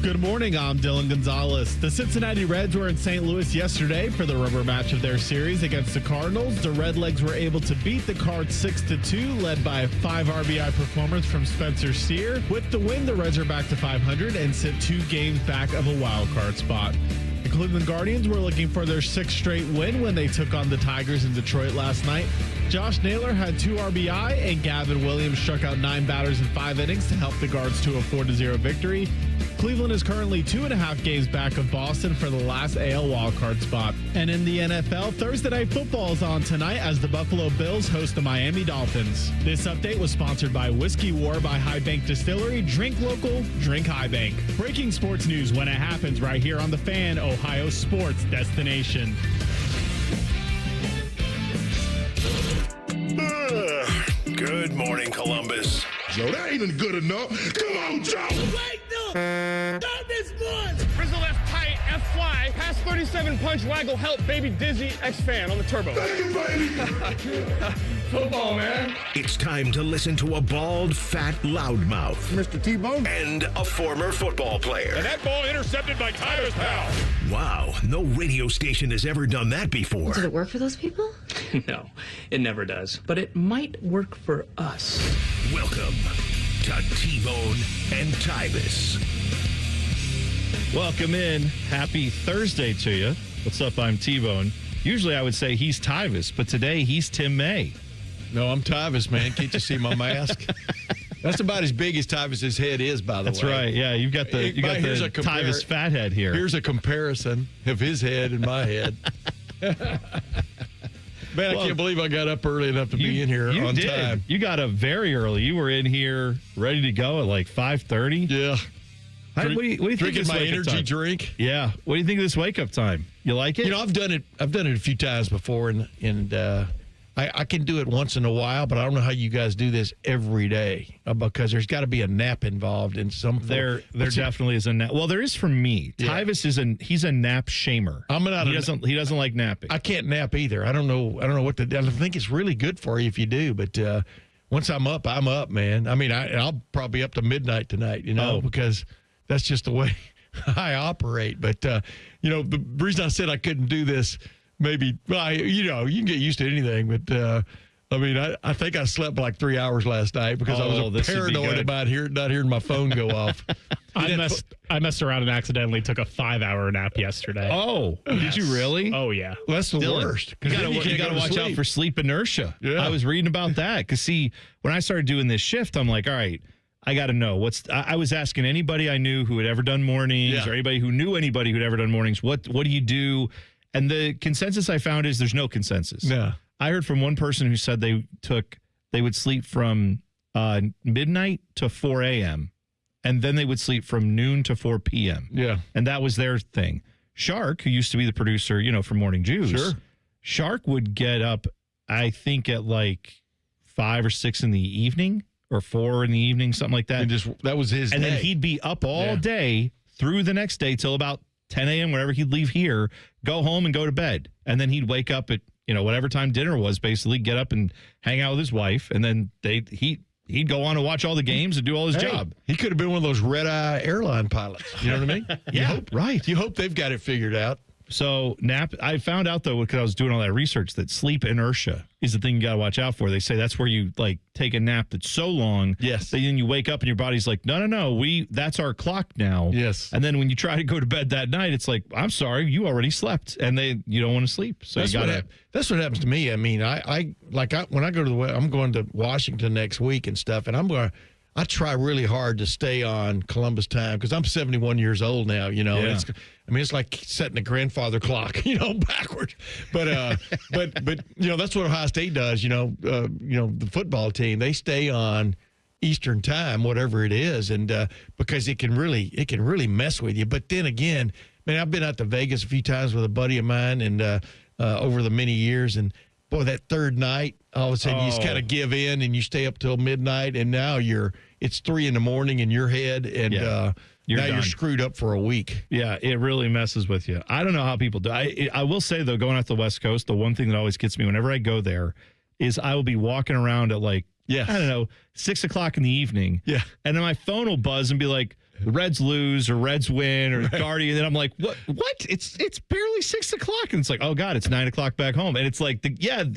Good morning, I'm Dylan Gonzalez. The Cincinnati Reds were in St. Louis yesterday for the rubber match of their series against the Cardinals. The Redlegs were able to beat the Cards 6-2, led by a 5 RBI performance from Spencer Steer. With the win, the Reds are back to 500 and sit 2 games back of a wild card spot. The Cleveland Guardians were looking for their 6th straight win when they took on the Tigers in Detroit last night. Josh Naylor had 2 RBI, and Gavin Williams struck out 9 batters in 5 innings to help the Guards to a 4-0 victory. Cleveland is currently 2.5 games back of Boston for the last AL wildcard spot. And in the NFL, Thursday Night Football is on tonight as the Buffalo Bills host the Miami Dolphins. This update was sponsored by Whiskey War by High Bank Distillery. Drink local, drink High Bank. Breaking sports news when it happens right here on The Fan, Ohio sports destination. Good morning, Columbus. Joe, that ain't good enough. Come on, Joe. Wait, no. Stop this one. Frizzle left tight, F fly, pass 37 punch, waggle, help, baby dizzy, X fan on the turbo. Thank you, baby. Football, man. It's time to listen to a bald, fat loudmouth Mr. T-Bone. and a former football player. And that ball intercepted by Tyvis, pal. Wow, no radio station has ever done that before. Did it work for those people? No, it never does. But it might work for us. Welcome to T-Bone and Tyvis. Welcome in. Happy Thursday to you. What's up? I'm T-Bone. Usually I would say he's Tyvis, but today he's Tim May. No, I'm Tyvis, man. Can't you see my mask? That's about as big as Tyvis's head is, by the That's way. right. Yeah, you got the Here's a Tyvis fathead here. Here's a comparison of his head and my head. Man, I can't believe I got up early enough to be in here on time. You got up very early. You were in here ready to go at like 5:30. Yeah. What do you think Drinking of this my wake-up energy time? drink. Yeah. What do you think of this wake-up time? You like it? You know, I've done it a few times before, and I can do it once in a while, but I don't know how you guys do this every day because there's got to be a nap involved in some form. There definitely is a nap. Well, there is for me. Yeah. Tyvis he's a nap shamer. He doesn't like napping. I can't nap either. I don't know what to do. I think it's really good for you if you do, but once I'm up, man. I mean, I'll probably be up to midnight tonight, because that's just the way I operate. But the reason I said I couldn't do this, maybe, you can get used to anything, but I think I slept like 3 hours last night because I was paranoid about not hearing my phone go off. I messed around and accidentally took a 5-hour nap yesterday. Oh, did you really? Oh, yeah. Well, that's the worst. You got to watch out for sleep inertia. Yeah. I was reading about that because, see, when I started doing this shift, I'm like, all right, I got to know I was asking anybody I knew who had ever done mornings or anybody who knew anybody who'd ever done mornings, what do you do? And the consensus I found is there's no consensus. Yeah. I heard from one person who said they would sleep from midnight to 4 a.m. and then they would sleep from noon to 4 p.m. Yeah. And that was their thing. Shark, who used to be the producer, for Morning Juice. Sure. Shark would get up, I think, at like 5 or 6 in the evening or 4 in the evening, something like that. And that was his And day. then he'd be up all day through the next day till about 10 a.m., whenever he'd leave here, go home and go to bed. And then he'd wake up at, whatever time dinner was, basically get up and hang out with his wife. And then he'd go on to watch all the games and do all his job. He could have been one of those red-eye airline pilots. You know what I mean? Yeah, right. You hope they've got it figured out. So I found out, though, because I was doing all that research, that sleep inertia is the thing you got to watch out for. They say that's where you take a nap that's so long that then you wake up and your body's like, no, that's our clock now. Yes. And then when you try to go to bed that night, it's like, I'm sorry, you already slept, and you don't want to sleep. So that's what happens to me. I mean, when I go I'm going to Washington next week and stuff, and I try really hard to stay on Columbus time because I'm 71 years old now, Yeah. It's like setting a grandfather clock, backwards. But that's what Ohio State does, the football team, they stay on Eastern time, whatever it is. And because it can really mess with you. But then again, man, I've been out to Vegas a few times with a buddy of mine and over the many years. And boy, that third night, all of a sudden you just kind of give in and you stay up till midnight. And now it's 3 a.m. in your head. And, you're screwed up for a week. Yeah, it really messes with you. I don't know how people do. I will say, though, going out the West Coast, the one thing that always gets me whenever I go there is I will be walking around at 6 o'clock in the evening. Yeah. And then my phone will buzz and be like, the Reds lose or Reds win or Guardian, and I'm like, what? It's barely 6 o'clock, and it's like, oh God, it's 9 o'clock back home, and it's like,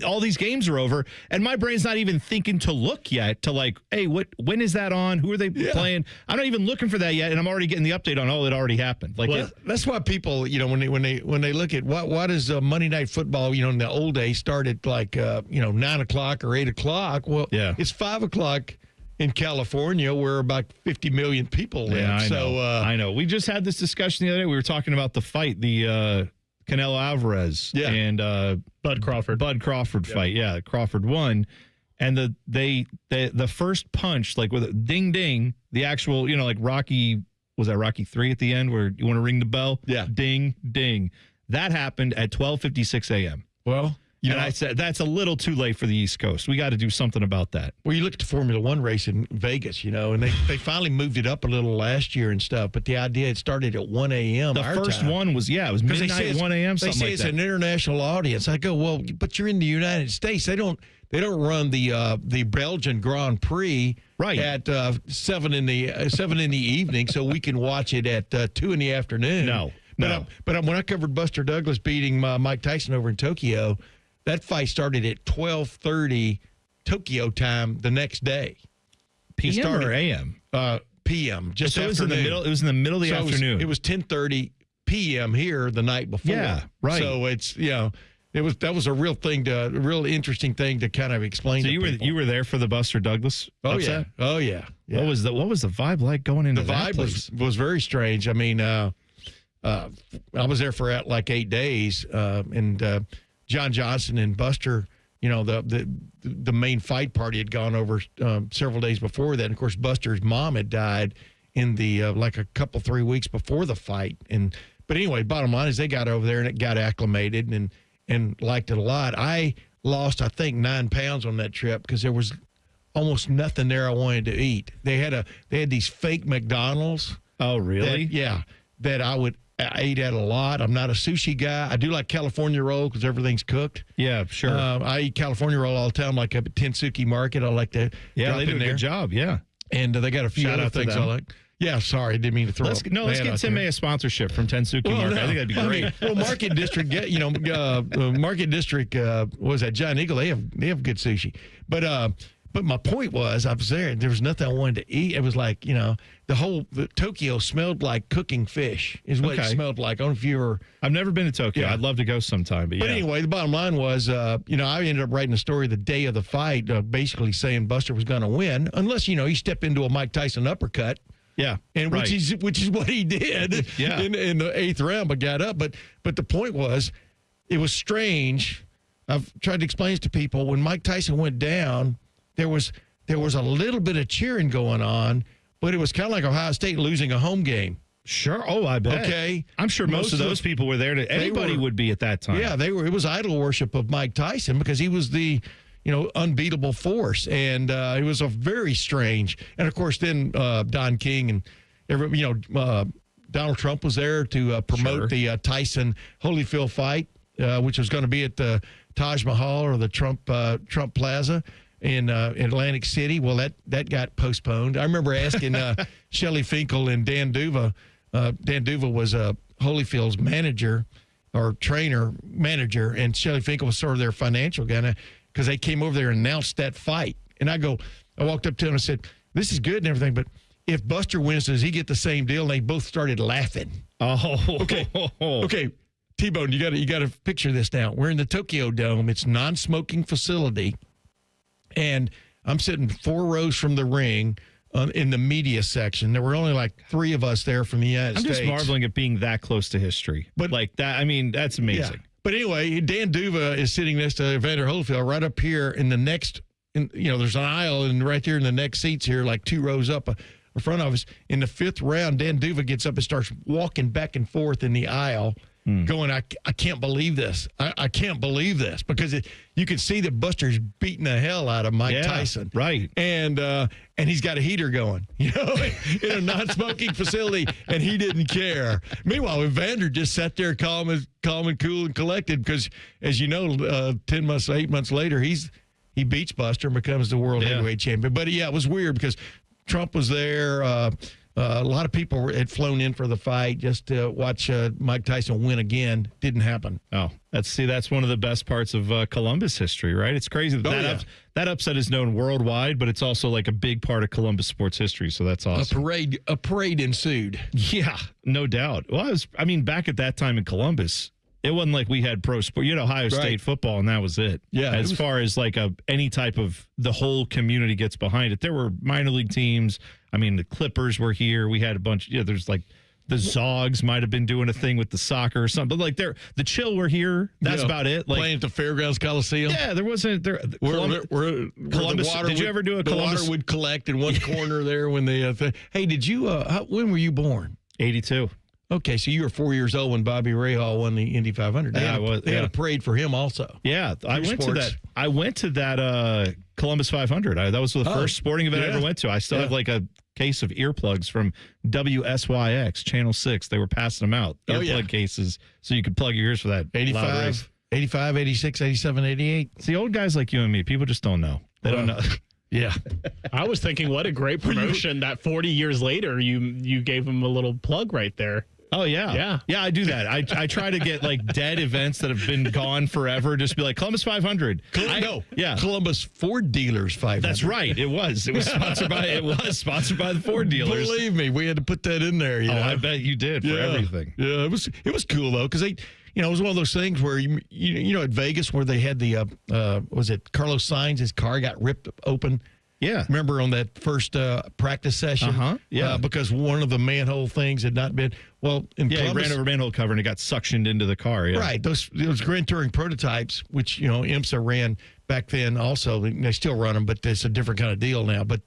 all these games are over, and my brain's not even thinking to look yet to like, hey, when is that on? Who are they playing? I'm not even looking for that yet, and I'm already getting the update on, it already happened. Like, that's why people, when they look at what does Monday Night Football, in the old days started like 9 o'clock or 8 o'clock. Well, it's 5 o'clock. In California, where about 50 million people live. Yeah, I know. We just had this discussion the other day. We were talking about the fight, the Canelo Alvarez and Bud Crawford fight. Yeah, Crawford won. And the first punch, like with a ding ding, the actual, like Rocky, was that Rocky 3 at the end where you want to ring the bell? Yeah. Ding ding. That happened at 12:56 a.m. Well, I said, that's a little too late for the East Coast. We got to do something about that. Well, you look at the Formula One race in Vegas, and they finally moved it up a little last year and stuff. But the idea, it started at 1 a.m. The first one was, it was midnight, 1 a.m., something like that. They say it's an international audience. I go, well, but you're in the United States. They don't run the Belgian Grand Prix at 7 in the evening, so we can watch it at 2 in the afternoon. No. But when I covered Buster Douglas beating Mike Tyson over in Tokyo, that fight started at 12:30 Tokyo time the next day. PM or AM? PM, just so afternoon. It was in the middle of the afternoon. It was 10:30 PM here the night before. Yeah, right. So it's that was a real interesting thing to kind of explain. So you were there for the Buster Douglas upset? Oh yeah. What was the vibe like going into that place? The vibe was very strange. I mean, I was there for like 8 days, and John Johnson and Buster, the main fight party had gone over several days before that. And of course, Buster's mom had died in the like a couple 3 weeks before the fight. But anyway, bottom line is they got over there and it got acclimated and liked it a lot. I lost, I think, 9 pounds on that trip because there was almost nothing there I wanted to eat. They had these fake McDonald's. Oh, really? That I ate at a lot. I'm not a sushi guy. I do like California roll because everything's cooked. Yeah, sure. I eat California roll all the time, like up at Tensuki Market. I like to drop they do in a there. Good job, yeah. And they got a few other things I like. Yeah, sorry, didn't mean to throw. Let's get Tim May a sponsorship from Tensuki Market. I think that'd be great. Market District, Market District was at Giant Eagle. They have good sushi, But my point was, I was there, and there was nothing I wanted to eat. It was like, the Tokyo smelled like cooking fish, is what it smelled like. I don't know if you were. I've never been to Tokyo. Yeah. I'd love to go sometime. But anyway, the bottom line was, I ended up writing a story the day of the fight, basically saying Buster was going to win, unless, he stepped into a Mike Tyson uppercut. Yeah. And which is what he did in the 8th round, but got up. But the point was, it was strange. I've tried to explain this to people. When Mike Tyson went down, there was a little bit of cheering going on, but it was kind of like Ohio State losing a home game. Sure. Oh, I bet. Okay. I'm sure most of those people were there. Anybody would be at that time. Yeah, they were. It was idol worship of Mike Tyson because he was the, unbeatable force, and it was a very strange. And of course, then Don King and Donald Trump was there to promote the Tyson Holyfield fight, which was going to be at the Taj Mahal or the Trump Plaza in Atlantic City. Well, that got postponed. I remember asking Shelley Finkel and Dan Duva. Dan Duva was Holyfield's manager or manager, and Shelley Finkel was sort of their financial guy because they came over there and announced that fight. And I walked up to him and said, "This is good and everything, but if Buster wins, does he get the same deal?" And they both started laughing. Oh, okay. T-Bone, you got to picture this now. We're in the Tokyo Dome. It's non-smoking facility. And I'm sitting 4 rows from the ring in the media section. There were only like 3 of us there from the United States. I'm just marveling at being that close to history. But like that, I mean, that's amazing. Yeah. But anyway, Dan Duva is sitting next to Evander Holyfield right up here in the next, there's an aisle, and right there in the next seats here, like 2 rows up in front of us. In the 5th round, Dan Duva gets up and starts walking back and forth in the aisle. Going, I can't believe this. I can't believe this because you can see that Buster's beating the hell out of Mike Tyson, right? And he's got a heater going, in a non-smoking facility, and he didn't care. Meanwhile, Evander just sat there calm and cool and collected because, as you know, 8 months later, he beats Buster and becomes the world heavyweight champion. But it was weird because Trump was there. A lot of people had flown in for the fight just to watch Mike Tyson win again. Didn't happen. Oh, that's one of the best parts of Columbus history, right? It's crazy that upset is known worldwide, but it's also like a big part of Columbus sports history. So that's awesome. A parade ensued. Yeah, no doubt. Well, back at that time in Columbus, it wasn't like we had pro sport. You had Ohio State football, and that was it. Yeah. As far as like any type of the whole community gets behind it, there were minor league teams. The Clippers were here. We had a bunch. There's like the Zogs might have been doing a thing with the soccer or something. But like the Chill were here. That's about it. Like playing at the Fairgrounds Coliseum. Yeah, there wasn't there. Columbus. The water did you ever do a Columbus? The water would collect in one corner there when they. Hey, did you? When were you born? 82. Okay, so you were 4 years old when Bobby Rahal won the Indy 500. They had a parade for him also. Yeah, I went to that Columbus 500. That was the first sporting event I ever went to. I still have like a case of earplugs from WSYX, Channel 6. They were passing them out, earplug cases, so you could plug your ears for that. 85, 86, 87, 88. See, old guys like you and me, people just don't know. They don't know. Yeah. I was thinking, what a great promotion that 40 years later you gave them a little plug right there. Oh, yeah. Yeah, I do that. I try to get like dead events that have been gone forever. Just be like, Columbus 500. Columbus Ford Dealers 500. That's right. It was sponsored by the Ford dealers. Believe me, we had to put that in there. You know? I bet you did for everything. Yeah, it was cool though, because it was one of those things where you know at Vegas where they had the was it Carlos Sainz, his car got ripped open. Yeah. Remember on that first practice session? Yeah. Because one of the manhole things had not been, in Columbus. He ran over manhole cover and it got suctioned into the car. Yeah. Right. Those Grand Touring prototypes, which, IMSA ran back then also. They still run them, but it's a different kind of deal now. But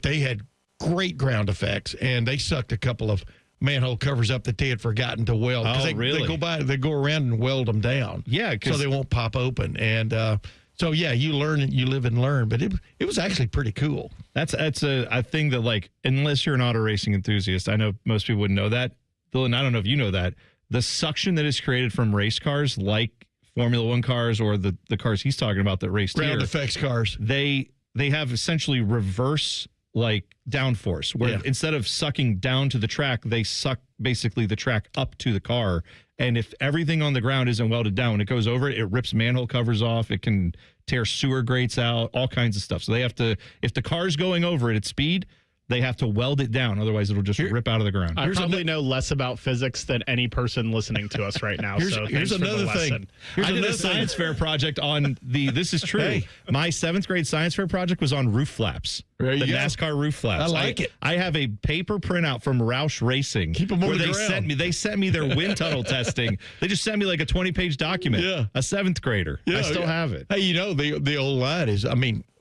they had great ground effects, and they sucked a couple of manhole covers up that they had forgotten to weld. Really? They go around and weld them down. Yeah. So they won't pop open. And, so yeah, you learn and you live and learn, but it was actually pretty cool. That's a thing that, like, unless you're an auto racing enthusiast, I know most people wouldn't know that. Dylan, I don't know if you know that. The suction that is created from race cars, like Formula One cars or the cars he's talking about that raced ground here, effects cars, they have essentially reverse like downforce, where instead of sucking down to the track, they suck basically the track up to the car. And if everything on the ground isn't welded down, when it goes over it, it rips manhole covers off. It can tear sewer grates out, all kinds of stuff. So they have to, if the car's going over it at speed, they have to weld it down. Otherwise, it'll just rip out of the ground. I probably know less about physics than any person listening to us right now. Here's another thing. I did a science fair project on this is true. Hey. My 7th grade science fair project was on roof flaps. There you go. NASCAR roof flaps. I like it. I have a paper printout from Roush Racing. Keep them where the ground. they sent me their wind tunnel testing. They just sent me like a 20-page document. Yeah. A 7th grader. I still have it. Hey, the old line is,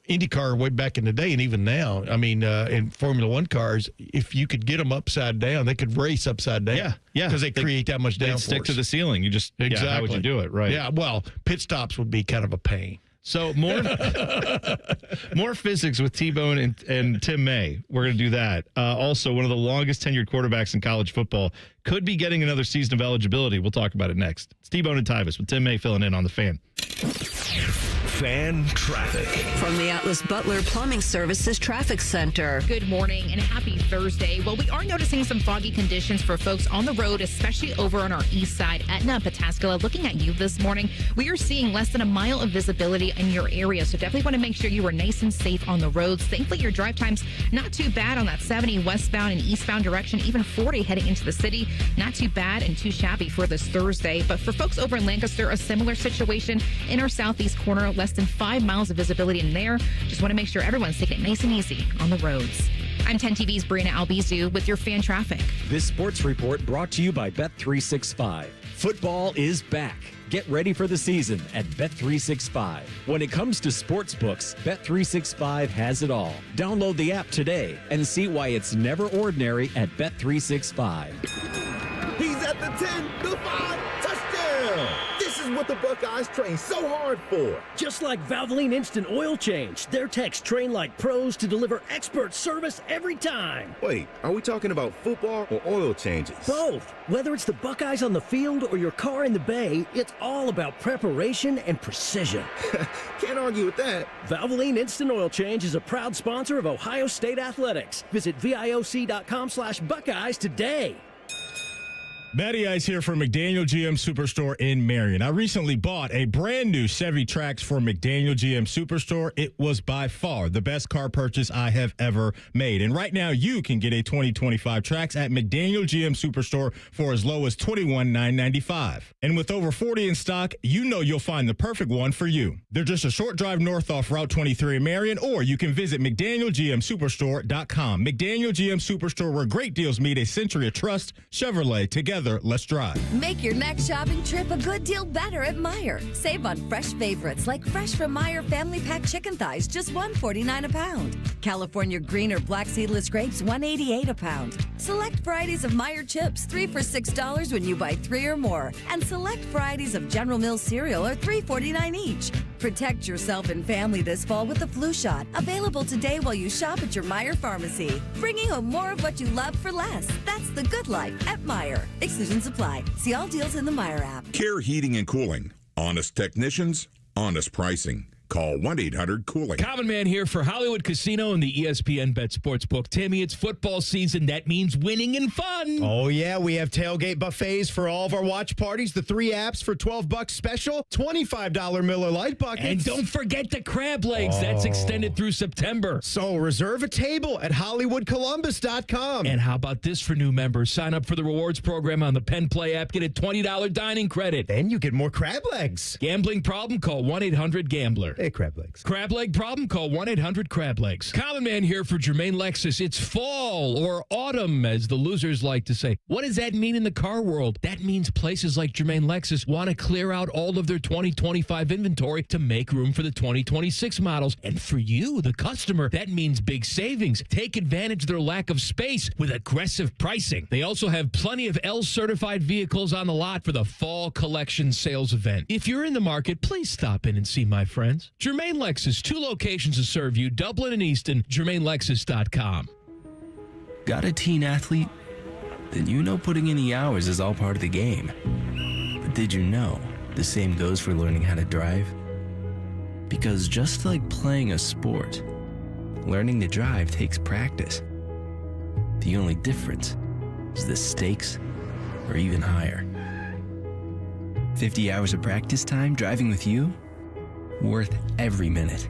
IndyCar way back in the day, and even now, in Formula One cars, if you could get them upside down, they could race upside down. Yeah. Because they create that much downforce. They'd stick to the ceiling. You just, exactly. How would you do it? Right. Yeah, well, pit stops would be kind of a pain. So more physics with T-Bone and Tim May. We're going to do that. Also, one of the longest tenured quarterbacks in college football could be getting another season of eligibility. We'll talk about it next. It's T-Bone and Tyvis with Tim May filling in on the Fan. Fan traffic. From the Atlas Butler Plumbing Services Traffic Center. Good morning and happy Thursday. Well, we are noticing some foggy conditions for folks on the road, especially over on our east side. Etna, Pataskala, looking at you this morning. We are seeing less than a mile of visibility in your area, so definitely want to make sure you are nice and safe on the roads. Thankfully, your drive time's not too bad on that 70 westbound and eastbound direction, even 40 heading into the city. Not too bad and too shabby for this Thursday. But for folks over in Lancaster, a similar situation in our southeast corner, less than 5 miles of visibility in there. Just want to make sure everyone's taking it nice and easy on the roads. I'm 10 TV's Brianna Albizu with your fan traffic. This sports report brought to you by Bet365. Football is back. Get ready for the season at Bet365. When it comes to sports books, Bet365 has it all. Download the app today and see why it's never ordinary at Bet365. He's at the 10, the 5, touchdown. This is is what the Buckeyes train so hard for. Just like Valvoline Instant Oil Change, their techs train like pros to deliver expert service every time. Wait, are we talking about football or oil changes? Both. Whether it's the Buckeyes on the field or your car in the bay, it's all about preparation and precision. Can't argue with that. Valvoline Instant Oil Change is a proud sponsor of Ohio State Athletics. Visit VIOC.com/Buckeyes today. Matty Ice here from McDaniel GM Superstore in Marion. I recently bought a brand new Chevy Trax from McDaniel GM Superstore. It was by far the best car purchase I have ever made. And right now you can get a 2025 Trax at McDaniel GM Superstore for as low as $21,995. And with over 40 in stock, you know you'll find the perfect one for you. They're just a short drive north off Route 23 in Marion, or you can visit McDanielGMSuperstore.com. McDaniel GM Superstore, where great deals meet a century of trust. Chevrolet, together. Let's drive. Make your next shopping trip a good deal better at Meijer. Save on fresh favorites like fresh from Meijer Family Pack chicken thighs, just $1.49 a pound. California green or black seedless grapes, $1.88 a pound. Select varieties of Meijer chips, 3 for $6 when you buy 3 or more. And select varieties of General Mills cereal are $3.49 each. Protect yourself and family this fall with the flu shot. Available today while you shop at your Meijer pharmacy. Bringing home more of what you love for less. That's the good life at Meijer. Exclusions apply. See all deals in the Meijer app. Care Heating and Cooling. Honest technicians, honest pricing. Call 1-800-COOLING. Common Man here for Hollywood Casino and the ESPN Bet Sportsbook. Timmy, it's football season. That means winning and fun. Oh, yeah. We have tailgate buffets for all of our watch parties. The 3 apps for $12 special. $25 Miller Lite buckets. And don't forget the crab legs. That's extended through September. So reserve a table at HollywoodColumbus.com. And how about this for new members? Sign up for the rewards program on the Penn Play app. Get a $20 dining credit. Then you get more crab legs. Gambling problem? Call 1-800-GAMBLER. Hey, crab legs. Crab leg problem? Call 1-800-CRAB LEGS. Common Man here for Jermaine Lexus. It's fall or autumn, as the losers like to say. What does that mean in the car world? That means places like Jermaine Lexus want to clear out all of their 2025 inventory to make room for the 2026 models. And for you, the customer, that means big savings. Take advantage of their lack of space with aggressive pricing. They also have plenty of L-certified vehicles on the lot for the fall collection sales event. If you're in the market, please stop in and see my friends. Jermaine Lexus, 2 locations to serve you, Dublin and Easton, JermaineLexus.com. Got a teen athlete? Then you know putting in the hours is all part of the game. But did you know the same goes for learning how to drive? Because just like playing a sport, learning to drive takes practice. The only difference is the stakes are even higher. 50 hours of practice time driving with you? Worth every minute.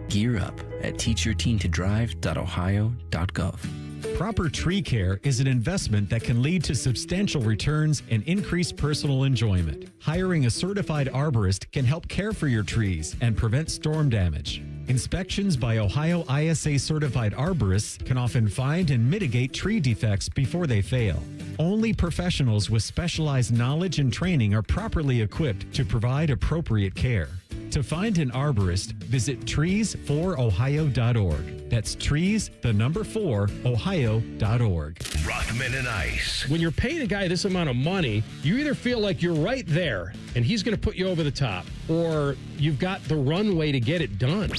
Gear up at teachyourteentodrive.ohio.gov. Proper tree care is an investment that can lead to substantial returns and increased personal enjoyment. Hiring a certified arborist can help care for your trees and prevent storm damage. Inspections by Ohio ISA certified arborists can often find and mitigate tree defects before they fail. Only professionals with specialized knowledge and training are properly equipped to provide appropriate care. To find an arborist, visit trees4ohio.org. That's trees, the number 4, ohio.org. Rothman and Ice. When you're paying a guy this amount of money, you either feel like you're right there and he's going to put you over the top, or you've got the runway to get it done.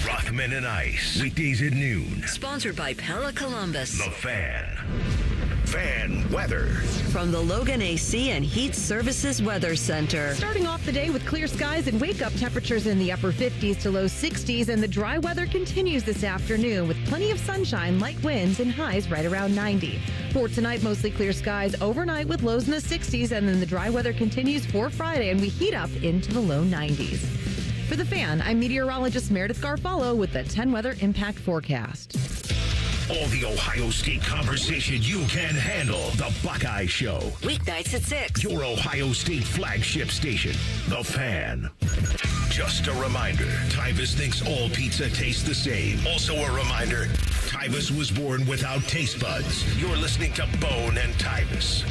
Rothman and Ice. Weekdays at noon. Sponsored by Pella Columbus. The Fan. Fan weather. From the Logan AC and Heat Services Weather Center. Starting off the day with clear skies and wake-up temperatures in the upper 50s to low 60s, and the dry weather continues this afternoon with plenty of sunshine, light winds, and highs right around 90. For tonight, mostly clear skies overnight with lows in the 60s, and then the dry weather continues for Friday, and we heat up into the low 90s. For the Fan, I'm meteorologist Meredith Garfalo with the 10 Weather Impact Forecast. All the Ohio State conversation you can handle. The Buckeye Show. Weeknights at 6. Your Ohio State flagship station. The Fan. Just a reminder, Tyvis thinks all pizza tastes the same. Also a reminder, Tyvis was born without taste buds. You're listening to Bone and Tyvis.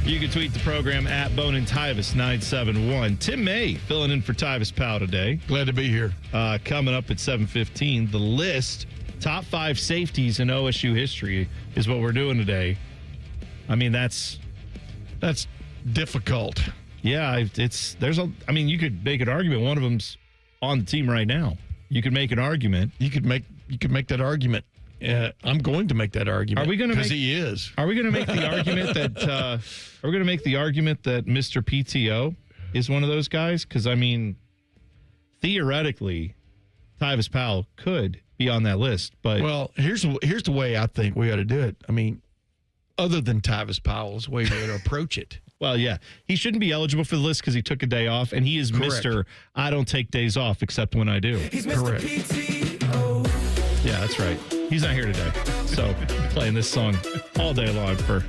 You can tweet the program at Bone and Tyvis 971. Tim May filling in for Tyvis Powell today. Glad to be here. Coming up at 7:15, the list. Top 5 safeties in OSU history is what we're doing today. I mean, that's difficult. Yeah, you could make an argument. One of them's on the team right now. You could make an argument. You could make that argument. I'm going to make that argument. Are we going to? Because he is. Are we going to make the argument that? Are we going to make the argument that Mr. PTO is one of those guys? Because theoretically, Tyvis Powell could be on that list. But here's the way I think we ought to do it. I mean, other than Tyvis Powell's way to approach it. Well, yeah, he shouldn't be eligible for the list because he took a day off, and he is Correct. Mr. I don't take days off except when I do. He's Mr. Correct. PTO. Yeah, that's right. He's not here today, so playing this song all day long for.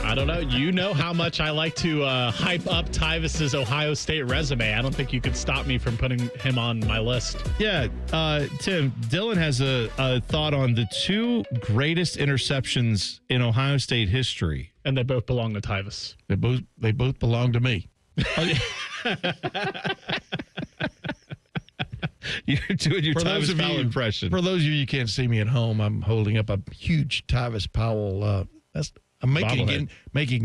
I don't know. You know how much I like to hype up Tyvis's Ohio State resume. I don't think you could stop me from putting him on my list. Yeah, Tim, Dylan has a thought on the 2 greatest interceptions in Ohio State history. And they both belong to Tyvis. They both belong to me. You're doing your Tyvis Powell impression. For those of you who can't see me at home, I'm holding up a huge Tyvis Powell. I'm making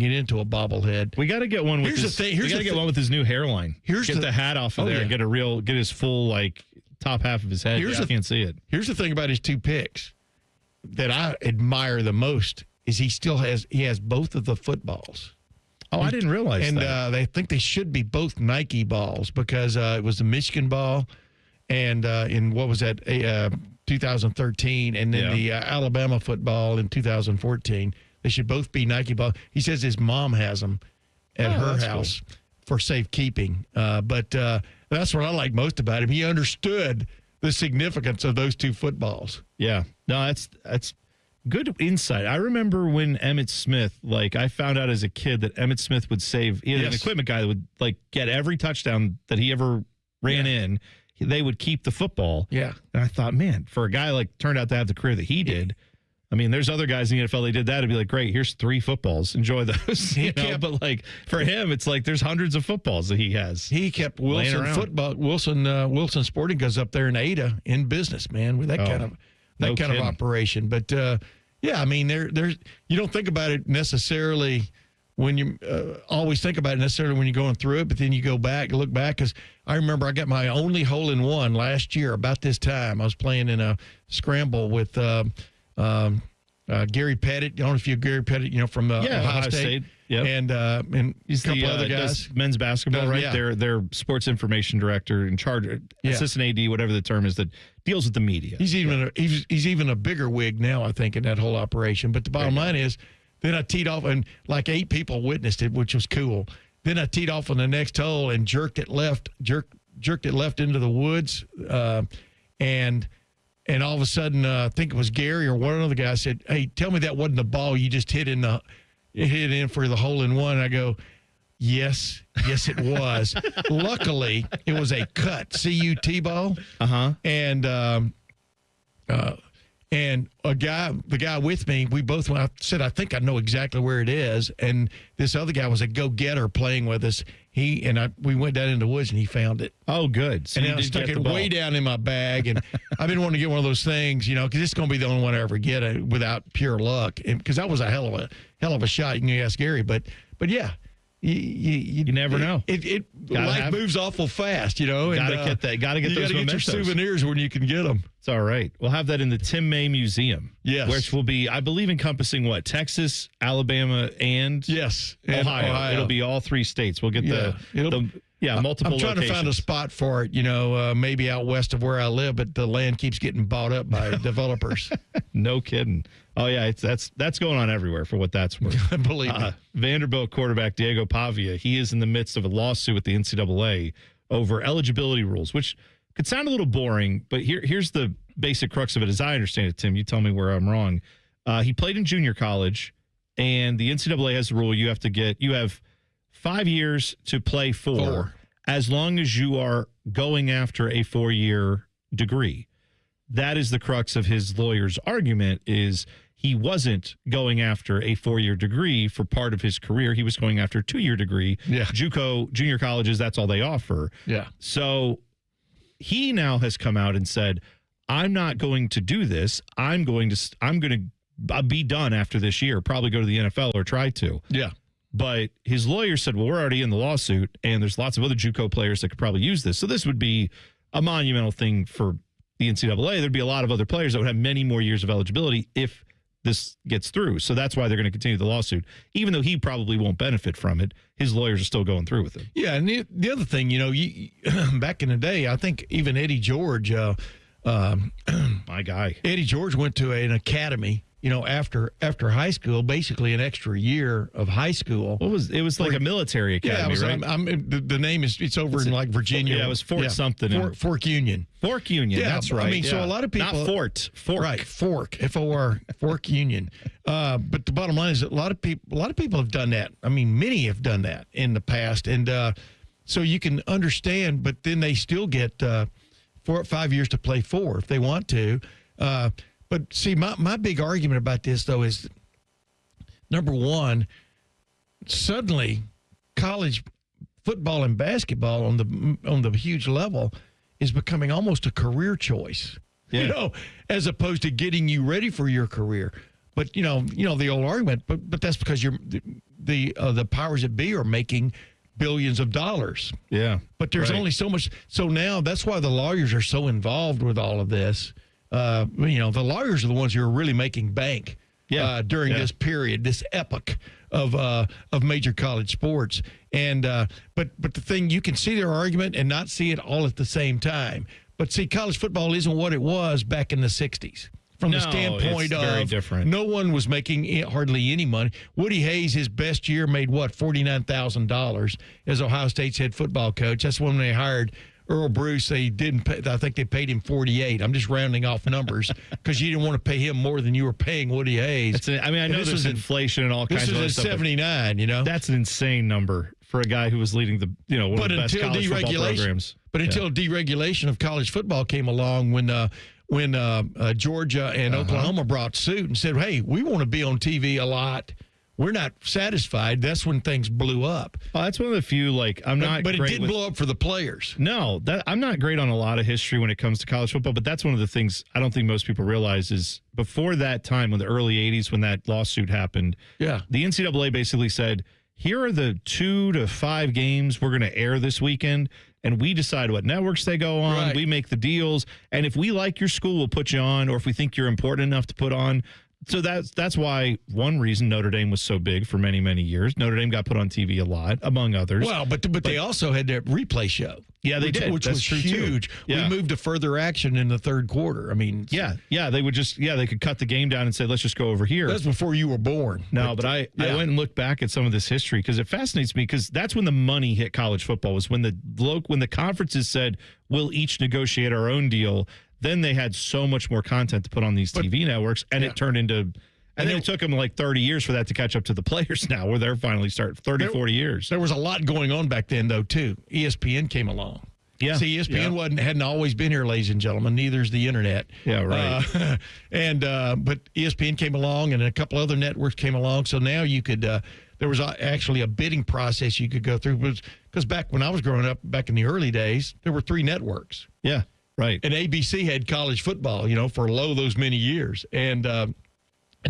it into a bobblehead. We got to get one with one with his new hairline. Get the hat off of there and get his full top half of his head. I can't see it. Here's the thing about his 2 picks that I admire the most is he has both of the footballs. Oh, I didn't realize that. And they think they should be both Nike balls because it was the Michigan ball and in what was that 2013 and then the Alabama football in 2014. They should both be Nike ball. He says his mom has them at her house for safekeeping. But that's what I like most about him. He understood the significance of those 2 footballs. Yeah. No, that's good insight. I remember when Emmitt Smith, I found out as a kid that Emmitt Smith would save, he had an equipment guy that would get every touchdown that he ever ran in. They would keep the football. Yeah. And I thought, man, for a guy turned out to have the career that he did, I mean, there's other guys in the NFL, they did that. It'd be like, great, here's 3 footballs. Enjoy those. But for him, it's there's hundreds of footballs that he has. He kept Wilson football. Wilson Sporting Goods up there in Ada in business, man, with that kind of operation. But I mean, there's you don't think about it necessarily when you always think about it necessarily when you're going through it, but then you look back because I remember I got my only hole in one last year about this time. I was playing in a scramble with. Gary Pettit. I don't know if you're Gary Pettit, from Ohio State. Yep. And he's a couple other guys. Men's basketball, right? Yeah. Their sports information director in charge, assistant AD, whatever the term is, that deals with the media. He's even a bigger wig now, I think, in that whole operation. But the bottom line is, then I teed off, and 8 people witnessed it, which was cool. Then I teed off on the next hole and jerked it left into the woods, And all of a sudden, I think it was Gary or one other guy said, "Hey, tell me that wasn't the ball you just hit in for the hole in one." And I go, "Yes, it was." Luckily, it was a cut CUT ball. And the guy with me, we both went. I said, "I think I know exactly where it is." And this other guy was a go-getter playing with us. We went down in the woods and he found it. Oh, good. So and I stuck it way down in my bag. And I've been wanting to get one of those things, because it's going to be the only one I ever get without pure luck. Because that was a hell of a shot. You can ask Gary, but yeah. You never know. Life moves awful fast, Gotta get those your souvenirs when you can get them. It's all right. We'll have that in the Tim May Museum. Yes. Which will be, I believe, encompassing what? Texas, Alabama, and Ohio. It'll be all 3 states. We'll get multiple I'm trying to find a spot for it, maybe out west of where I live, but the land keeps getting bought up by developers. No kidding. Oh, yeah, that's going on everywhere for what that's worth. Believe me. Vanderbilt quarterback Diego Pavia, he is in the midst of a lawsuit with the NCAA over eligibility rules, which could sound a little boring, but here's the basic crux of it as I understand it, Tim. You tell me where I'm wrong. He played in junior college, and the NCAA has a rule you have 5 years to play for as long as you are going after a 4-year degree. That is the crux of his lawyer's argument is he wasn't going after a 4-year degree for part of his career. He was going after a 2-year degree. Yeah. JUCO, junior colleges, that's all they offer. Yeah. So he now has come out and said, I'm not going to do this. I'm going to be done after this year, probably go to the NFL or try to. Yeah. But his lawyer said, well, we're already in the lawsuit, and there's lots of other JUCO players that could probably use this. So this would be a monumental thing for the NCAA. There'd be a lot of other players that would have many more years of eligibility if this gets through. So that's why they're going to continue the lawsuit. Even though he probably won't benefit from it, his lawyers are still going through with it. Yeah, and the other thing, back in the day, I think even Eddie George, my guy, Eddie George went to an academy, after high school, basically an extra year of high school. It was like a military academy, right? The name it's over in like Virginia. Yeah, it was Fort something. Fork Union. Fork Union, yeah, that's right. I mean, so a lot of people. Not Fort. Right, Fork, F-O-R, Fork Union. But the bottom line is that a lot of people have done that. I mean, many have done that in the past. And so you can understand, but then they still get 4 or 5 years to play for if they want to. But see, my big argument about this, though, is number one, suddenly college football and basketball on the huge level is becoming almost a career choice, as opposed to getting you ready for your career. But the old argument, but that's because the powers that be are making billions of dollars. Yeah. But there's only so much. So now that's why the lawyers are so involved with all of this. The lawyers are the ones who are really making bank during this period, this epoch of major college sports. And but the thing, you can see their argument and not see it all at the same time. But see, college football isn't what it was back in the 60s. From the standpoint of very different. No one was making hardly any money. Woody Hayes, his best year, made $49,000 as Ohio State's head football coach. That's when they hired Earl Bruce. They didn't pay, I think they paid him $48. I'm just rounding off numbers because you didn't want to pay him more than you were paying Woody Hayes. I know there's inflation and all kinds of stuff. This was in 79, That's an insane number for a guy who was leading the, one of the best college football programs. But until deregulation of college football came along, when Georgia and Oklahoma brought suit and said, hey, we want to be on TV a lot, we're not satisfied, that's when things blew up. Oh, that's one of the few, but it didn't blow up for the players. No, I'm not great on a lot of history when it comes to college football, but that's one of the things I don't think most people realize is before that time, in the early 80s, when that lawsuit happened, the NCAA basically said, here are the 2 to 5 games we're going to air this weekend, and we decide what networks they go on. Right. We make the deals, and if we like your school, we'll put you on, or if we think you're important enough to put on. So that's why one reason Notre Dame was so big for many, many years. Notre Dame got put on TV a lot, among others. Well, but they also had that replay show. Yeah, they did. Which was huge. Yeah. We moved to further action in the third quarter. I mean, they would they could cut the game down and say, let's just go over here. That's before you were born. No, but I went and looked back at some of this history because it fascinates me, because that's when the money hit college football, was when the conferences said, we'll each negotiate our own deal. Then they had so much more content to put on these TV networks, and it turned into... And then it took them 30 years for that to catch up to the players now, where they're finally 40 years. There was a lot going on back then, though, too. ESPN came along. Yeah. See, ESPN hadn't always been here, ladies and gentlemen. Neither's the internet. Yeah, right. But ESPN came along, and a couple other networks came along. So now you could there was actually a bidding process you could go through. Because back when I was growing up, back in the early days, there were 3 networks. Yeah, right. And ABC had college football, for those many years. And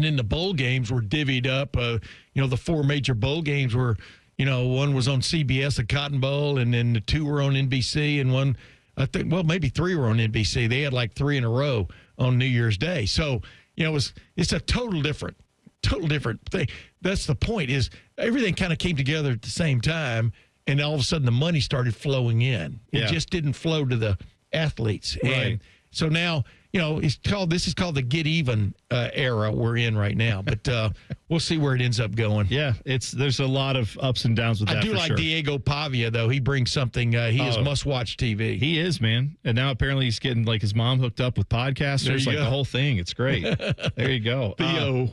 then the bowl games were divvied up. The 4 major bowl games were, one was on CBS, the Cotton Bowl, and then the 2 were on NBC, and one, I think, maybe 3 were on NBC. They had 3 in a row on New Year's Day. So, it's a total different thing. That's the point, is everything kind of came together at the same time, and all of a sudden the money started flowing in. It just didn't flow to the athletes. Right. And so now, this is called the get even era we're in right now, but we'll see where it ends up going. Yeah, there's a lot of ups and downs with that. I do like Diego Pavia, though. He brings something. He is must-watch TV. He is, man. And now apparently he's getting his mom hooked up with podcasters, the whole thing. It's great. There you go. Theo.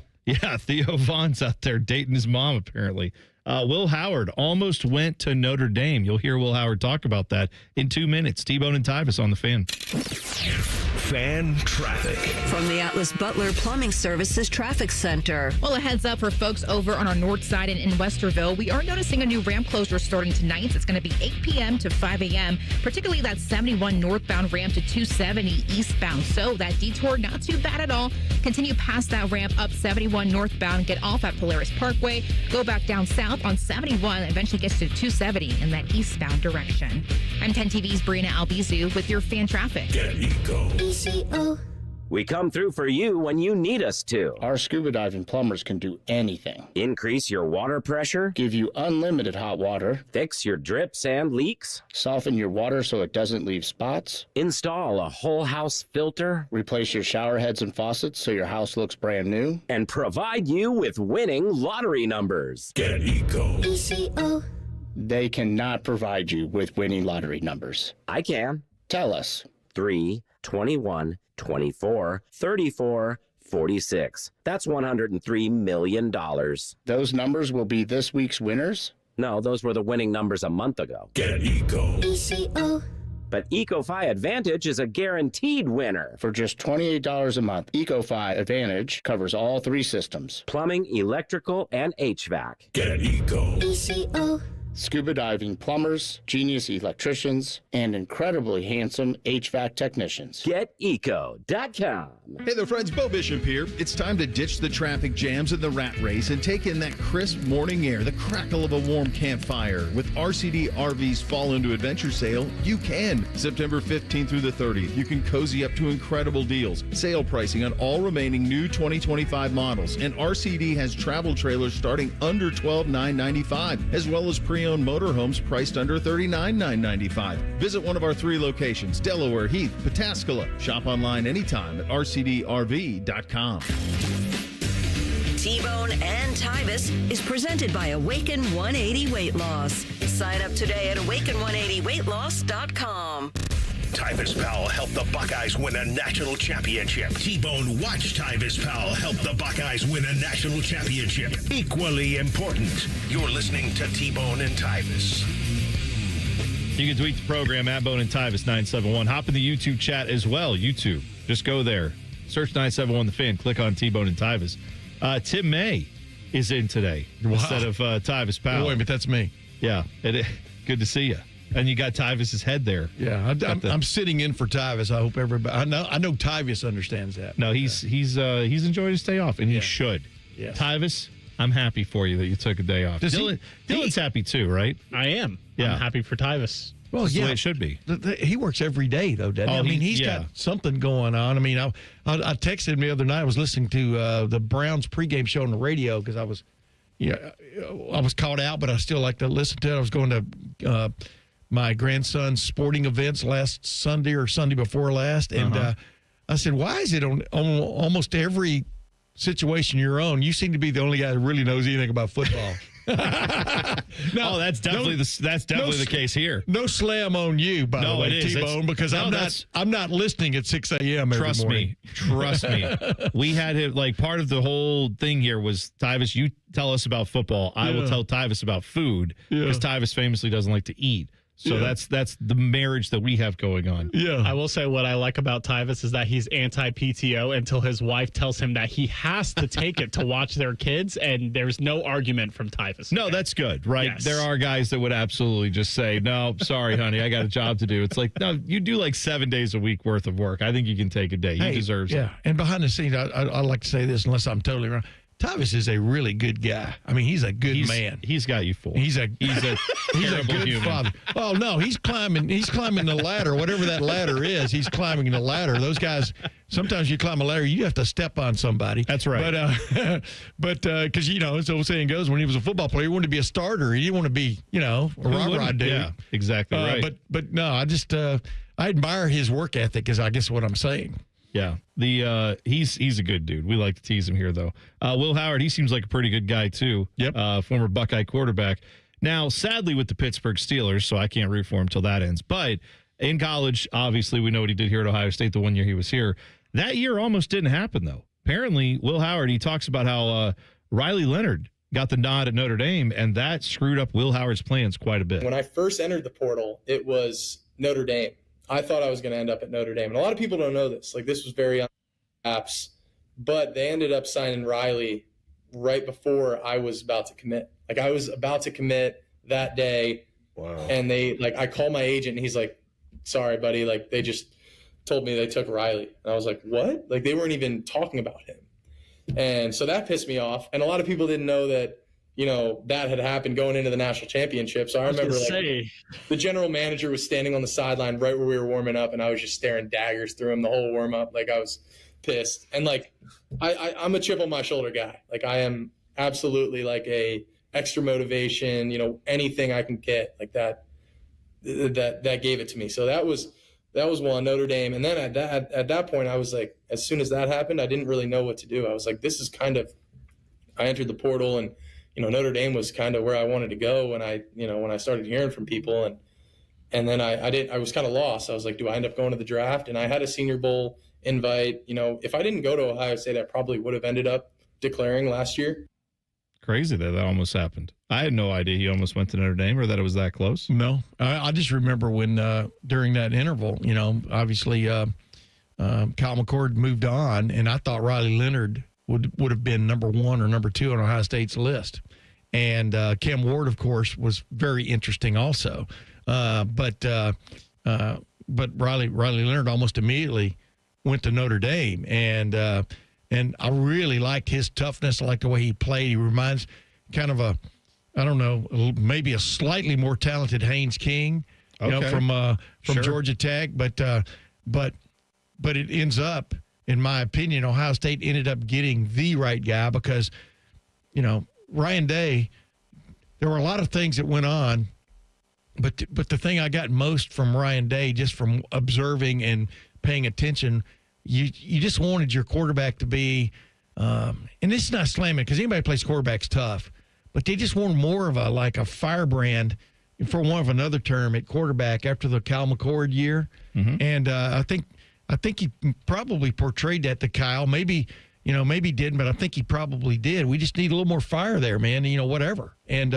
Theo Vaughn's out there dating his mom, apparently. Will Howard almost went to Notre Dame. You'll hear Will Howard talk about that in 2 minutes. T-Bone and Tyvis on the Fan. Fan traffic. From the Atlas Butler Plumbing Services Traffic Center. Well, a heads up for folks over on our north side and in Westerville. We are noticing a new ramp closure starting tonight. It's going to be 8 p.m. to 5 a.m., particularly that 71 northbound ramp to 270 eastbound. So that detour, not too bad at all. Continue past that ramp up 71 northbound, get off at Polaris Parkway, go back down south up on 71, eventually gets to 270 in that eastbound direction. I'm 10 TV's Brina Albizu with your fan traffic. Get Eco. We come through for you when you need us to. Our scuba diving plumbers can do anything. Increase your water pressure. Give you unlimited hot water. Fix your drips and leaks. Soften your water so it doesn't leave spots. Install a whole house filter. Replace your shower heads and faucets so your house looks brand new. And provide you with winning lottery numbers. Get Eco. ECO. They cannot provide you with winning lottery numbers. I can. Tell us. 3, 21, 24, 34, 46. That's $103 million. Those numbers will be this week's winners? No, those were the winning numbers a month ago. Get Eco. ECO. But EcoFi Advantage is a guaranteed winner. For just $28 a month, EcoFi Advantage covers all 3 systems. Plumbing, electrical, and HVAC. Get Eco. ECO. Scuba diving plumbers, genius electricians, and incredibly handsome HVAC technicians. GetEco.com. Hey there, friends. Bo Bishop here. It's time to ditch the traffic jams and the rat race and take in that crisp morning air, the crackle of a warm campfire. With RCD RV's Fall Into Adventure sale, you can. September 15th through the 30th, you can cozy up to incredible deals. Sale pricing on all remaining new 2025 models. And RCD has travel trailers starting under $12,995, as well as pre-owned motorhomes priced under $39,995. Visit one of our 3 locations, Delaware, Heath, Pataskala. Shop online anytime at rcdrv.com. T-Bone and Tyvis is presented by Awaken 180 Weight Loss. Sign up today at awaken180weightloss.com. Tyvis Powell helped the Buckeyes win a national championship. T-Bone watched Tyvis Powell help the Buckeyes win a national championship. Equally important, you're listening to T-Bone and Tyvis. You can tweet the program at Bone and Tyvis 971. Hop in the YouTube chat as well. YouTube. Just go there. Search 971 The Fan. Click on T-Bone and Tyvis. Tim May is in today instead of Tyvis Powell. Wait, but that's me. Yeah. Good to see you. And you got Tyvis's head there. Yeah, I'm sitting in for Tyvis. I hope everybody. I know Tyvis understands that. No, he's enjoying his day off, and he should. Yes. Tyvis, I'm happy for you that you took a day off. Dylan's happy too, right? I am. Yeah. I'm happy for Tyvis. Well, That's the way it should be. He works every day, though, doesn't he? I mean, he's got something going on. I mean, I texted him the other night. I was listening to the Browns pregame show on the radio because I was caught out, but I still like to listen to it. I was going to my grandson's sporting events last Sunday or Sunday before last, and I said, "Why is it on almost every situation you're on, you seem to be the only guy that really knows anything about football?" No, that's definitely the case here. No slam on you, by the way, T-Bone, because I'm not listening at 6 a.m. every morning. Trust me. We had it like part of the whole thing here was Tyvis, you tell us about football. I will tell Tyvis about food because Tyvis famously doesn't like to eat. So that's the marriage that we have going on. Yeah. I will say what I like about Tyvis is that he's anti-PTO until his wife tells him that he has to take it to watch their kids, and there's no argument from Tyvis. No, that's good, right? Yes. There are guys that would absolutely just say, no, sorry, honey, I got a job to do. It's like, no, you do like 7 days a week worth of work. I think you can take a day. You deserve it. Yeah, and behind the scenes, I like to say this unless I'm totally wrong. Tyvis is a really good guy. I mean, he's a good man. He's got you fooled. He's a good human. Father. Oh no, he's climbing the ladder, whatever that ladder is. He's climbing the ladder. Those guys, sometimes you climb a ladder, you have to step on somebody. That's right. But because as the old saying goes, when he was a football player, he wanted to be a starter. He didn't want to be a rah-rah dude. Yeah, exactly right. But no, I admire his work ethic. Is I guess what I'm saying. Yeah, he's a good dude. We like to tease him here, though. Will Howard, he seems like a pretty good guy, too. Yep. Former Buckeye quarterback. Now, sadly, with the Pittsburgh Steelers, so I can't root for him till that ends. But in college, obviously, we know what he did here at Ohio State the one year he was here. That year almost didn't happen, though. Apparently, Will Howard, he talks about how Riley Leonard got the nod at Notre Dame, and that screwed up Will Howard's plans quite a bit. When I first entered the portal, it was Notre Dame. I thought I was going to end up at Notre Dame. And a lot of people don't know this. Like, this was very on apps. But they ended up signing Riley right before I was about to commit. Like, I was about to commit that day. Wow. And I called my agent, and he's like, sorry, buddy. Like, they just told me they took Riley. And I was like, what? Like, they weren't even talking about him. And so that pissed me off. And a lot of people didn't know that, that had happened going into the national championship. So I remember the general manager was standing on the sideline right where we were warming up, and I was just staring daggers through him the whole warm up. Like, I was pissed. And like, I'm a chip on my shoulder guy. Like, I am absolutely like a extra motivation, anything I can get like that gave it to me. So that was one, Notre Dame. And then at that point, I was like, as soon as that happened, I didn't really know what to do. I was like, this is I entered the portal, and, Notre Dame was kind of where I wanted to go when I started hearing from people. And then I was kind of lost. I was like, do I end up going to the draft? And I had a Senior Bowl invite. If I didn't go to Ohio State, I probably would have ended up declaring last year. Crazy that almost happened. I had no idea he almost went to Notre Dame or that it was that close. No, I just remember when during that interval, obviously Kyle McCord moved on, and I thought Riley Leonard would have been number 1 or number 2 on Ohio State's list. And Cam Ward, of course, was very interesting also. But Riley Leonard almost immediately went to Notre Dame, and I really liked his toughness. I liked the way he played. He reminds kind of maybe a slightly more talented Haynes King, from Sure. Georgia Tech. But it ends up, in my opinion, Ohio State ended up getting the right guy because, Ryan Day, there were a lot of things that went on, but the thing I got most from Ryan Day, just from observing and paying attention, you just wanted your quarterback to be, and this is not slamming because anybody plays quarterback's tough, but they just wanted more of a firebrand, for one of another term, at quarterback after the Kyle McCord year. Mm-hmm. And I think he probably portrayed that to Kyle. Maybe didn't, but I think he probably did. We just need a little more fire there, man. Whatever. And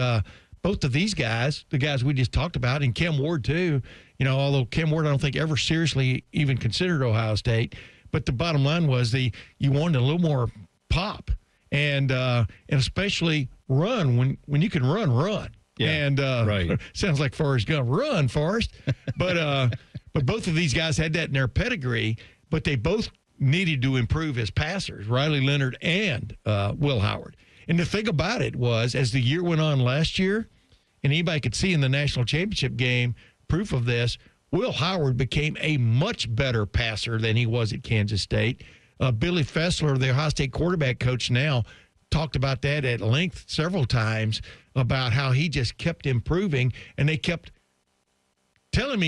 both of these guys, the guys we just talked about, and Cam Ward too, although Cam Ward I don't think ever seriously even considered Ohio State, but the bottom line was you wanted a little more pop and especially run when you can run. Yeah, and right. Sounds like Forrest Gump. Run, Forrest. But both of these guys had that in their pedigree, but they both needed to improve as passers, Riley Leonard and Will Howard. And the thing about it was, as the year went on last year, and anybody could see in the national championship game, proof of this, Will Howard became a much better passer than he was at Kansas State. Billy Fessler, the Ohio State quarterback coach now, talked about that at length several times about how he just kept improving, and they kept telling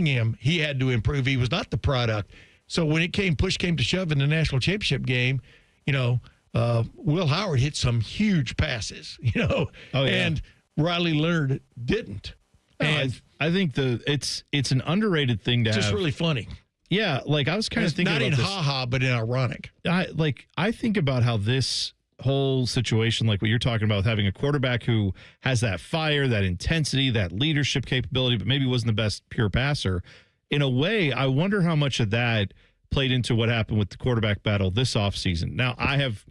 him he had to improve. He was not the product. So when push came to shove in the national championship game, Will Howard hit some huge passes, and Riley Leonard didn't. And I think it's an underrated thing to have. Just really funny. Yeah, like I was kind of thinking not about in this. ha-ha, but in ironic. I think about how this whole situation, like what you're talking about, with having a quarterback who has that fire, that intensity, that leadership capability, but maybe wasn't the best pure passer. In a way, I wonder how much of that played into what happened with the quarterback battle this offseason. Now, I have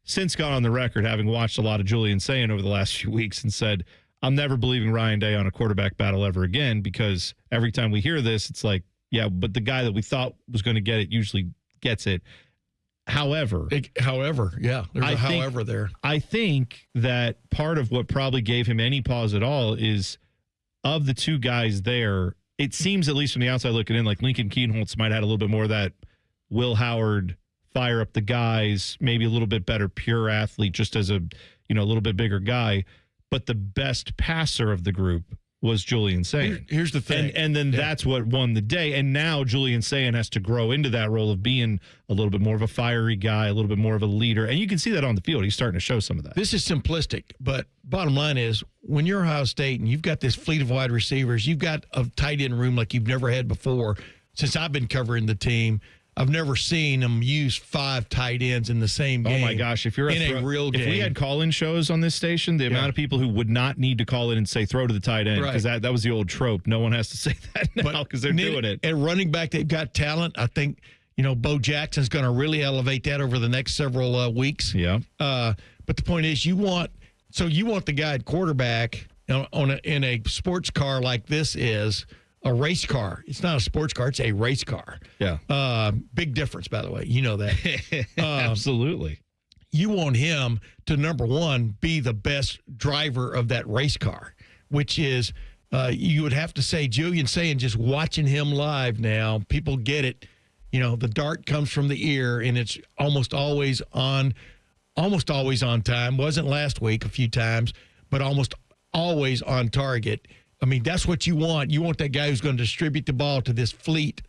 since gone on the record, having watched a lot of Julian Sayin over the last few weeks, and said, I'm never believing Ryan Day on a quarterback battle ever again, because every time we hear this, it's like, yeah, but the guy that we thought was going to get it usually gets it. However, yeah, there's a however there. I think that part of what probably gave him any pause at all is, of the two guys there, it seems, at least from the outside looking in, like Lincoln Keenholz might have had a little bit more of that Will Howard fire up the guys, maybe a little bit better pure athlete, just as a little bit bigger guy. But the best passer of the group was Julian Sayin. Here's the thing. And then that's what won the day. And now Julian Sayin has to grow into that role of being a little bit more of a fiery guy, a little bit more of a leader. And you can see that on the field. He's starting to show some of that. This is simplistic, but bottom line is, when you're Ohio State and you've got this fleet of wide receivers, you've got a tight end room like you've never had before. Since I've been covering the team, I've never seen them use 5 tight ends in the same game. Oh my gosh! If you're a real game, if we had call-in shows on this station, the amount of people who would not need to call in and say throw to the tight end, because that was the old trope. No one has to say that now because they're doing it. At running back, they've got talent. I think Bo Jackson's going to really elevate that over the next several weeks. Yeah. But the point is, you want the guy at quarterback in a sports car like this is. A race car. It's not a sports car. It's a race car. Yeah. Big difference, by the way. You know that. Absolutely. you want him to, number one, be the best driver of that race car, which is you would have to say Julian Sayin, just watching him live now, people get it. You know, the dart comes from the ear, and it's almost always on time. Wasn't last week a few times, but almost always on target. I mean, that's what you want. You want that guy who's going to distribute the ball to this fleet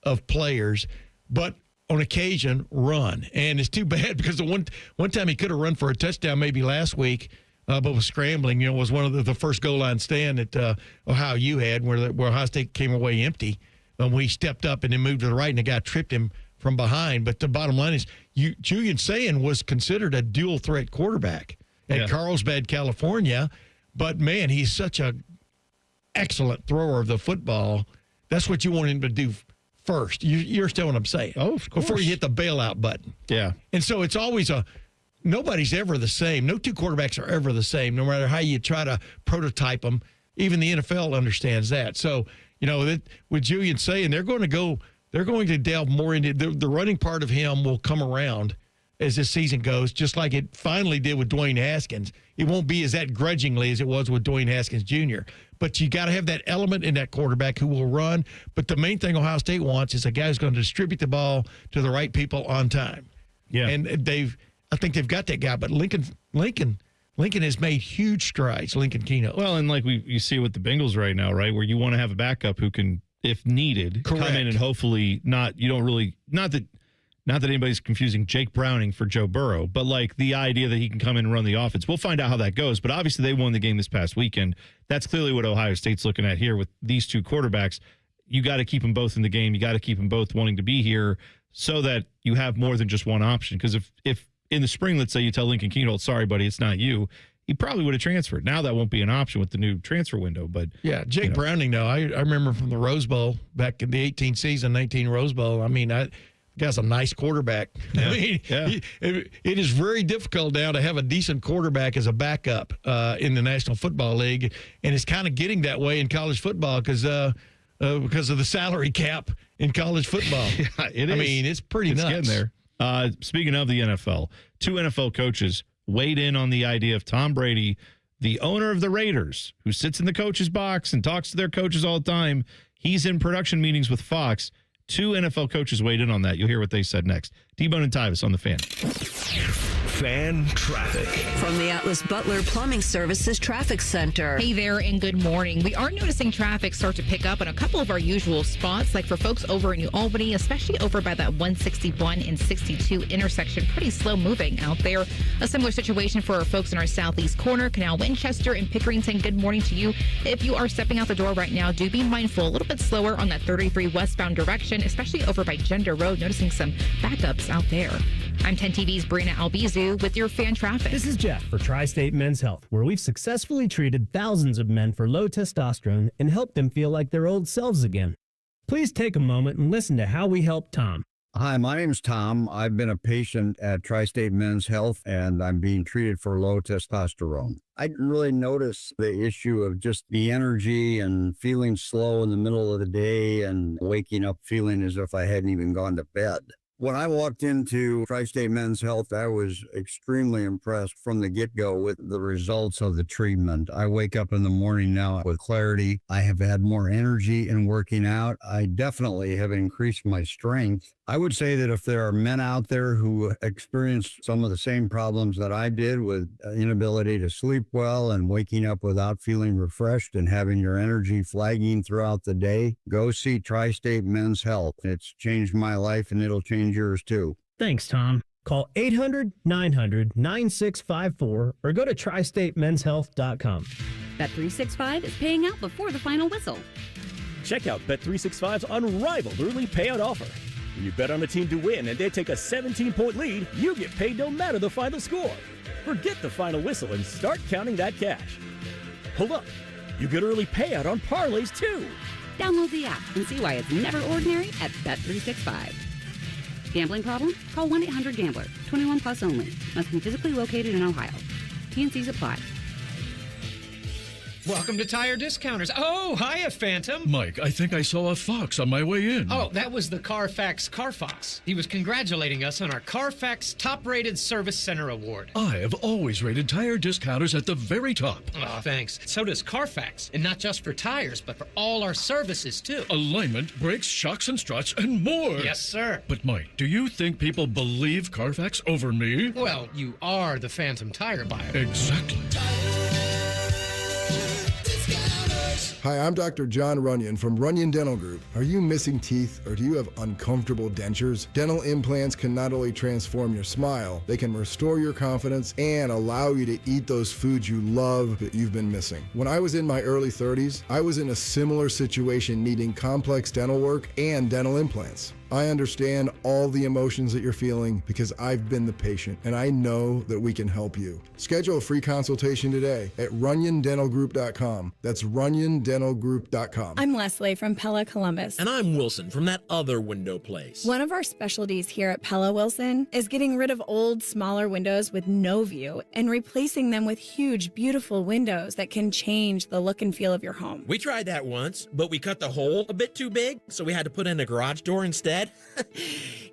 of players, but on occasion run. And it's too bad because the one time he could have run for a touchdown maybe last week, but was scrambling. You know, was one of the first goal line stand that Ohio U had where Ohio State came away empty. When he stepped up and then moved to the right, and the guy tripped him from behind. But the bottom line is, Julian Sayin was considered a dual threat quarterback at Carlsbad, California. But man, he's such a excellent thrower of the football. That's what you want him to do first. You understand what I'm saying? Oh, of course. Before you hit the bailout button. Yeah. And so it's always nobody's ever the same. No two quarterbacks are ever the same, no matter how you try to prototype them. Even the NFL understands that. So, you know, with Julian Sayin, they're going to delve more into the running part of him will come around as this season goes, just like it finally did with Dwayne Haskins. It won't be as that grudgingly as it was with Dwayne Haskins Jr., but you got to have that element in that quarterback who will run. But the main thing Ohio State wants is a guy who's going to distribute the ball to the right people on time. Yeah. And I think they've got that guy, but Lincoln has made huge strides, Lincoln Keno. Well, and like you see with the Bengals right now, right, where you want to have a backup who can, if needed, come in and hopefully not that anybody's confusing Jake Browning for Joe Burrow, but like the idea that he can come in and run the offense. We'll find out how that goes, but obviously they won the game this past weekend. That's clearly what Ohio State's looking at here with these two quarterbacks. You got to keep them both in the game. You got to keep them both wanting to be here so that you have more than just one option. Because if in the spring, let's say you tell Lincoln Keno, sorry, buddy, it's not you, he probably would have transferred. Now that won't be an option with the new transfer window. But yeah, Jake Browning, though, I remember from the Rose Bowl back in the 18 season, 19 Rose Bowl. I mean, guy's a nice quarterback. Yeah. I mean, it is very difficult now to have a decent quarterback as a backup in the National Football League, and it's kind of getting that way in college football because of the salary cap in college football. Yeah, it is. I mean, it's pretty nuts. Getting there. Speaking of the NFL, two NFL coaches weighed in on the idea of Tom Brady, the owner of the Raiders, who sits in the coach's box and talks to their coaches all the time. He's in production meetings with Fox. Two NFL coaches weighed in on that. You'll hear what they said next. T-Bone and Tyvis on the Fan. Fan traffic. From the Atlas Butler Plumbing Services Traffic Center. Hey there, and good morning. We are noticing traffic start to pick up in a couple of our usual spots, like for folks over in New Albany, especially over by that 161 and 62 intersection. Pretty slow moving out there. A similar situation for our folks in our southeast corner, Canal Winchester and Pickerington. Good morning to you. If you are stepping out the door right now, do be mindful. A little bit slower on that 33 westbound direction, especially over by Gender Road. Noticing some backups out there. I'm 10 TV's Brina Albizu with your fan traffic. This is Jeff for Tri-State Men's Health, where we've successfully treated thousands of men for low testosterone and helped them feel like their old selves again. Please take a moment and listen to how we helped Tom. Hi, my name's Tom. I've been a patient at Tri-State Men's Health, and I'm being treated for low testosterone. I didn't really notice the issue of just the energy and feeling slow in the middle of the day and waking up feeling as if I hadn't even gone to bed. When I walked into Tri-State Men's Health, I was extremely impressed from the get-go with the results of the treatment. I wake up in the morning now with clarity. I have had more energy in working out. I definitely have increased my strength. I would say that if there are men out there who experience some of the same problems that I did with inability to sleep well and waking up without feeling refreshed and having your energy flagging throughout the day, go see Tri-State Men's Health. It's changed my life and it'll change yours too. Thanks, Tom. Call 800-900-9654 or go to tristatemenshealth.com. Bet365 is paying out before the final whistle. Check out Bet365's unrivaled early payout offer. When you bet on a team to win and they take a 17-point lead, you get paid no matter the final score. Forget the final whistle and start counting that cash. Hold up. You get early payout on parlays, too. Download the app and see why it's never ordinary at Bet365. Gambling problem? Call 1-800-GAMBLER. 21 plus only. Must be physically located in Ohio. T&Cs apply. Welcome to Tire Discounters. Oh, hiya, Phantom. Mike, I think I saw a fox on my way in. Oh, that was the Carfax Carfox. He was congratulating us on our Carfax Top Rated Service Center Award. I have always rated Tire Discounters at the very top. Oh, thanks. So does Carfax. And not just for tires, but for all our services, too. Alignment, brakes, shocks and struts, and more. Yes, sir. But, Mike, do you think people believe Carfax over me? Well, you are the Phantom tire buyer. Exactly. Hi, I'm Dr. John Runyon from Runyon Dental Group. Are you missing teeth or do you have uncomfortable dentures? Dental implants can not only transform your smile, they can restore your confidence and allow you to eat those foods you love that you've been missing. When I was in my early 30s, I was in a similar situation needing complex dental work and dental implants. I understand all the emotions that you're feeling because I've been the patient and I know that we can help you. Schedule a free consultation today at runyondentalgroup.com. That's runyondentalgroup.com. I'm Leslie from Pella Columbus. And I'm Wilson from that other window place. One of our specialties here at Pella Wilson is getting rid of old, smaller windows with no view and replacing them with huge, beautiful windows that can change the look and feel of your home. We tried that once, but we cut the hole a bit too big, so we had to put in a garage door instead.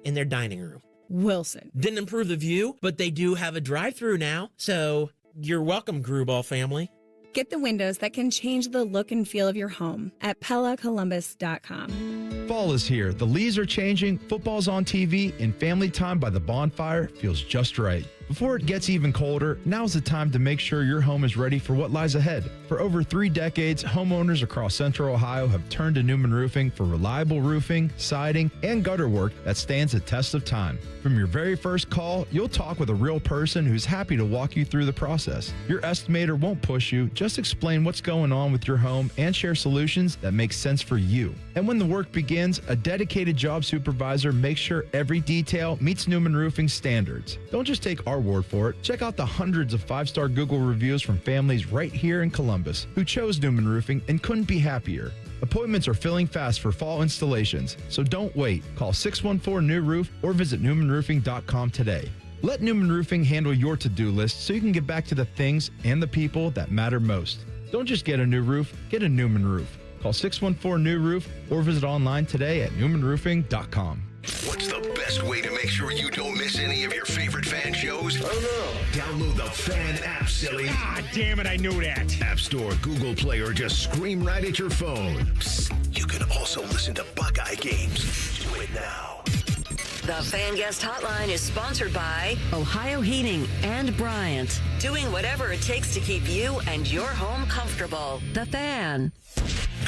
In their dining room. Wilson. Didn't improve the view, but they do have a drive-through now. So you're welcome, Gruball family. Get the windows that can change the look and feel of your home at PellaColumbus.com. Fall is here. The leaves are changing, football's on TV, and family time by the bonfire feels just right. Before it gets even colder, now's the time to make sure your home is ready for what lies ahead. For over 3 decades, homeowners across Central Ohio have turned to Newman Roofing for reliable roofing, siding, and gutter work that stands the test of time. From your very first call, you'll talk with a real person who's happy to walk you through the process. Your estimator won't push you, just explain what's going on with your home and share solutions that make sense for you. And when the work begins, a dedicated job supervisor makes sure every detail meets Newman Roofing standards. Don't just take our word for it. Check out the hundreds of 5-star Google reviews from families right here in Columbus who chose Newman Roofing and couldn't be happier. Appointments are filling fast for fall installations, so don't wait. Call 614-NEW-ROOF or visit newmanroofing.com today. Let Newman Roofing handle your to-do list so you can get back to the things and the people that matter most. Don't just get a new roof, get a Newman roof. Call 614-NEW-ROOF or visit online today at newmanroofing.com. What's the best way to make sure you don't miss any of your favorite fan shows? Oh no. Download the Fan app, silly. Ah, damn it, I knew that. App Store, Google Play, or just scream right at your phone. Psst, you can also listen to Buckeye games. Do it now. The Fan Guest Hotline is sponsored by Ohio Heating and Bryant. Doing whatever it takes to keep you and your home comfortable. The Fan.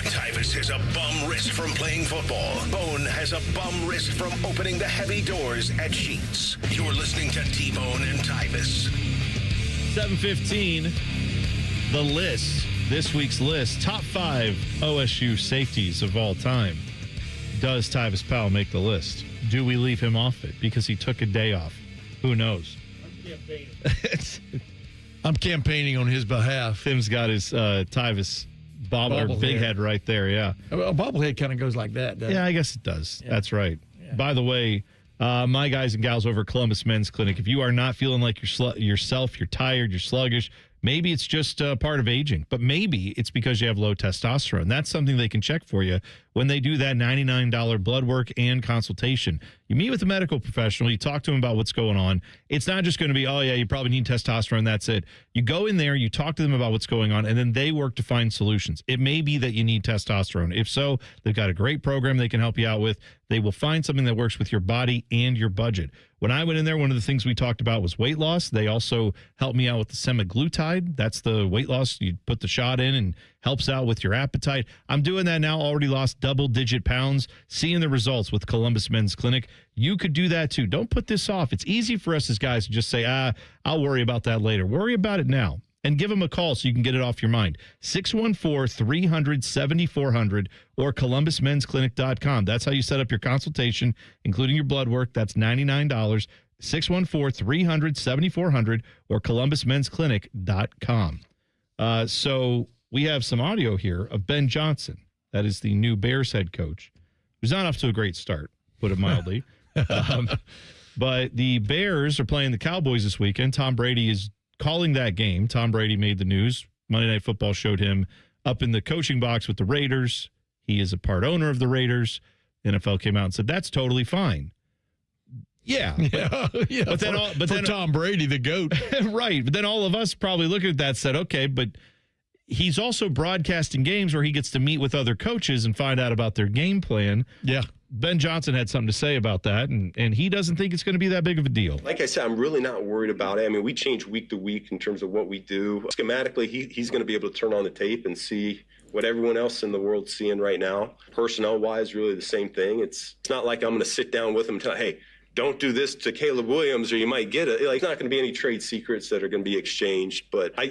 Tyvis has a bum wrist from playing football. Bone has a bum wrist from opening the heavy doors at Sheets. You're listening to T-Bone and Tyvis. 7:15. The list. This week's list. Top 5 OSU safeties of all time. Does Tyvis Powell make the list? Do we leave him off it because he took a day off? Who knows? I'm campaigning on his behalf. Tim's got his Tyvis big head right there, yeah. A bobblehead kind of goes like that, doesn't it? Yeah, I guess it does. Yeah. That's right. Yeah. By the way, my guys and gals over at Columbus Men's Clinic, if you are not feeling like yourself, you're tired, you're sluggish, maybe it's just part of aging, but maybe it's because you have low testosterone. That's something they can check for you when they do that $99 blood work and consultation. You meet with a medical professional, you talk to them about what's going on. It's not just going to be, oh, yeah, you probably need testosterone, that's it. You go in there, you talk to them about what's going on, and then they work to find solutions. It may be that you need testosterone. If so, they've got a great program they can help you out with. They will find something that works with your body and your budget. When I went in there, one of the things we talked about was weight loss. They also helped me out with the semaglutide. That's the weight loss. You put the shot in and helps out with your appetite. I'm doing that now. Already lost double-digit pounds, seeing the results with Columbus Men's Clinic. You could do that too. Don't put this off. It's easy for us as guys to just say, I'll worry about that later. Worry about it now. And give them a call so you can get it off your mind. 614-300-7400 or columbusmensclinic.com. That's how you set up your consultation, including your blood work. That's $99. 614-300-7400 or columbusmensclinic.com. So we have some audio here of Ben Johnson. That is the new Bears head coach, who's not off to a great start, put it mildly. But the Bears are playing the Cowboys this weekend. Tom Brady is calling that game. Tom Brady made the news Monday Night Football showed him up in the coaching box with the Raiders. He is a part owner of the Raiders. The NFL came out and said, that's totally fine. Yeah. But then Tom Brady, the GOAT. Right. But then all of us probably look at that and said, okay, but he's also broadcasting games where he gets to meet with other coaches and find out about their game plan. Yeah. Ben Johnson had something to say about that, and he doesn't think it's going to be that big of a deal. Like I said, I'm really not worried about it. I mean, we change week to week in terms of what we do. Schematically, he's going to be able to turn on the tape and see what everyone else in the world's seeing right now. Personnel-wise, really the same thing. It's not like I'm going to sit down with him and tell, hey, don't do this to Caleb Williams or you might get it. Like, not going to be any trade secrets that are going to be exchanged. But I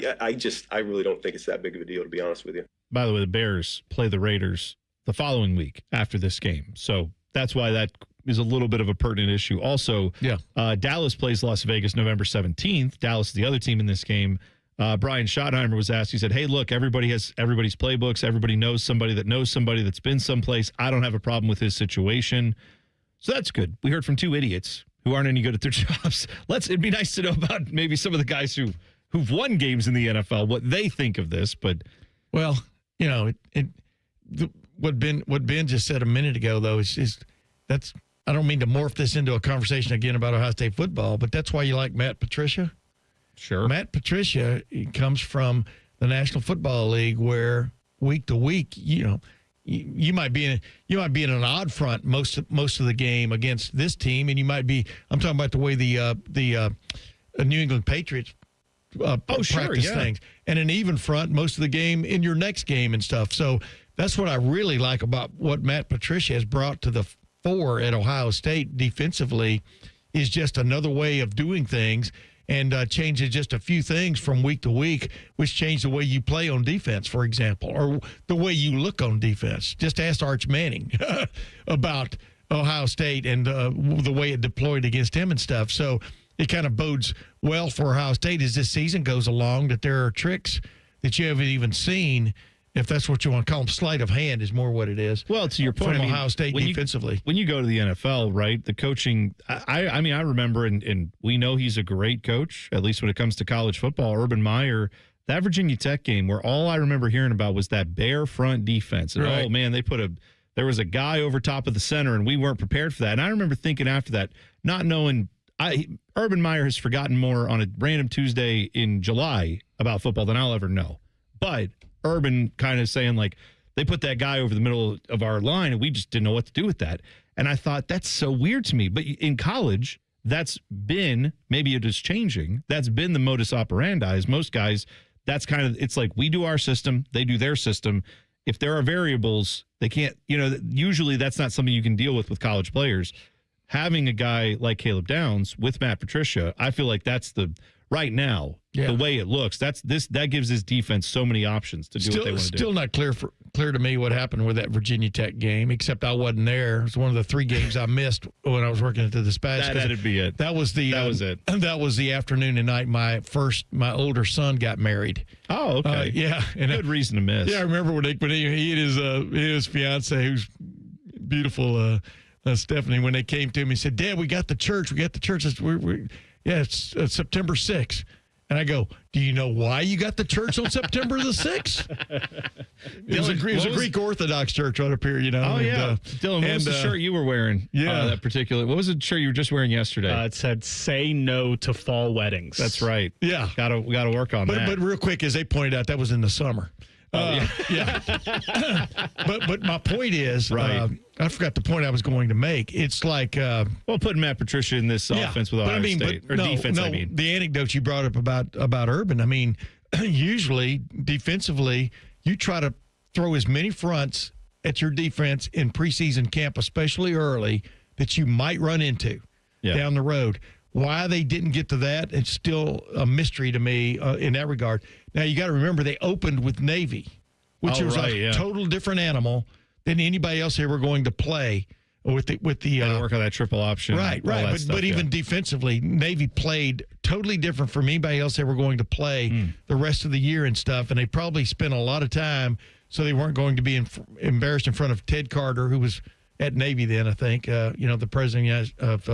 really don't think it's that big of a deal, to be honest with you. By the way, the Bears play the Raiders the following week after this game. So that's why that is a little bit of a pertinent issue. Also, Dallas plays Las Vegas November 17th. Dallas is the other team in this game. Brian Schottenheimer was asked, he said, hey, look, everybody has everybody's playbooks. Everybody knows somebody that knows somebody that's been someplace. I don't have a problem with his situation. So that's good. We heard from two idiots who aren't any good at their jobs. It'd be nice to know about maybe some of the guys who've won games in the NFL, what they think of this. But well, what Ben just said a minute ago, though, is that's, I don't mean to morph this into a conversation again about Ohio State football, but that's why you like Matt Patricia. Sure. Matt Patricia comes from the National Football League, where week to week, you might be in an odd front most of the game against this team, and you might be. I'm talking about the way the New England Patriots practice things, and an even front most of the game in your next game and stuff. So that's what I really like about what Matt Patricia has brought to the fore at Ohio State defensively, is just another way of doing things. And changes just a few things from week to week, which change the way you play on defense, for example, or the way you look on defense. Just ask Arch Manning about Ohio State and the way it deployed against him and stuff. So it kind of bodes well for Ohio State as this season goes along, that there are tricks that you haven't even seen, if that's what you want to call them. Sleight of hand is more what it is. Well, to your point, from Ohio State defensively. When you go to the NFL, right, the coaching, I remember, and we know he's a great coach, at least when it comes to college football, Urban Meyer, that Virginia Tech game where all I remember hearing about was that bare front defense. And, oh, man, there was a guy over top of the center, and we weren't prepared for that. And I remember thinking after that, not knowing, Urban Meyer has forgotten more on a random Tuesday in July about football than I'll ever know. But Urban kind of saying, like, they put that guy over the middle of our line and we just didn't know what to do with that. And I thought, that's so weird to me. But in college, that's been, maybe it is changing, that's been the modus operandi. Is most guys, that's kind of, it's like we do our system, they do their system. If there are variables, they can't, usually that's not something you can deal with college players. Having a guy like Caleb Downs with Matt Patricia, I feel like that's right now, the way it looks, that gives his defense so many options to do what they want to do. Still not clear to me what happened with that Virginia Tech game, except I wasn't there. It was one of the 3 games I missed when I was working at the Dispatch. That'd be it. That was it. That was the afternoon and night my older son got married. Oh, okay. And good reason to miss. Yeah, I remember when he and his fiance, who's beautiful, Stephanie, when they came to him, he said, "Dad, we got the church. It's September 6th. And I go, do you know why you got the church on September the 6th? It was a Greek Orthodox church right up here, Oh, yeah. Dylan, what was the shirt you were wearing? That particular. What was the shirt you were just wearing yesterday? It said, "Say no to fall weddings." That's right. Yeah. We gotta work on that. But real quick, as they pointed out, that was in the summer. Yeah. But my point is, right. I forgot the point I was going to make. It's like, putting Matt Patricia in this offense with Ohio State, defense. The anecdote you brought up about Urban. I mean, usually defensively, you try to throw as many fronts at your defense in preseason camp, especially early, that you might run into down the road. Why they didn't get to that, it's still a mystery to me in that regard. Now, you got to remember, they opened with Navy, which was a total different animal than anybody else they were going to play with the work on that triple option. Right. But even defensively, Navy played totally different from anybody else they were going to play the rest of the year and stuff, and they probably spent a lot of time so they weren't going to be embarrassed in front of Ted Carter, who was at Navy then, I think, the president of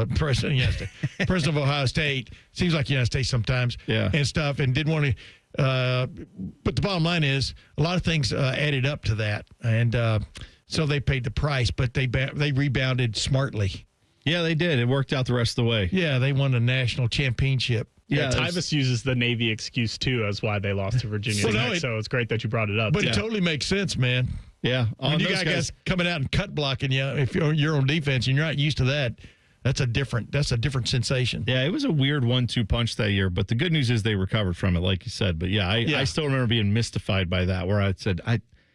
Ohio State. Seems like United States sometimes, and stuff, and didn't want to But the bottom line is a lot of things added up to that. And so they paid the price, but they rebounded smartly. Yeah, they did. It worked out the rest of the way. Yeah, they won the national championship. Yeah, Tyvis uses the Navy excuse, too, as why they lost to Virginia Tech. So it's great that you brought it up. But it totally makes sense, man. Yeah. When you got guys coming out and cut blocking you, if you're on defense and you're not used to that, that's a different sensation. Yeah, it was a weird 1-2 punch that year, but the good news is they recovered from it, like you said. But I still remember being mystified by that, where I said,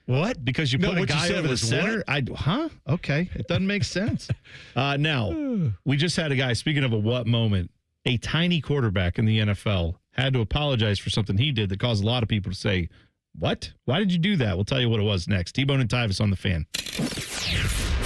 what? Because you put a guy over the center? Okay. It doesn't make sense. Now, we just had a guy, speaking of a what moment, a tiny quarterback in the NFL had to apologize for something he did that caused a lot of people to say, what? Why did you do that? We'll tell you what it was next. T-Bone and Tyvis on the Fan.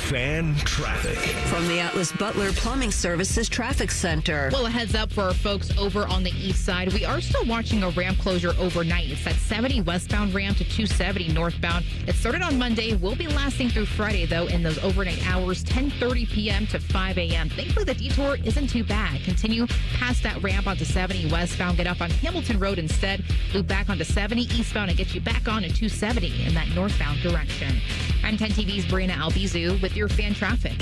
Fan traffic. From the Atlas Butler Plumbing Services Traffic Center. Well, a heads up for our folks over on the east side. We are still watching a ramp closure overnight. It's that 70 westbound ramp to 270 northbound. It started on Monday. Will be lasting through Friday, though, in those overnight hours, 10:30 p.m. to 5 a.m. Thankfully, the detour isn't too bad. Continue past that ramp onto 70 westbound. Get up on Hamilton Road instead. Loop back onto 70 eastbound and get you back on to 270 in that northbound direction. I'm 10 TV's Brina Albizu with your fan traffic.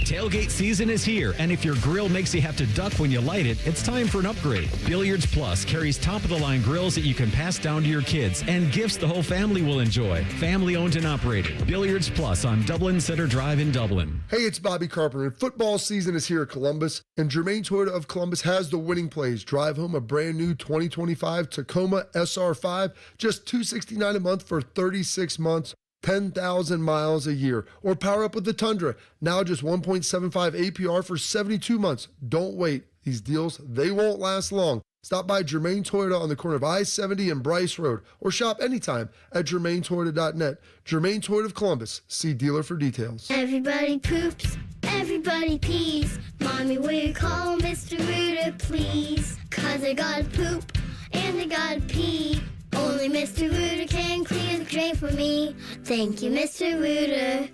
Tailgate season is here, and if your grill makes you have to duck when you light it, it's time for an upgrade. Billiards Plus carries top-of-the-line grills that you can pass down to your kids and gifts the whole family will enjoy. Family-owned and operated. Billiards Plus on Dublin Center Drive in Dublin. Hey, it's Bobby Carpenter, and football season is here at Columbus, and Germain Toyota of Columbus has the winning plays. Drive home a brand new 2025 Tacoma SR5, just $269 a month for 36 months. 10,000 miles a year. Or power up with the Tundra, now just 1.75 APR for 72 months. Don't wait. These deals, they won't last long. Stop by Germain Toyota on the corner of I-70 and Bryce Road, or shop anytime at germaintoyota.net. Germain Toyota of Columbus. See dealer for details. Everybody poops, everybody pees. Mommy, will you call Mr. Rooter, please? 'Cause I gotta poop and I gotta pee. Only Mr. Rooter can clear the drain for me. Thank you, Mr. Rooter.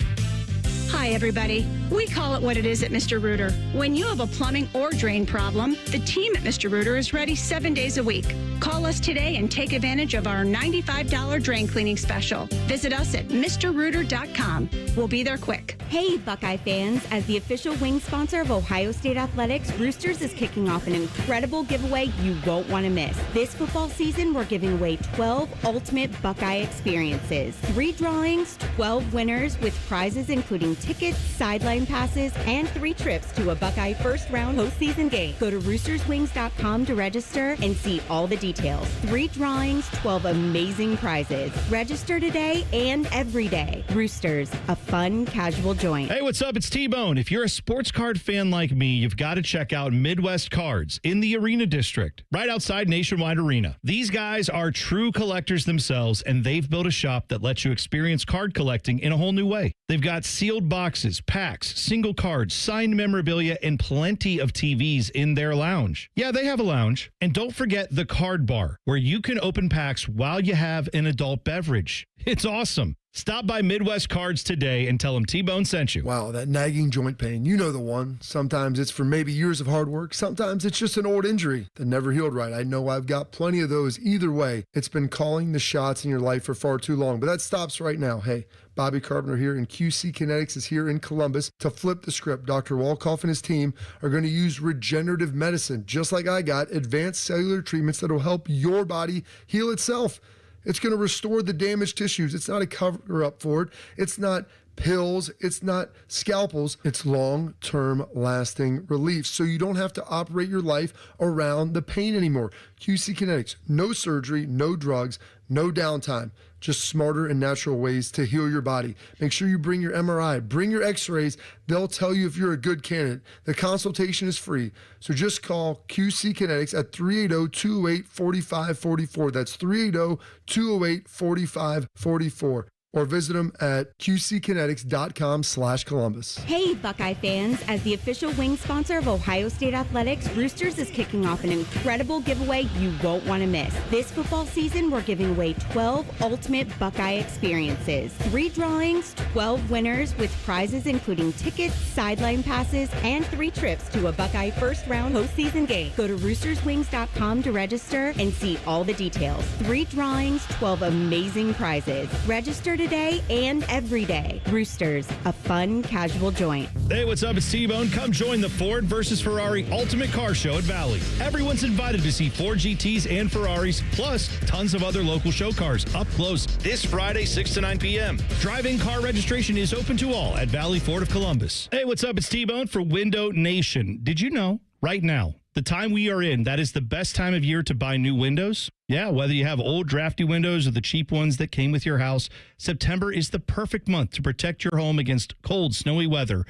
Hi, everybody. We call it what it is at Mr. Rooter. When you have a plumbing or drain problem, the team at Mr. Rooter is ready 7 days a week. Call us today and take advantage of our $95 drain cleaning special. Visit us at MrRooter.com. We'll be there quick. Hey, Buckeye fans. As the official wing sponsor of Ohio State Athletics, Roosters is kicking off an incredible giveaway you won't want to miss. This football season, we're giving away 12 ultimate Buckeye experiences. 3 drawings, 12 winners with prizes including tickets, sideline passes, and 3 trips to a Buckeye first-round postseason game. Go to roosterswings.com to register and see all the details. 3 drawings, 12 amazing prizes. Register today and every day. Roosters, a fun, casual joint. Hey, what's up? It's T-Bone. If you're a sports card fan like me, you've got to check out Midwest Cards in the Arena District, right outside Nationwide Arena. These guys are true collectors themselves, and they've built a shop that lets you experience card collecting in a whole new way. They've got sealed boxes, packs, single cards, signed memorabilia, and plenty of TVs in their lounge. Yeah, they have a lounge. And don't forget the card bar, where you can open packs while you have an adult beverage. It's awesome. Stop by Midwest Cards today and tell them T-Bone sent you. Wow, that nagging joint pain. You know the one. Sometimes it's from maybe years of hard work. Sometimes it's just an old injury that never healed right. I know I've got plenty of those. Either way, it's been calling the shots in your life for far too long. But that stops right now. Hey, Bobby Carpenter here, and QC Kinetics is here in Columbus to flip the script. Dr. Walkoff and his team are going to use regenerative medicine, just like I got, advanced cellular treatments that will help your body heal itself. It's going to restore the damaged tissues. It's not a cover-up for it. It's not pills. It's not scalpels. It's long-term lasting relief. So you don't have to operate your life around the pain anymore. QC Kinetics, no surgery, no drugs, no downtime. Just smarter and natural ways to heal your body. Make sure you bring your MRI, bring your x-rays. They'll tell you if you're a good candidate. The consultation is free. So just call QC Kinetics at 380-208-4544. That's 380-208-4544. or visit them at qckinetics.com/Columbus. Hey, Buckeye fans. As the official wing sponsor of Ohio State Athletics, Roosters is kicking off an incredible giveaway you won't want to miss. This football season, we're giving away 12 ultimate Buckeye experiences. 3 drawings, 12 winners with prizes including tickets, sideline passes, and 3 trips to a Buckeye first-round postseason game. Go to roosterswings.com to register and see all the details. 3 drawings, 12 amazing prizes. Register today and every day. Roosters, a fun, casual joint. Hey, what's up? It's T-Bone. Come join the Ford versus Ferrari Ultimate Car Show at Valley. Everyone's invited to see Ford GTs and Ferraris, plus tons of other local show cars up close this Friday, 6 to 9 p.m. Drive-in car registration is open to all at Valley Ford of Columbus. Hey, what's up? It's T-Bone for Window Nation. Did you know right now, the time we are in, that is the best time of year to buy new windows? Yeah, whether you have old drafty windows or the cheap ones that came with your house, September is the perfect month to protect your home against cold, snowy weather.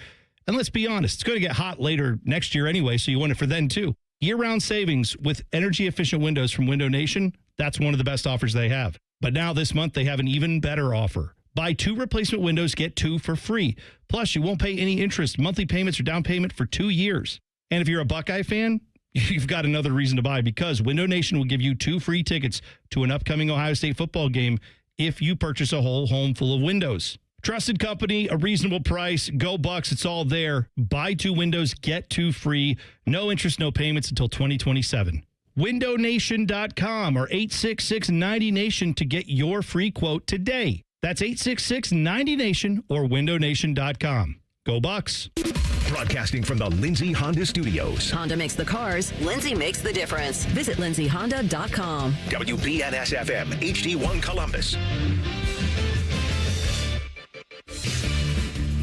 And let's be honest, it's going to get hot later next year anyway, so you want it for then too. Year-round savings with energy-efficient windows from Window Nation, that's one of the best offers they have. But now this month, they have an even better offer. Buy 2 replacement windows, get 2 for free. Plus, you won't pay any interest, monthly payments, or down payment for 2 years. And if you're a Buckeye fan, you've got another reason to buy, because Window Nation will give you 2 free tickets to an upcoming Ohio State football game if you purchase a whole home full of windows. Trusted company, a reasonable price, go Bucks, it's all there. Buy 2 windows, get 2 free. No interest, no payments until 2027. WindowNation.com or 866-90-NATION to get your free quote today. That's 866-90-NATION or WindowNation.com. Go Bucks. Broadcasting from the Lindsay Honda Studios. Honda makes the cars. Lindsay makes the difference. Visit lindsayhonda.com. WBNS-FM, HD1 Columbus.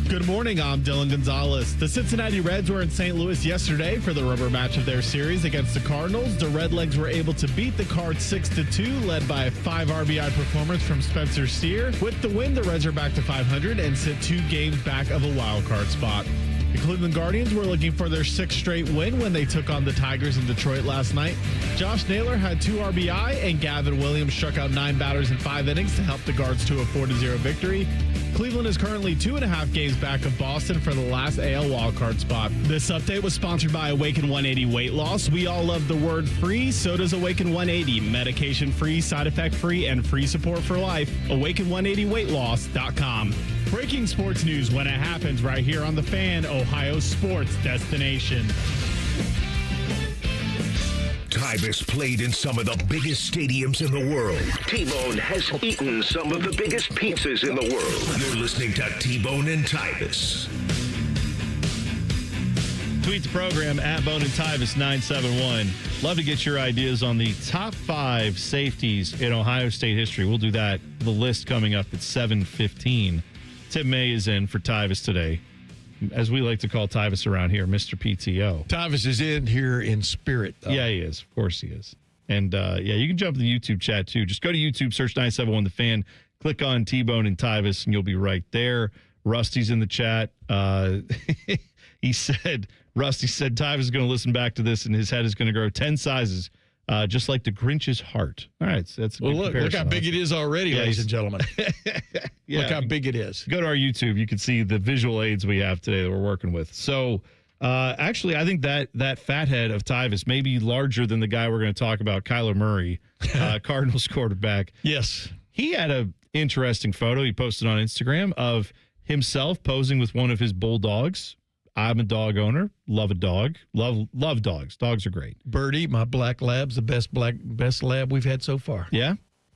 Good morning, I'm Dylan Gonzalez. The Cincinnati Reds were in St. Louis yesterday for the rubber match of their series against the Cardinals. The Redlegs were able to beat the Cards 6-2, led by a 5 RBI performance from Spencer Steer. With the win, the Reds are back to 500 and sit 2 games back of a wild card spot. The Cleveland Guardians were looking for their 6th straight win when they took on the Tigers in Detroit last night. Josh Naylor had 2 RBI, and Gavin Williams struck out 9 batters in 5 innings to help the Guards to a 4-0 victory. Cleveland is currently 2.5 games back of Boston for the last AL wildcard spot. This update was sponsored by Awaken 180 Weight Loss. We all love the word free, so does Awaken 180. Medication-free, side-effect-free, and free support for life. Awaken180weightloss.com. Breaking sports news when it happens right here on The Fan, Ohio sports destination. Tyvis played in some of the biggest stadiums in the world. T-Bone has eaten some of the biggest pizzas in the world. You're listening to T-Bone and Tyvis. Tweet the program at Bone and Tyvis 971. Love to get your ideas on the top 5 safeties in Ohio State history. We'll do that. The list coming up at 7:15. Tim May is in for Tyvis today. As we like to call Tyvis around here, Mr. PTO. Tyvis is in here in spirit, though. Yeah, he is. Of course he is. And, you can jump to the YouTube chat, too. Just go to YouTube, search 971 The Fan, click on T-Bone and Tyvis, and you'll be right there. Rusty's in the chat. Rusty said Tyvis is going to listen back to this, and his head is going to grow 10 sizes, just like the Grinch's heart. All right, so that's a good comparison. Look how big it is already, ladies and gentlemen. Look how big it is. Go to our YouTube. You can see the visual aids we have today that we're working with. So, actually, I think that fathead of Tyvis may be larger than the guy we're going to talk about, Kyler Murray, Cardinals quarterback. Yes. He had an interesting photo he posted on Instagram of himself posing with one of his bulldogs. I'm a dog owner. Love a dog. Love dogs. Dogs are great. Birdie, my black lab's the best lab we've had so far. Yeah?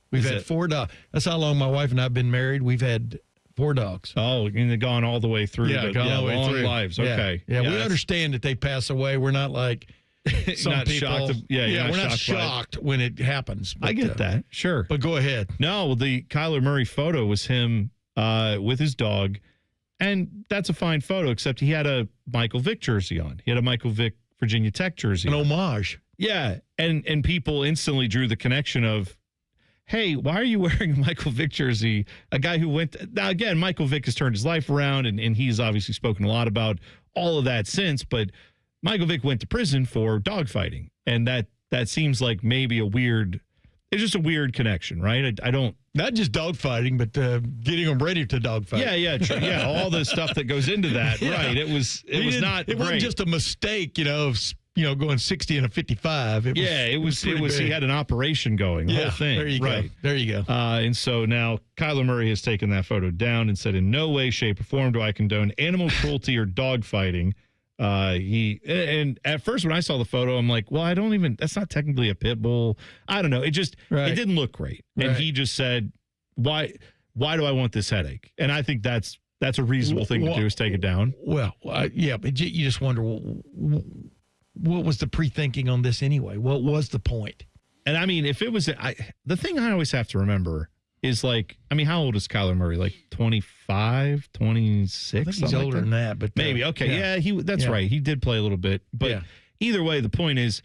We've had 4 dogs. That's how long my wife and I have been married. We've had 4 dogs. Oh, and they've gone all the way through. Yeah, all the way long through. lives. Yeah. Okay. Yeah, we understand that they pass away. We're not like some not people. Shocked. We're not shocked when it happens. But, I get that. Sure. But go ahead. No, the Kyler Murray photo was him with his dog. And that's a fine photo, except he had a Michael Vick jersey on. He had a Michael Vick Virginia Tech jersey. An homage. Yeah. And people instantly drew the connection of, hey, why are you wearing a Michael Vick jersey? A guy who now again, Michael Vick has turned his life around, and he's obviously spoken a lot about all of that since, but Michael Vick went to prison for dogfighting. And that seems like maybe a weird it's just a weird connection, right? I don't. Not just dogfighting, but getting them ready to dogfight. Yeah, all the stuff that goes into that, right? It was not. It wasn't just a mistake, of going 60 and a 55. It was. He had an operation going. The whole thing. There you go. There you go. And so now Kyler Murray has taken that photo down and said, "In no way, shape, or form do I condone animal cruelty or dogfighting." And at first when I saw the photo, I'm like, well, that's not technically a pit bull. I don't know. It just, it didn't look great. And he just said, why do I want this headache? And I think that's a reasonable thing to do, is take it down. Well, but you just wonder, what was the pre-thinking on this anyway? What was the point? And I mean, if it was, the thing I always have to remember is how old is Kyler Murray? Like 25, 26? I think he's older than that, but maybe. Okay. Yeah, that's right. He did play a little bit. But either way, the point is,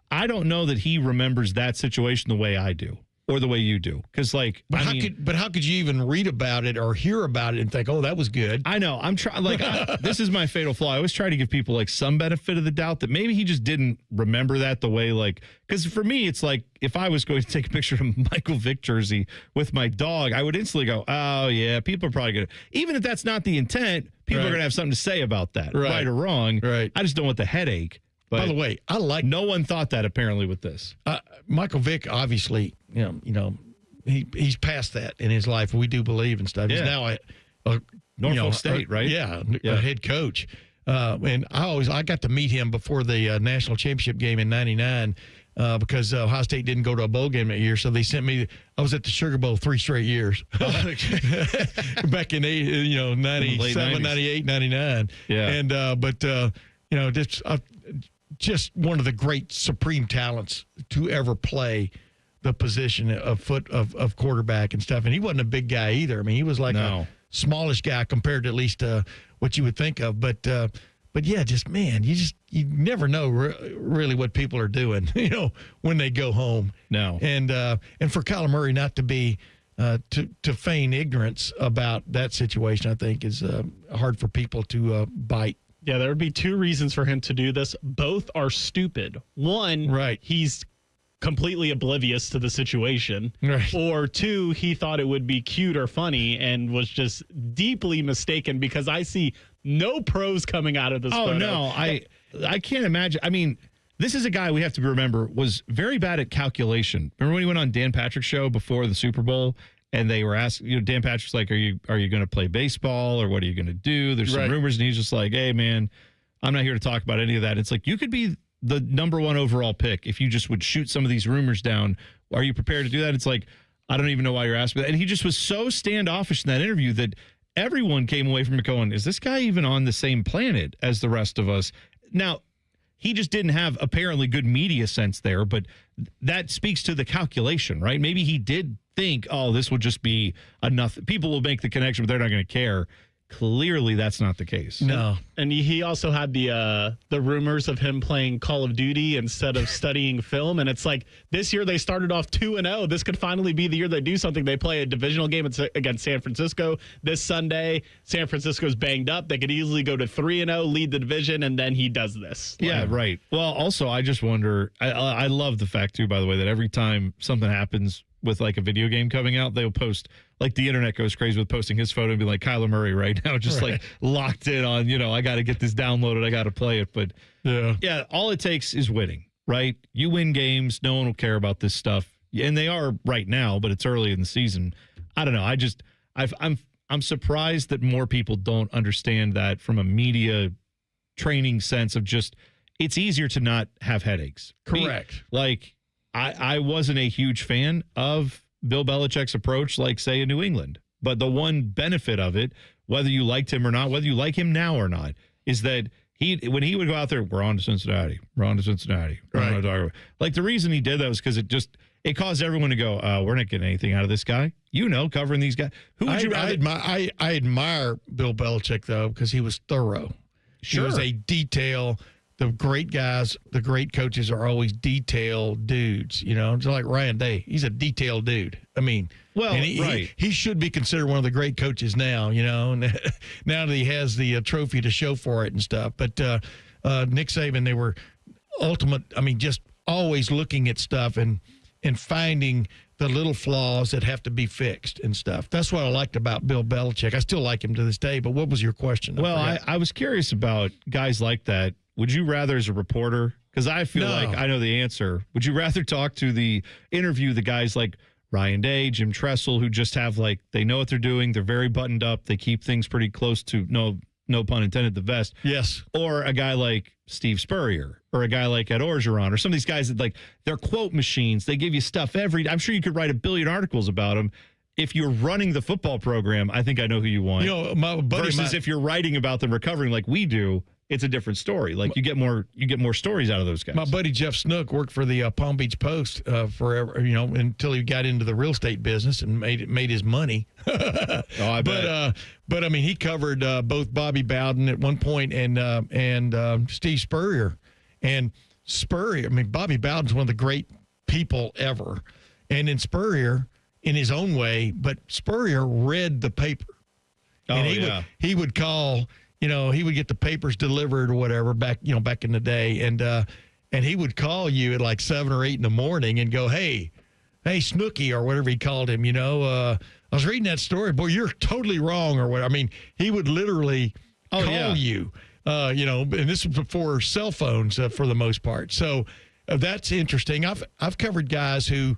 I don't know that he remembers that situation the way I do. Or the way you do. Because, But how could you even read about it or hear about it and think, oh, that was good? I know. I'm trying, this is my fatal flaw. I always try to give people, some benefit of the doubt that maybe he just didn't remember that the way, because for me, it's if I was going to take a picture of a Michael Vick jersey with my dog, I would instantly go, oh, yeah, people are probably going to, even if that's not the intent, people are going to have something to say about that, right or wrong. Right. I just don't want the headache. But by the way, no one thought that apparently with this. Michael Vick, obviously, he's past that in his life. We do believe and stuff. He's now a Norfolk State, right? Yeah, a head coach. And I got to meet him before the national championship game in '99 because Ohio State didn't go to a bowl game that year, so they sent me. I was at the Sugar Bowl 3 straight years. Back in 97, 98, 99. Yeah, and just one of the great supreme talents to ever play the position of quarterback and stuff. And he wasn't a big guy either. I mean, he was a smallish guy compared to at least what you would think of. But yeah, you never know really what people are doing, when they go home. No. And for Kyler Murray not to be to feign ignorance about that situation, I think is hard for people to bite. Yeah, there would be 2 reasons for him to do this. Both are stupid. One, he's completely oblivious to the situation. Right. Or 2, he thought it would be cute or funny and was just deeply mistaken, because I see no pros coming out of this photo. Oh, no. I can't imagine. I mean, this is a guy we have to remember was very bad at calculation. Remember when he went on Dan Patrick's show before the Super Bowl? And they were asking, Dan Patrick's like, are you going to play baseball, or what are you going to do? There's some rumors. And he's just like, hey, man, I'm not here to talk about any of that. It's like, you could be the number 1 overall pick if you just would shoot some of these rumors down. Are you prepared to do that? It's like, I don't even know why you're asking that. And he just was so standoffish in that interview that everyone came away from it going, is this guy even on the same planet as the rest of us? Now, he just didn't have apparently good media sense there, but that speaks to the calculation, right? Maybe he did think, oh, this will just be enough. People will make the connection, but they're not going to care. Clearly, that's not the case. No. And he also had the rumors of him playing Call of Duty instead of studying film. And it's like, this year they started off 2-0. This could finally be the year they do something. They play a divisional game against San Francisco this Sunday. San Francisco's banged up. They could easily go to 3-0, lead the division, and then he does this. Yeah, right. Well, also, I just wonder, I love the fact, too, by the way, that every time something happens with a video game coming out, they'll post, the internet goes crazy with posting his photo and be like, Kyler Murray right now, just locked in on, I got to get this downloaded. I got to play it. But yeah, all it takes is winning, right? You win games. No one will care about this stuff. And they are right now, but it's early in the season. I don't know. I'm surprised that more people don't understand that from a media training sense of just, it's easier to not have headaches. Correct. I wasn't a huge fan of Bill Belichick's approach, say, in New England. But the one benefit of it, whether you liked him or not, whether you like him now or not, is that when he would go out there, we're on to Cincinnati. Right. The reason he did that was because it caused everyone to go, we're not getting anything out of this guy. Covering these guys. Who would you rather? I admire Bill Belichick, though, because he was thorough. Sure. He was a detail. The great guys, the great coaches are always detailed dudes, just like Ryan Day. He's a detailed dude. I mean, he should be considered one of the great coaches now, now that he has the trophy to show for it and stuff. But Nick Saban, they were ultimate, just always looking at stuff and and finding the little flaws that have to be fixed and stuff. That's what I liked about Bill Belichick. I still like him to this day, but what was your question? I was curious about guys like that. Would you rather, as a reporter, because I feel like I know the answer, would you rather interview the guys like Ryan Day, Jim Tressel, who just have they know what they're doing, they're very buttoned up, they keep things pretty close to, no pun intended, the vest. Yes. Or a guy like Steve Spurrier or a guy like Ed Orgeron or some of these guys that they're quote machines. They give you stuff I'm sure you could write 1 billion articles about them. If you're running the football program, I think I know who you want. My buddy, versus if you're writing about them recovering like we do, it's a different story. You get more stories out of those guys. My buddy Jeff Snook worked for the Palm Beach Post forever, until he got into the real estate business and made his money. I bet. But I mean, he covered both Bobby Bowden at one point and Steve Spurrier. And Spurrier, I mean, Bobby Bowden's one of the great people ever, and then Spurrier in his own way. But Spurrier read the paper, and he would call. He would get the papers delivered or whatever back in the day, and he would call you at like 7 or 8 in the morning and go, hey, Snooky, or whatever he called him. I was reading that story. Boy, you're totally wrong, or what? I mean, he would literally call you. And this was before cell phones for the most part. So that's interesting. I've covered guys who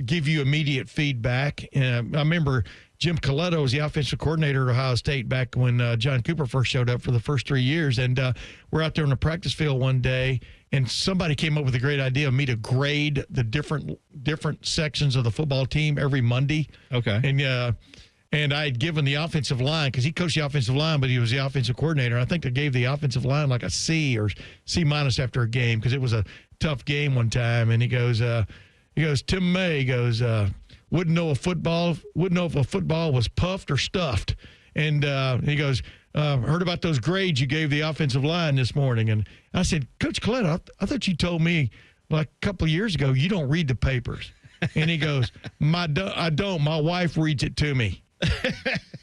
give you immediate feedback. I remember Jim Coletto was the offensive coordinator at Ohio State back when John Cooper first showed up for the first 3 years. And we're out there on the practice field one day, and somebody came up with a great idea of me to grade the different sections of the football team every Monday. Okay. And I had given the offensive line, because he coached the offensive line, but he was the offensive coordinator. I think I gave the offensive line like a C or C- after a game, because it was a tough game one time. And he goes, Tim May goes, wouldn't know if a football was puffed or stuffed. And he goes, heard about those grades you gave the offensive line this morning. And I said, Coach Coletto, I thought you told me like a couple of years ago you don't read the papers. And he goes, I don't. My wife reads it to me.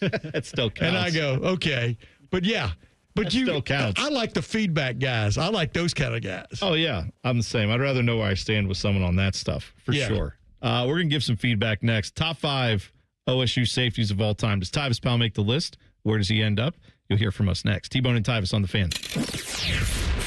That still counts. And I go, okay. But yeah. But that still counts. I like the feedback guys. I like those kind of guys. Oh, yeah. I'm the same. I'd rather know where I stand with someone on that stuff, for sure. We're going to give some feedback next. Top 5 OSU safeties of all time. Does Tyvis Powell make the list? Where does he end up? You'll hear from us next. T-Bone and Tyvis on the Fan.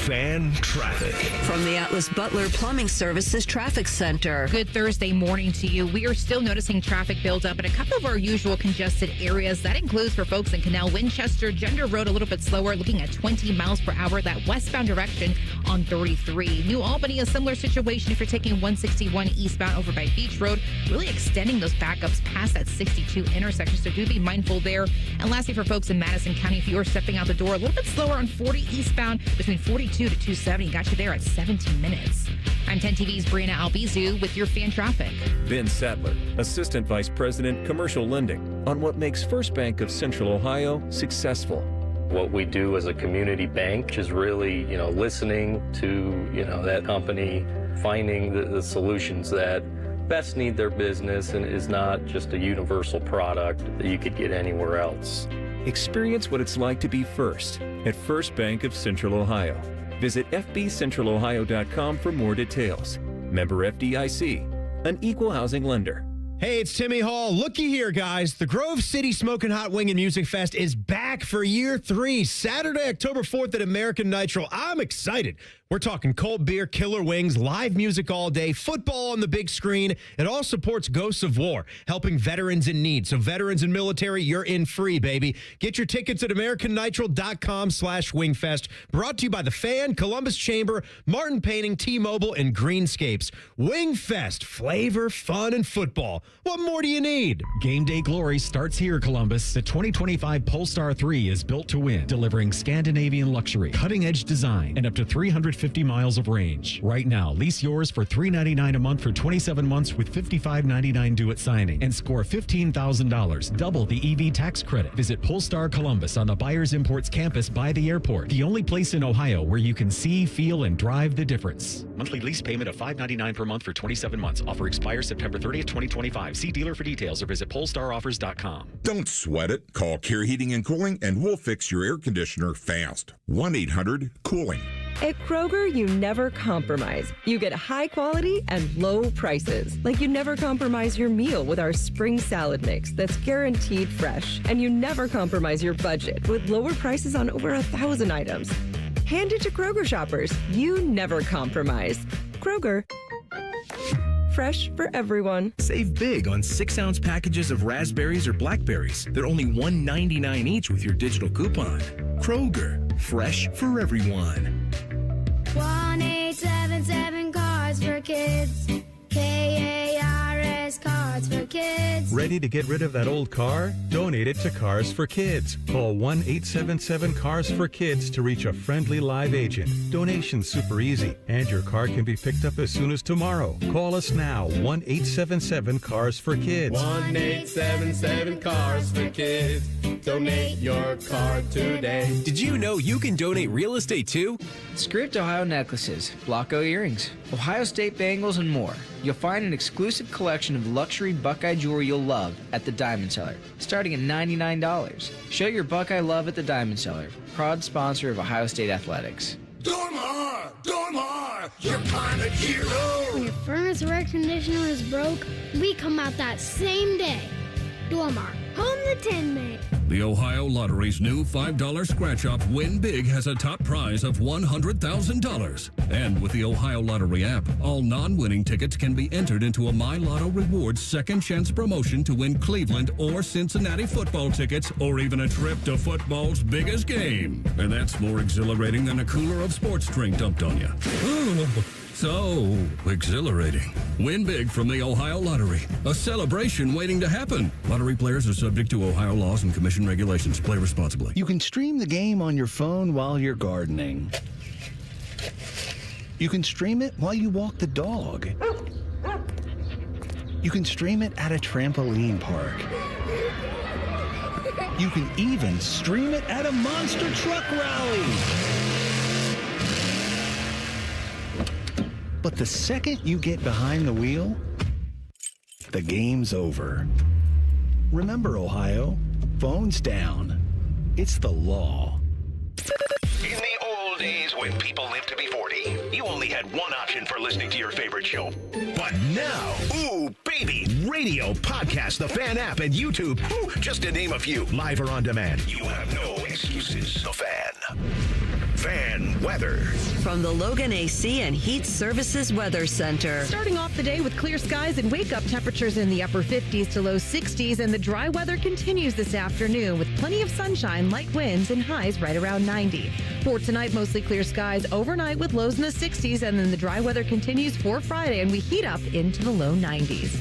Fan traffic. From the Atlas Butler Plumbing Services Traffic Center. Good Thursday morning to you. We are still noticing traffic buildup in a couple of our usual congested areas. That includes for folks in Canal Winchester, Gender Road a little bit slower, looking at 20 miles per hour, that westbound direction on 33. New Albany, a similar situation if you're taking 161 eastbound over by Beach Road, really extending those backups past that 62 intersection, so do be mindful there. And lastly, for folks in Madison County, if you're stepping out the door, a little bit slower on 40 eastbound between 42 to 270. Got you there at 17 minutes. I'm 10 TV's Brianna Albizu with your fan traffic. Ben Sattler, Assistant Vice President, Commercial Lending, on what makes First Bank of Central Ohio successful. What we do as a community bank is really, listening to, that company, finding the solutions that best need their business and is not just a universal product that you could get anywhere else. Experience what it's like to be first at First Bank of Central Ohio. Visit fbcentralohio.com for more details. Member FDIC, an equal housing lender. Hey, it's Timmy Hall. Looky here, guys. The Grove City Smokin' Hot Wing and Music Fest is back for year 3, Saturday, October 4th at American Nitro. I'm excited. We're talking cold beer, killer wings, live music all day, football on the big screen. It all supports Ghosts of War, helping veterans in need. So veterans and military, you're in free, baby. Get your tickets at americannitro.com/wingfest. Brought to you by The Fan, Columbus Chamber, Martin Painting, T-Mobile, and Greenscapes. Wingfest, flavor, fun, and football. What more do you need? Game day glory starts here, Columbus. The 2025 Polestar 3 is built to win, delivering Scandinavian luxury, cutting-edge design, and up to 350 miles of range. Right now, lease yours for $399 a month for 27 months with $55.99 due at signing, and score $15,000, double the EV tax credit. Visit Polestar Columbus on the Buyers Imports campus by the airport, the only place in Ohio where you can see, feel, and drive the difference. Monthly lease payment of $599 per month for 27 months. Offer expires September 30th, 2025. See dealer for details or visit polestaroffers.com. Don't sweat it. Call Care Heating and Cooling and we'll fix your air conditioner fast. 1-800-COOLING. At Kroger, you never compromise. You get high quality and low prices. Like you never compromise your meal with our spring salad mix that's guaranteed fresh. And you never compromise your budget with lower prices on over 1,000 items. Hand it to Kroger shoppers. You never compromise. Kroger. Fresh for everyone. Save big on 6-ounce packages of raspberries or blackberries. They're only $1.99 each with your digital coupon. Kroger, fresh for everyone. 1-877 Cars for Kids. KARS Cars for Kids. Ready to get rid of that old car? Donate it to Cars for Kids. Call 1-877-CARS-FOR-KIDS to reach a friendly live agent. Donation's super easy, and your car can be picked up as soon as tomorrow. Call us now, 1-877-CARS-FOR-KIDS. 1-877 Cars for Kids. Donate your car today. Did you know you can donate real estate too? Script Ohio necklaces, Blocko earrings, Ohio State bangles, and more. You'll find an exclusive collection of luxury Buckeye jewelry you'll love at the Diamond Cellar, starting at $99. Show your Buckeye love at the Diamond Cellar, proud sponsor of Ohio State Athletics. Dormar, you're climate hero. When your furnace or air conditioner is broke, we come out that same day. Dormar, home the tin man. The Ohio Lottery's new $5 scratch-off Win Big has a top prize of $100,000. And with the Ohio Lottery app, all non-winning tickets can be entered into a My Lotto Rewards second chance promotion to win Cleveland or Cincinnati football tickets or even a trip to football's biggest game. And that's more exhilarating than a cooler of sports drink dumped on you. So exhilarating. Win big from the Ohio Lottery. A celebration waiting to happen. Lottery players are subject to Ohio laws and commission regulations. Play responsibly. You can stream the game on your phone while you're gardening. You can stream it while you walk the dog. You can stream it at a trampoline park. You can even stream it at a monster truck rally. But the second you get behind the wheel, the game's over. Remember, Ohio, phones down. It's the law. In the old days when people lived to be 40, you only had one option for listening to your favorite show. But now, ooh, baby, radio, podcast, the Fan app, and YouTube, ooh, just to name a few, live or on demand. You have no excuses. The Fan. Fan weather. From the Logan AC and Heat Services Weather Center. Starting off the day with clear skies and wake-up temperatures in the upper 50s to low 60s, and the dry weather continues this afternoon with plenty of sunshine, light winds, and highs right around 90. For tonight, mostly clear skies overnight with lows in the 60s, and then the dry weather continues for Friday, and we heat up into the low 90s.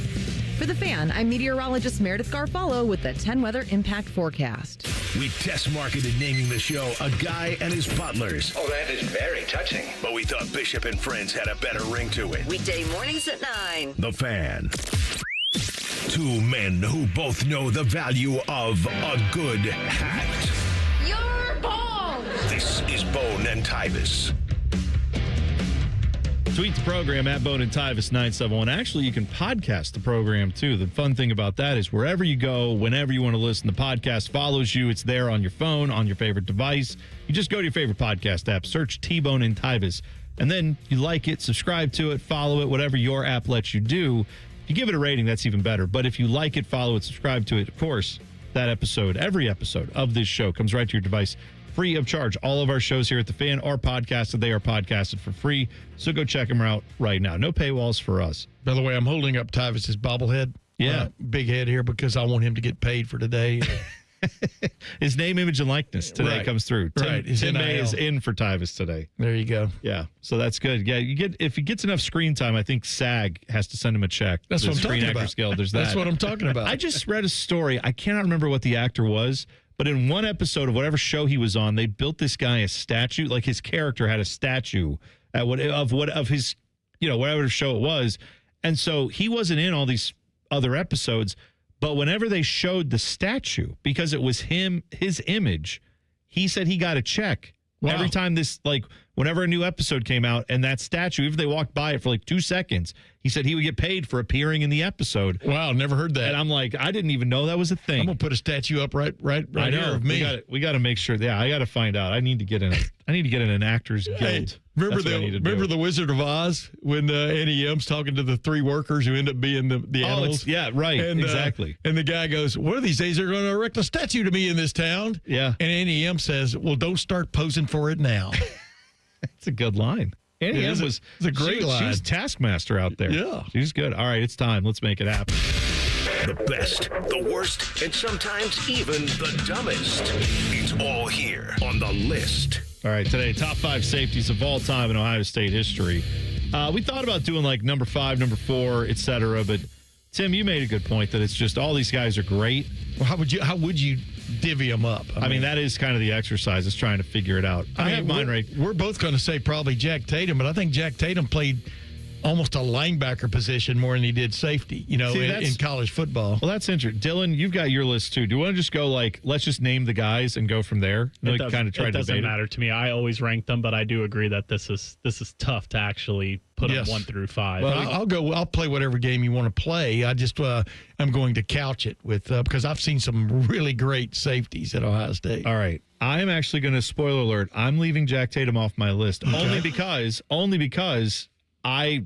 For the Fan, I'm meteorologist Meredith Garfalo with the 10 Weather Impact Forecast. We test marketed naming the show A Guy and His Butlers. Oh, that is very touching. But we thought Bishop and Friends had a better ring to it. Weekday mornings at 9. The Fan. Two men who both know the value of a good hat. You're bald! This is Bone and Tyvis. Tweet the program at Bone and Tyvis 971. Actually, you can podcast the program too. The fun thing about that is wherever you go, whenever you want to listen, the podcast follows you. It's there on your phone, on your favorite device. You just go to your favorite podcast app, search T-Bone and Tyvis, and then you like it, subscribe to it, follow it, whatever your app lets you do. If you give it a rating, that's even better. But if you like it, follow it, subscribe to it, of course, that episode, every episode of this show comes right to your device. Free of charge. All of our shows here at The Fan are podcasted. They are podcasted for free. So go check them out right now. No paywalls for us. By the way, I'm holding up Tyvis's bobblehead. Yeah. Big head here because I want him to get paid for today. His name, image, and likeness today comes through. Tim May is in for Tyvis today. There you go. Yeah, so that's good. Yeah, if he gets enough screen time, I think SAG has to send him a check. That's what I'm talking about. Screen Actors Guild, there's that. That's what I'm talking about. I just read a story. I cannot remember what the actor was, but in one episode of whatever show he was on, they built this guy a statue. Like his character had a statue of his, whatever show it was, and so he wasn't in all these other episodes. But whenever they showed the statue, because it was his image, he said he got a check every time this, whenever a new episode came out and that statue, if they walked by it for like 2 seconds, he said he would get paid for appearing in the episode. Wow, never heard that. And I'm like, I didn't even know that was a thing. I'm gonna put a statue up right I know. here of me. We got to make sure. Yeah, I got to find out. I need to get in an Actors Guild. Hey, remember the Wizard of Oz when Annie M's talking to the 3 workers who end up being the animals? Yeah, right. And, exactly. And the guy goes, one of these days they're going to erect a statue to me in this town. Yeah. And Annie M says, well, don't start posing for it now. That's a good line. Annie M was a great line. She was taskmaster out there. Yeah. She's good. All right, it's time. Let's make it happen. The best, the worst, and sometimes even the dumbest. It's all here on the list. All right, today, top 5 safeties of all time in Ohio State history. We thought about doing like number 5, number 4, et cetera, but Tim, you made a good point that it's just all these guys are great. Well, how would you divvy them up? I mean, that is kind of the exercise, is trying to figure it out. I have mine right. We're both going to say probably Jack Tatum, but I think Jack Tatum played almost a linebacker position more than he did safety, in college football. Well, that's interesting. Dylan, you've got your list too. Do you want to just go let's just name the guys and go from there? It doesn't matter to me. I always rank them, but I do agree that this is tough to actually put them 1 through 5. Well, I'll play whatever game you want to play. I just I'm going to couch it with because I've seen some really great safeties at Ohio State. All right. I am actually going to, spoiler alert, I'm leaving Jack Tatum off my list only because I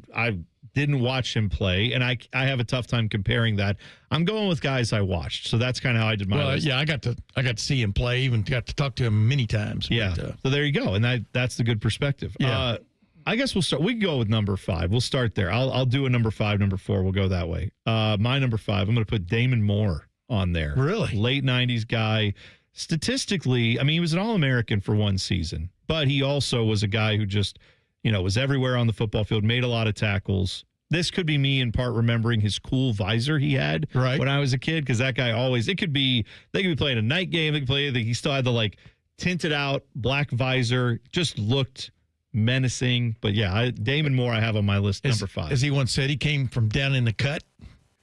didn't watch him play, and I have a tough time comparing that. I'm going with guys I watched, so that's kind of how I did my list. Yeah, I got to see him play, even got to talk to him many times. Yeah, so there you go, and that's the good perspective. Yeah. I guess we'll start. We can go with number 5. We'll start there. I'll do a number 5, number 4. We'll go that way. My number 5, I'm going to put Damon Moore on there. Really? Late 90s guy. Statistically, I mean, he was an All-American for 1 season, but he also was a guy who just, was everywhere on the football field, made a lot of tackles. This could be me in part remembering his cool visor he had when I was a kid, because that guy they could be playing a night game. They could play, he still had the tinted out black visor, just looked menacing. But yeah, Damon Moore I have on my list, number 5. As he once said, he came from down in the cut.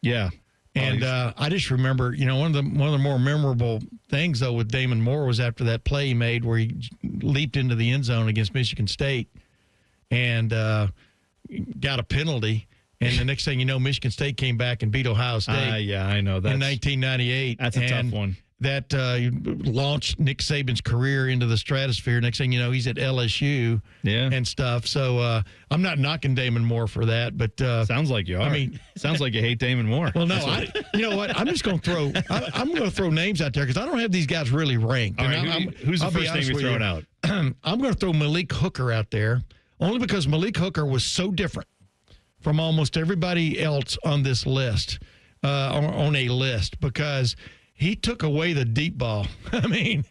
Yeah. And I just remember, one of the more memorable things though with Damon Moore was after that play he made where he leaped into the end zone against Michigan State and got a penalty. And the next thing you know, Michigan State came back and beat Ohio State. Yeah, I know that. In 1998. That's a tough one. That launched Nick Saban's career into the stratosphere. Next thing you know, he's at LSU and stuff. So I'm not knocking Damon Moore for that, but sounds like you are. I mean, sounds like you hate Damon Moore. Well, no, you know what? I'm just going to throw. I'm going to throw names out there because I don't have these guys really ranked. All right, who's the first name you're throwing out? I'm going to throw Malik Hooker out there, only because Malik Hooker was so different from almost everybody else on this list, on a list, because he took away the deep ball. I mean,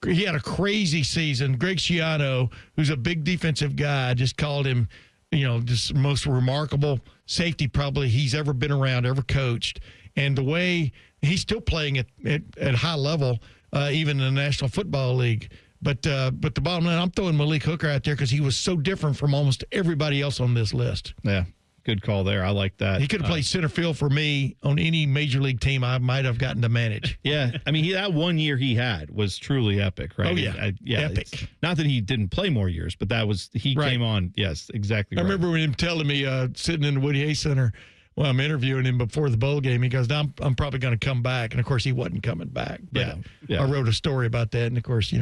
he had a crazy season. Greg Schiano, who's a big defensive guy, just called him, just most remarkable safety probably he's ever been around, ever coached. And the way he's still playing at high level, even in the National Football League. But the bottom line, I'm throwing Malik Hooker out there because he was so different from almost everybody else on this list. Yeah. Good call there. I like that. He could have played center field for me on any major league team I might have gotten to manage. Yeah. I mean, that 1 year he had was truly epic, right? Oh, yeah. Epic. Not that he didn't play more years, but he came on. Yes, exactly. I remember him telling me sitting in the Woody Hayes Center while I'm interviewing him before the bowl game, he goes, I'm probably going to come back. And, of course, he wasn't coming back. But I wrote a story about that. And, of course,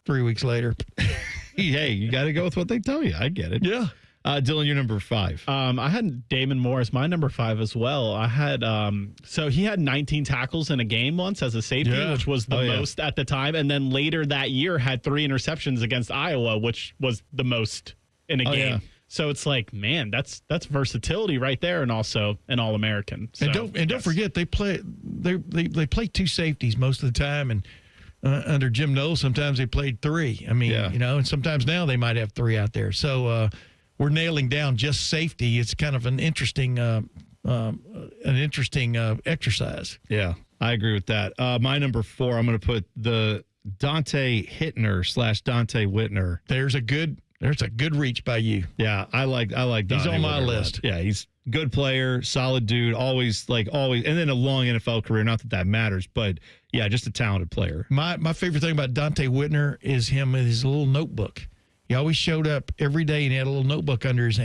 3 weeks later. Hey, you got to go with what they tell you. I get it. Yeah. Dylan, you're number 5. I had Damon Moore as my number 5 as well. I had so he had 19 tackles in a game once as a safety, which was the most at the time, and then later that year had 3 interceptions against Iowa, which was the most in a game. Yeah. So it's like, man, that's versatility right there, and also an All-American. So, and don't forget they play 2 safeties most of the time, and under Jim Knowles sometimes they played 3. I mean, and sometimes now they might have 3 out there. So. We're nailing down just safety. It's kind of an interesting exercise. Yeah, I agree with that. My number 4, I'm going to put the Dante Hittner / Dante Whitner. There's a good reach by you. Yeah, I like Dante. He's on my list. Yeah, he's a good player, solid dude, always, and then a long NFL career. Not that matters, but yeah, just a talented player. My favorite thing about Dante Whitner is him and his little notebook. He always showed up every day, and he had a little notebook under his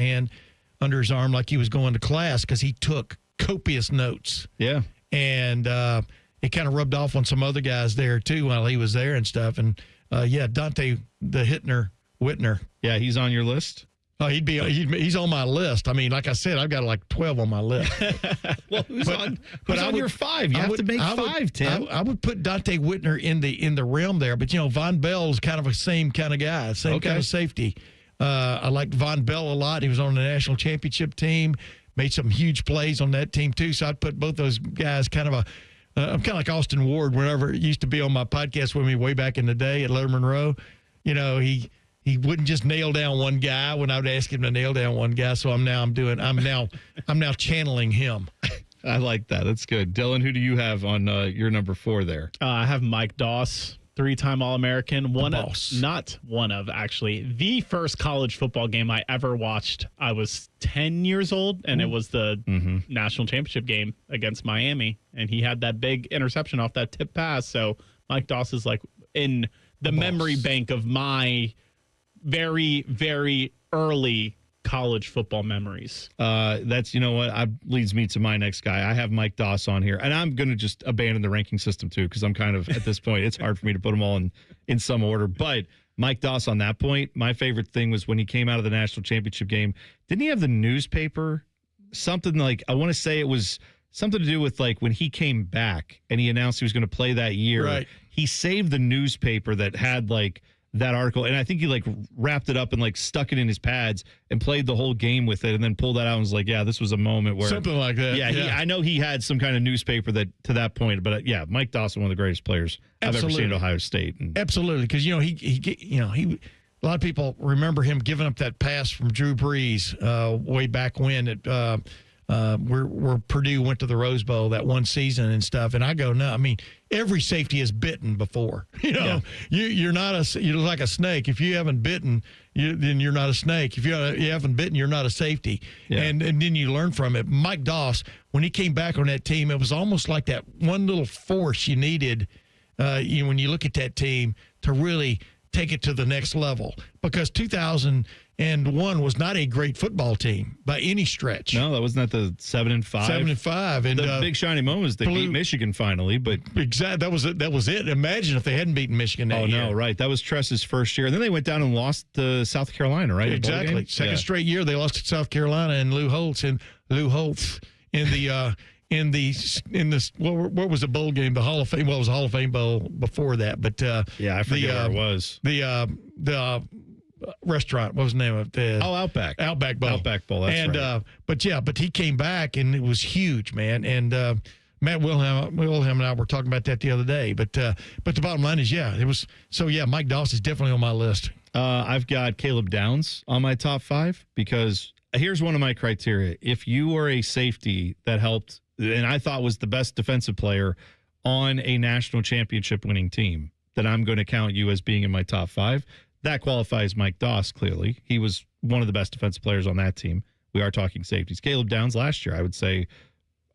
arm, like he was going to class, because he took copious notes. Yeah. And it kind of rubbed off on some other guys there, too, while he was there and stuff. And, Dante the Whitner. Yeah, he's on your list? Oh, he's on my list. I mean, like I said, I've got like 12 on my list. Well, who's on your 5? You have to make 5, Tim. I would put Dante Whitner in the realm there, but Von Bell's kind of the same kind of guy, same kind of safety. I liked Von Bell a lot. He was on the national championship team, made some huge plays on that team too. So I'd put both those guys I'm kind of like Austin Ward. Whenever it used to be on my podcast with me way back in the day at Letterman Row, he wouldn't just nail down one guy when I would ask him to nail down one guy. So I'm now channeling him. I like that. That's good. Dylan, who do you have on your number 4 there? I have Mike Doss, 3-time All-American. Actually, the first college football game I ever watched. I was 10 years old, and it was the national championship game against Miami, and he had that big interception off that tip pass. So Mike Doss is like in the memory bank of my very, very early college football memories. That's, leads me to my next guy. I have Mike Doss on here, and I'm going to just abandon the ranking system too, because I'm kind of, at this point, it's hard for me to put them all in some order. But Mike Doss on that point, my favorite thing was when he came out of the national championship game. Didn't he have the newspaper? Something like, I want to say it was something to do with like when he came back and he announced he was going to play that year. Right. He saved the newspaper that had like that article, and I think he like wrapped it up and like stuck it in his pads and played the whole game with it, and then pulled that out and was like, yeah, this was a moment where something like that. Yeah. I know he had some kind of newspaper that to that point, but Mike Dawson, one of the greatest players I've ever seen at Ohio State. Absolutely, because he a lot of people remember him giving up that pass from Drew Brees way back when where Purdue went to the Rose Bowl that one season and stuff. And I go, no, I mean, every safety has bitten before. You're like a snake. If you haven't bitten, then you're not a snake. If you haven't bitten, you're not a safety. Yeah. And then you learn from it. Mike Doss, when he came back on that team, it was almost like that one little force you needed when you look at that team to really take it to the next level, because 2001 was not a great football team by any stretch. No, that wasn't the 7-5. 7-5, and the big shiny moment was they beat Michigan finally. But exactly, that was it. Imagine if they hadn't beaten Michigan that year. No, right? That was Tress's first year, and then they went down and lost to South Carolina, right? Exactly, second straight year they lost to South Carolina, and Lou Holtz in the what was the bowl game? The Hall of Fame. Well, it was a Hall of Fame bowl before that, but I forget where it was. The restaurant. What was the name of it? Outback. Outback Bowl. Outback Bowl. That's right. But he came back and it was huge, man. And Matt Wilhelm and I were talking about that the other day. But the bottom line is, it was. So Mike Doss is definitely on my list. I've got Caleb Downs on my top 5 because here's one of my criteria. If you are a safety that helped, and I thought was the best defensive player on a national championship winning team, then I'm going to count you as being in my top 5. That qualifies Mike Doss, clearly. He was one of the best defensive players on that team. We are talking safeties. Caleb Downs last year, I would say,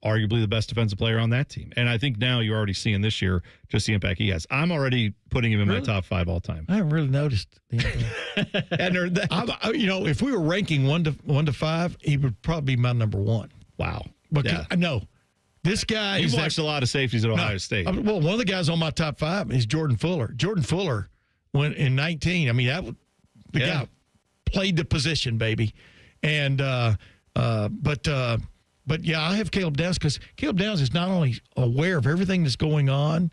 arguably the best defensive player on that team. And I think now you're already seeing this year just the impact he has. I'm already putting him in my top 5 all time. I haven't really noticed the impact. If we were ranking 1 to 5, he would probably be my number 1. Wow. No. This guy You've watched a lot of safeties at Ohio State. Well, one of the guys on my top 5 is Jordan Fuller. Jordan Fuller went in 19. I mean, guy played the position, baby. And I have Caleb Downs because Caleb Downs is not only aware of everything that's going on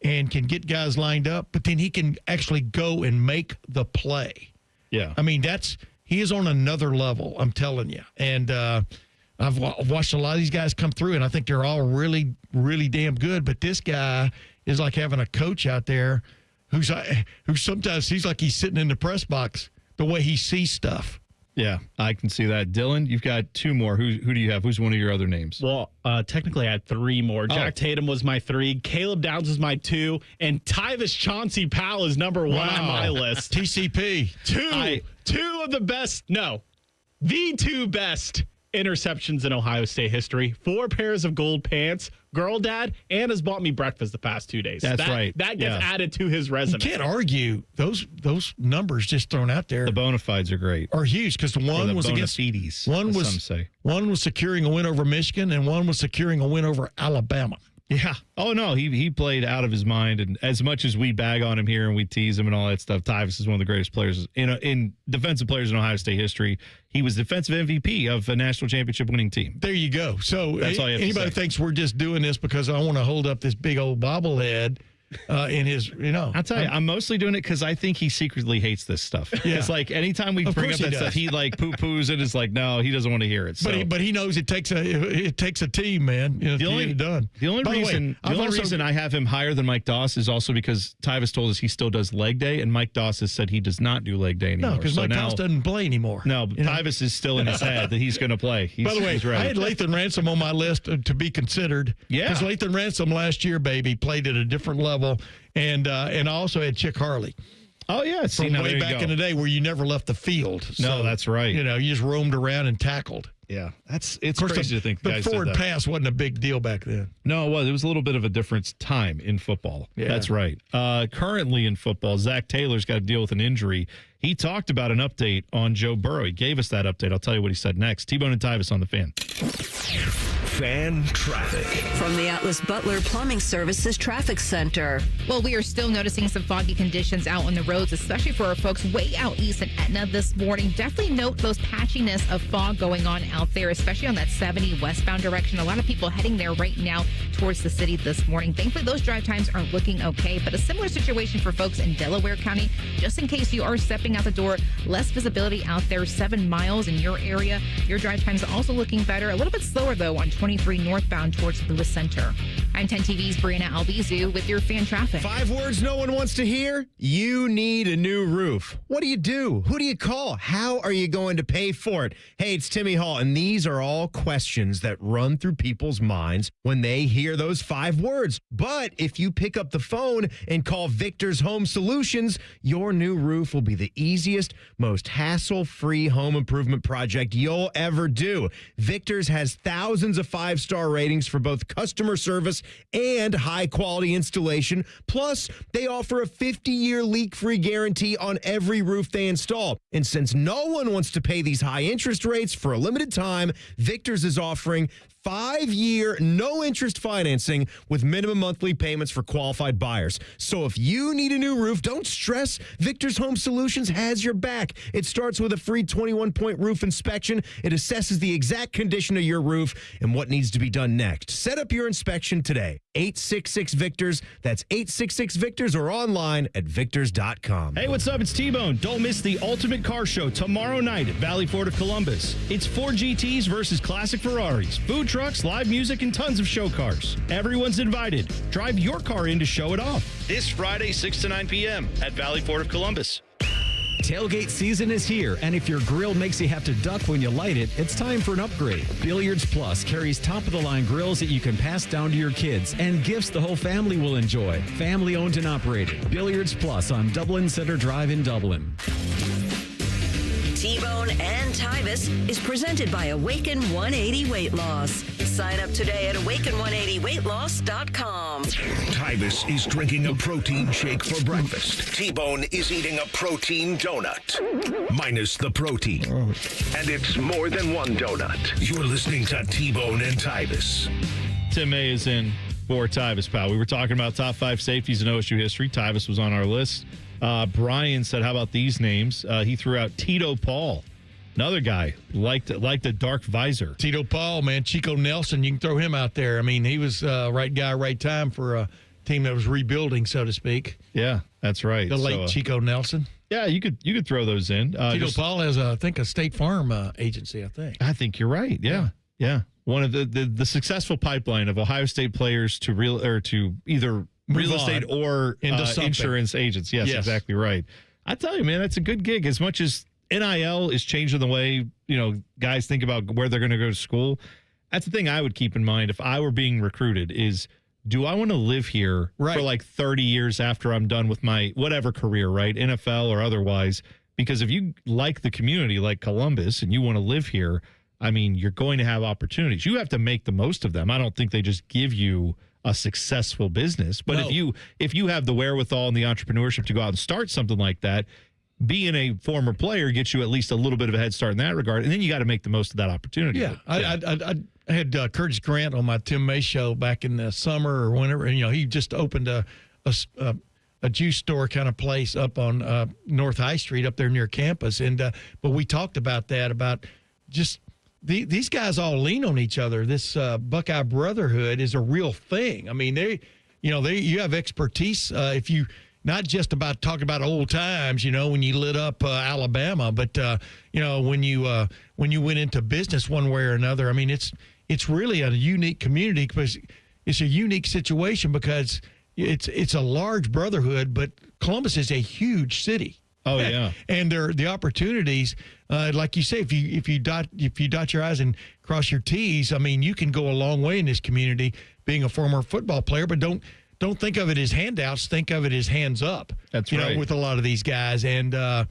and can get guys lined up, but then he can actually go and make the play. Yeah. I mean, he is on another level, I'm telling you. And I've watched a lot of these guys come through, and I think they're all really, really damn good. But this guy is like having a coach out there who sometimes seems like he's sitting in the press box the way he sees stuff. Yeah, I can see that. Dylan, you've got 2 more. Who do you have? Who's one of your other names? Well, technically I had 3 more. Jack Tatum was my 3. Caleb Downs was my 2. And Tyvis Chauncey Powell is number 1 on my list. TCP. Two of the best. No, the 2 best interceptions in Ohio State history, 4 pairs of gold pants, girl dad, and has bought me breakfast the past 2 days. That's right. That gets added to his resume. You can't argue those numbers just thrown out there. The bona fides are great. Are huge because one was against some say. One was securing a win over Michigan, and one was securing a win over Alabama. Yeah. Oh, no, he played out of his mind. And as much as we bag on him here and we tease him and all that stuff, Tyvis is one of the greatest players in defensive players in Ohio State history. He was defensive MVP of a national championship winning team. There you go. So that's all you have anybody to say. thinks we're just doing this because I want to hold up this big old bobblehead in his, I'll tell you, I'm mostly doing it because I think he secretly hates this stuff. Yeah. It's like anytime we bring up that stuff, he like poo-poos it. Is like, no, he doesn't want to hear it. So. But he knows it takes a team, man. The only reason I have him higher than Mike Doss is also because Tyvis told us he still does leg day, and Mike Doss has said he does not do leg day anymore. No, because Mike Doss doesn't play anymore. No, Tyvis is still in his head that he's going to play. By the way, he's ready. I had Lathan Ransom on my list to be considered. Yeah, because Lathan Ransom last year, baby, played at a different level. And I also had Chick Harley. Oh, yeah. From way back in the day where you never left the field. No, that's right. You just roamed around and tackled. Yeah, it's crazy to think the forward pass wasn't a big deal back then. No, it was. It was a little bit of a different time in football. Yeah. That's right. Currently in football, Zach Taylor's got to deal with an injury. He talked about an update on Joe Burrow. He gave us that update. I'll tell you what he said next. T-Bone and Tyvis on the Fan. Fan traffic. From the Atlas Butler Plumbing Services Traffic Center. Well, we are still noticing some foggy conditions out on the roads, especially for our folks way out east in Etna this morning. Definitely note those patchiness of fog going on out there, especially on that 70 westbound direction. A lot of people heading there right now towards the city this morning. Thankfully, those drive times are looking okay, but a similar situation for folks in Delaware County. Just in case you are stepping out the door, less visibility out there, 7 miles in your area. Your drive times are also looking better. A little bit slower, though, on 23 northbound towards Lewis Center. I'm 10 TV's Brianna Albizu with your fan traffic. 5 words no one wants to hear. You need a new roof. What do you do? Who do you call? How are you going to pay for it? Hey, it's Timmy Hall, and these are all questions that run through people's minds when they hear those 5 words. But if you pick up the phone and call Victor's Home Solutions, your new roof will be the easiest, most hassle-free home improvement project you'll ever do. Victor's has thousands of 5-star ratings for both customer service and high-quality installation. Plus, they offer a 50-year leak-free guarantee on every roof they install. And since no one wants to pay these high interest rates for a limited time, Victor's is offering 5-year, no-interest financing with minimum monthly payments for qualified buyers. So if you need a new roof, don't stress. Victor's Home Solutions has your back. It starts with a free 21-point roof inspection. It assesses the exact condition of your roof and what needs to be done next. Set up your inspection today. 866-VICTORS. That's 866-VICTORS or online at victors.com. Hey, what's up? It's T-Bone. Don't miss the Ultimate Car Show tomorrow night at Valley Ford of Columbus. It's 4 GTs versus classic Ferraris, food trucks, live music, and tons of show cars. Everyone's invited. Drive your car in to show it off. This Friday, 6 to 9 p.m. at Valley Ford of Columbus. Tailgate season is here, and if your grill makes you have to duck when you light it, it's time for an upgrade. Billiards Plus carries top-of-the-line grills that you can pass down to your kids and gifts the whole family will enjoy. Family-owned and operated. Billiards Plus on Dublin Center Drive in Dublin. T-Bone and Tyvis is presented by Awaken 180 Weight Loss. Sign up today at awaken180weightloss.com. Tyvis is drinking a protein shake for breakfast. T-Bone is eating a protein donut, minus the protein. And it's more than one donut. You're listening to T-Bone and Tyvis. Tim May is in for Tyvis, pal. We were talking about top 5 safeties in OSU history. Tyvis was on our list. Brian said, how about these names? He threw out Tito Paul. Another guy, liked a dark visor. Tito Paul, man. Chico Nelson, you can throw him out there. I mean, he was right guy, right time for a team that was rebuilding, so to speak. Yeah, that's right. The late Chico Nelson. Yeah, you could throw those in. Tito Paul has, I think, a State Farm agency, I think. I think you're right. Yeah. One of the successful pipeline of Ohio State players to either real estate or insurance agents. Yes, exactly right. I tell you, man, that's a good gig. As much as NIL is changing the way, guys think about where they're going to go to school. That's the thing I would keep in mind if I were being recruited is, do I want to live here for like 30 years after I'm done with my whatever career, right? NFL or otherwise. Because if you like the community like Columbus and you want to live here, I mean, you're going to have opportunities. You have to make the most of them. I don't think they just give you a successful business. But if you have the wherewithal and the entrepreneurship to go out and start something like that, being a former player gets you at least a little bit of a head start in that regard. And then you got to make the most of that opportunity. Yeah. I had Curtis Grant on my Tim May show back in the summer or whenever. And, he just opened a juice store kind of place up on North High Street up there near campus. And but we talked about that, about just these guys all lean on each other. This Buckeye brotherhood is a real thing. I mean, you have expertise if you not just about talking about old times, when you lit up Alabama, but when you went into business one way or another. I mean, it's really a unique community because it's a unique situation because it's a large brotherhood, but Columbus is a huge city. Oh yeah, and the opportunities, like you say, if you dot your I's and cross your T's, I mean, you can go a long way in this community. Being a former football player, but don't think of it as handouts. Think of it as hands up. That's right. With a lot of these guys, and I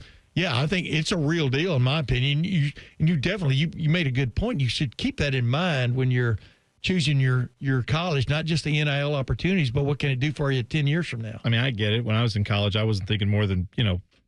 think it's a real deal in my opinion. You definitely you made a good point. You should keep that in mind when you're choosing your college, not just the NIL opportunities, but what can it do for you 10 years from now? I mean, I get it. When I was in college, I wasn't thinking more than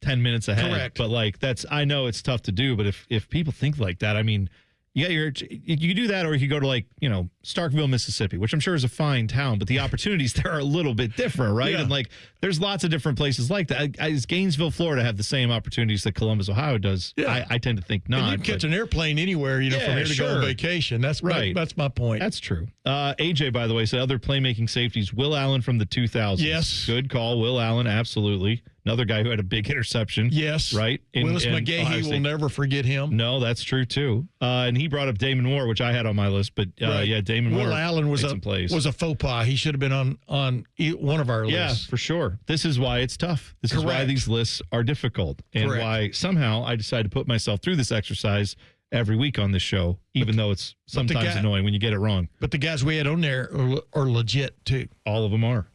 10 minutes ahead. Correct. But I know it's tough to do, but if people think like that, I mean, yeah, you do that, or you could go to Starkville, Mississippi, which I'm sure is a fine town, but the opportunities there are a little bit different, right? Yeah. And there's lots of different places like that. Does Gainesville, Florida have the same opportunities that Columbus, Ohio does? Yeah. I tend to think not. And you can catch an airplane anywhere, from here to go on vacation. That's right. That's my point. That's true. AJ, by the way, said other playmaking safeties. Will Allen from the 2000s. Yes. Good call. Will Allen, absolutely. Another guy who had a big interception. Yes. Right? Willis McGahee will never forget him. No, that's true, too. And he brought up Damon Moore, which I had on my list. But, Damon Moore. Will Allen was a faux pas. He should have been on one of our lists. Yeah, for sure. This is why it's tough. This is why these lists are difficult. And why somehow I decided to put myself through this exercise every week on this show, even though it's sometimes annoying when you get it wrong. But the guys we had on there are legit, too. All of them are.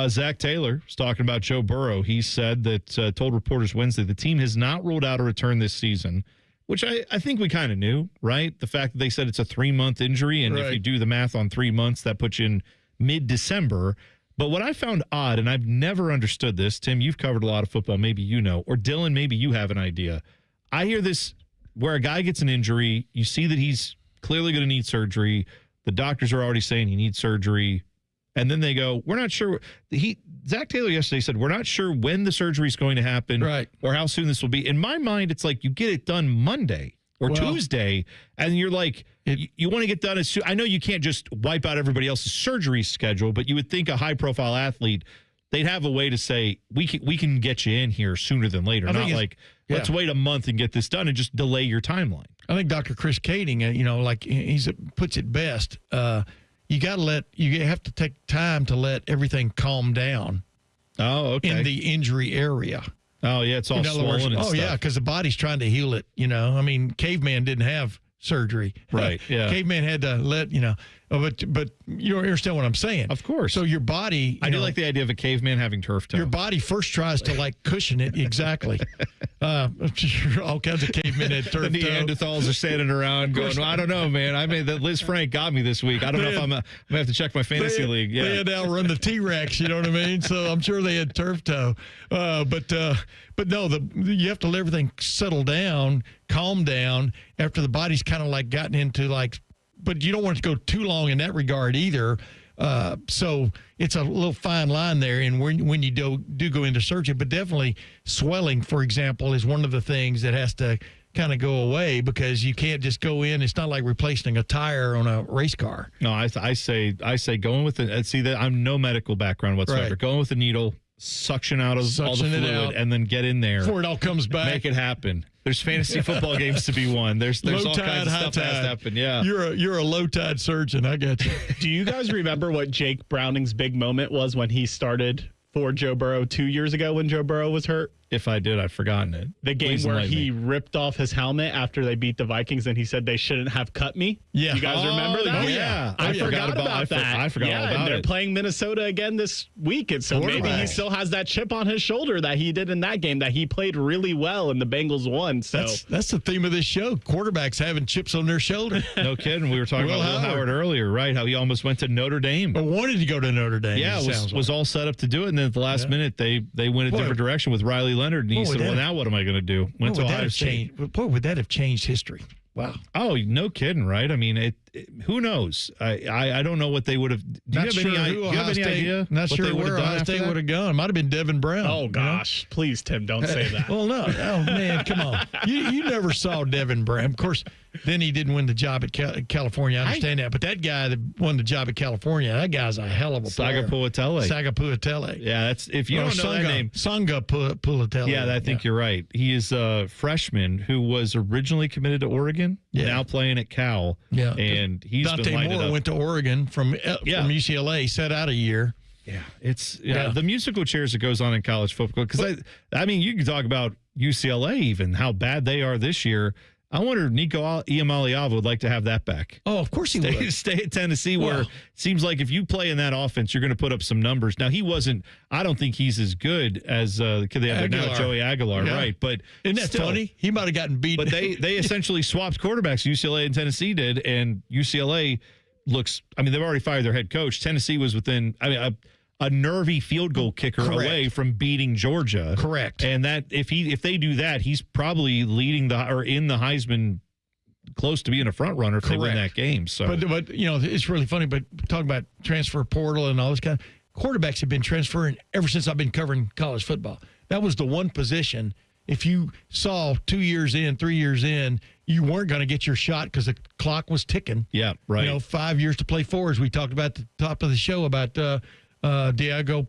Zach Taylor was talking about Joe Burrow. He said that told reporters Wednesday the team has not ruled out a return this season, which I think we kind of knew, right? The fact that they said it's a 3-month injury, and if you do the math on 3 months, that puts you in mid-December. But what I found odd, and I've never understood this, Tim, you've covered a lot of football, maybe you know, or Dylan, maybe you have an idea. I hear this where a guy gets an injury, you see that he's clearly going to need surgery. The doctors are already saying he needs surgery. And then they go, we're not sure. Zach Taylor yesterday said, we're not sure when the surgery is going to happen or how soon this will be. In my mind, it's like you get it done Monday or Tuesday, and you're like, you want to get done as soon. I know you can't just wipe out everybody else's surgery schedule, but you would think a high-profile athlete, they'd have a way to say, we can get you in here sooner than later. Not like, let's wait a month and get this done and just delay your timeline. I think Dr. Chris Kading, he puts it best. You have to take time to let everything calm down. Oh, okay. In the injury area. Oh, yeah, it's all swollen and stuff. Yeah, because the body's trying to heal it, I mean, caveman didn't have surgery. Right, yeah. Caveman had to let, but you understand what I'm saying. Of course. So your body. I do like the idea of a caveman having turf toe. Your body first tries to cushion it. Exactly. All kinds of cavemen had turf toe. The Neanderthals are standing around going, well, I don't know, man. I mean, that Liz Frank got me this week. I don't know if I'm going to have to check my fantasy league. Yeah. They had to outrun the T-Rex, you know what I mean? So I'm sure they had turf toe. But no, you have to let everything settle down, calm down after the body's kind of gotten into but you don't want it to go too long in that regard either. So it's a little fine line there. And when you do go into surgery, but definitely swelling, for example, is one of the things that has to kind of go away because you can't just go in. It's not like replacing a tire on a race car. No, I say going with it. See that I'm no medical background whatsoever. Right. Going with the needle, suction out of all the fluid, and then get in there before it all comes back. Make it happen. There's fantasy football games to be won. There's all kinds of stuff that has to happen. Yeah, you're a low tide surgeon. I got you. Do you guys remember what Jake Browning's big moment was when he started for Joe Burrow 2 years ago when Joe Burrow was hurt? If I did, I've forgotten it. The game where he ripped off his helmet after they beat the Vikings and he said they shouldn't have cut me. Yeah. You guys remember that? Oh, yeah. I forgot about that. I forgot all about and they're it. playing Minnesota again this week. And so maybe he still has that chip on his shoulder that he did in that game, that he played really well and the Bengals won. So that's the theme of this show. Quarterbacks having chips on their shoulder. No kidding. We were talking about Will Howard earlier, right? How he almost went to Notre Dame. Or wanted to go to Notre Dame. Yeah, was all set up to do it. And then at the last minute, they went a different direction with Riley Leonard. And he said, well, now what am I going to do? Went to Ohio State. Boy, would that have changed history? Wow. Oh, no kidding, right? I mean, who knows? I don't know what they would have. Do you have any idea? Not sure where Ohio State would have gone. It might have been Devin Brown. Oh, gosh. Please, Tim, don't say that. Well, no. Oh, man, come on. You never saw Devin Brown. Of course, then he didn't win the job at California. I understand that. But that guy that won the job at California, that guy's a hell of a player. Sagapuatele. Yeah, that's if you don't know that name. Sangapuatele. Yeah, I think you're right. He is a freshman who was originally committed to Oregon, now playing at Cal. Yeah. And he's Dante been lighted Moore up. went to Oregon from UCLA, sat out a year. Yeah, it's the musical chairs that goes on in college football. Because I mean, you can talk about UCLA even how bad they are this year. I wonder if Nico Iamaleava would like to have that back. Oh, of course he would. Stay at Tennessee, where it seems like if you play in that offense, you're going to put up some numbers. Now, he wasn't. I don't think he's as good as the kid they have now, Joey Aguilar, right? But isn't that funny? He might have gotten beat. But they essentially swapped quarterbacks. UCLA and Tennessee did, and UCLA looks. I mean, they've already fired their head coach. Tennessee was within. I mean, a nervy field goal kicker away from beating Georgia. Correct. And that if they do that, he's probably leading in the Heisman, close to being a front runner if they win that game. So, but you know, it's really funny. But talking about transfer portal and all this kind of quarterbacks have been transferring ever since I've been covering college football. That was the one position. If you saw 2 years in, 3 years in, you weren't going to get your shot because the clock was ticking. Yeah, right. You know, 5 years to play for, as we talked about at the top of the show about Diego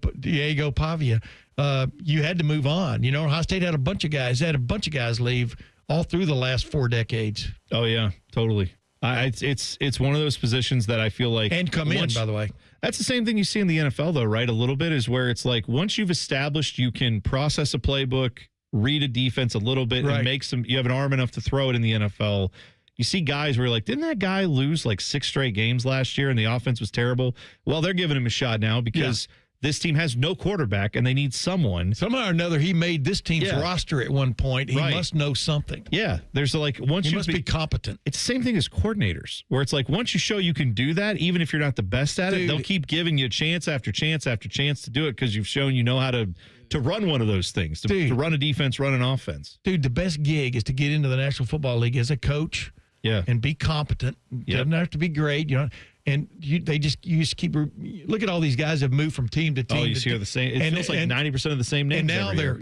Pavia. You had to move on. You know, Ohio State had a bunch of guys leave all through the last 4 decades. Oh yeah, totally. It's one of those positions that I feel like come in, by the way. That's the same thing you see in the NFL though, right? A little bit is where it's like once you've established you can process a playbook, read a defense a little bit, and make you have an arm enough to throw it in the NFL. You see guys where you're like, didn't that guy lose like 6 straight games last year and the offense was terrible? Well, they're giving him a shot now because this team has no quarterback and they need someone. Somehow or another, he made this team's roster at one point. He must know something. Yeah. There's like, he must be competent. It's the same thing as coordinators, where it's like, once you show you can do that, even if you're not the best at it, they'll keep giving you chance after chance after chance to do it because you've shown you know how to run one of those things, to run a defense, run an offense. Dude, the best gig is to get into the National Football League as a coach. Yeah, and be competent. Doesn't have to be great, you know. And you just keep look at all these guys have moved from team to team. Oh, you see the same. It feels like 90% of the same names. And now they're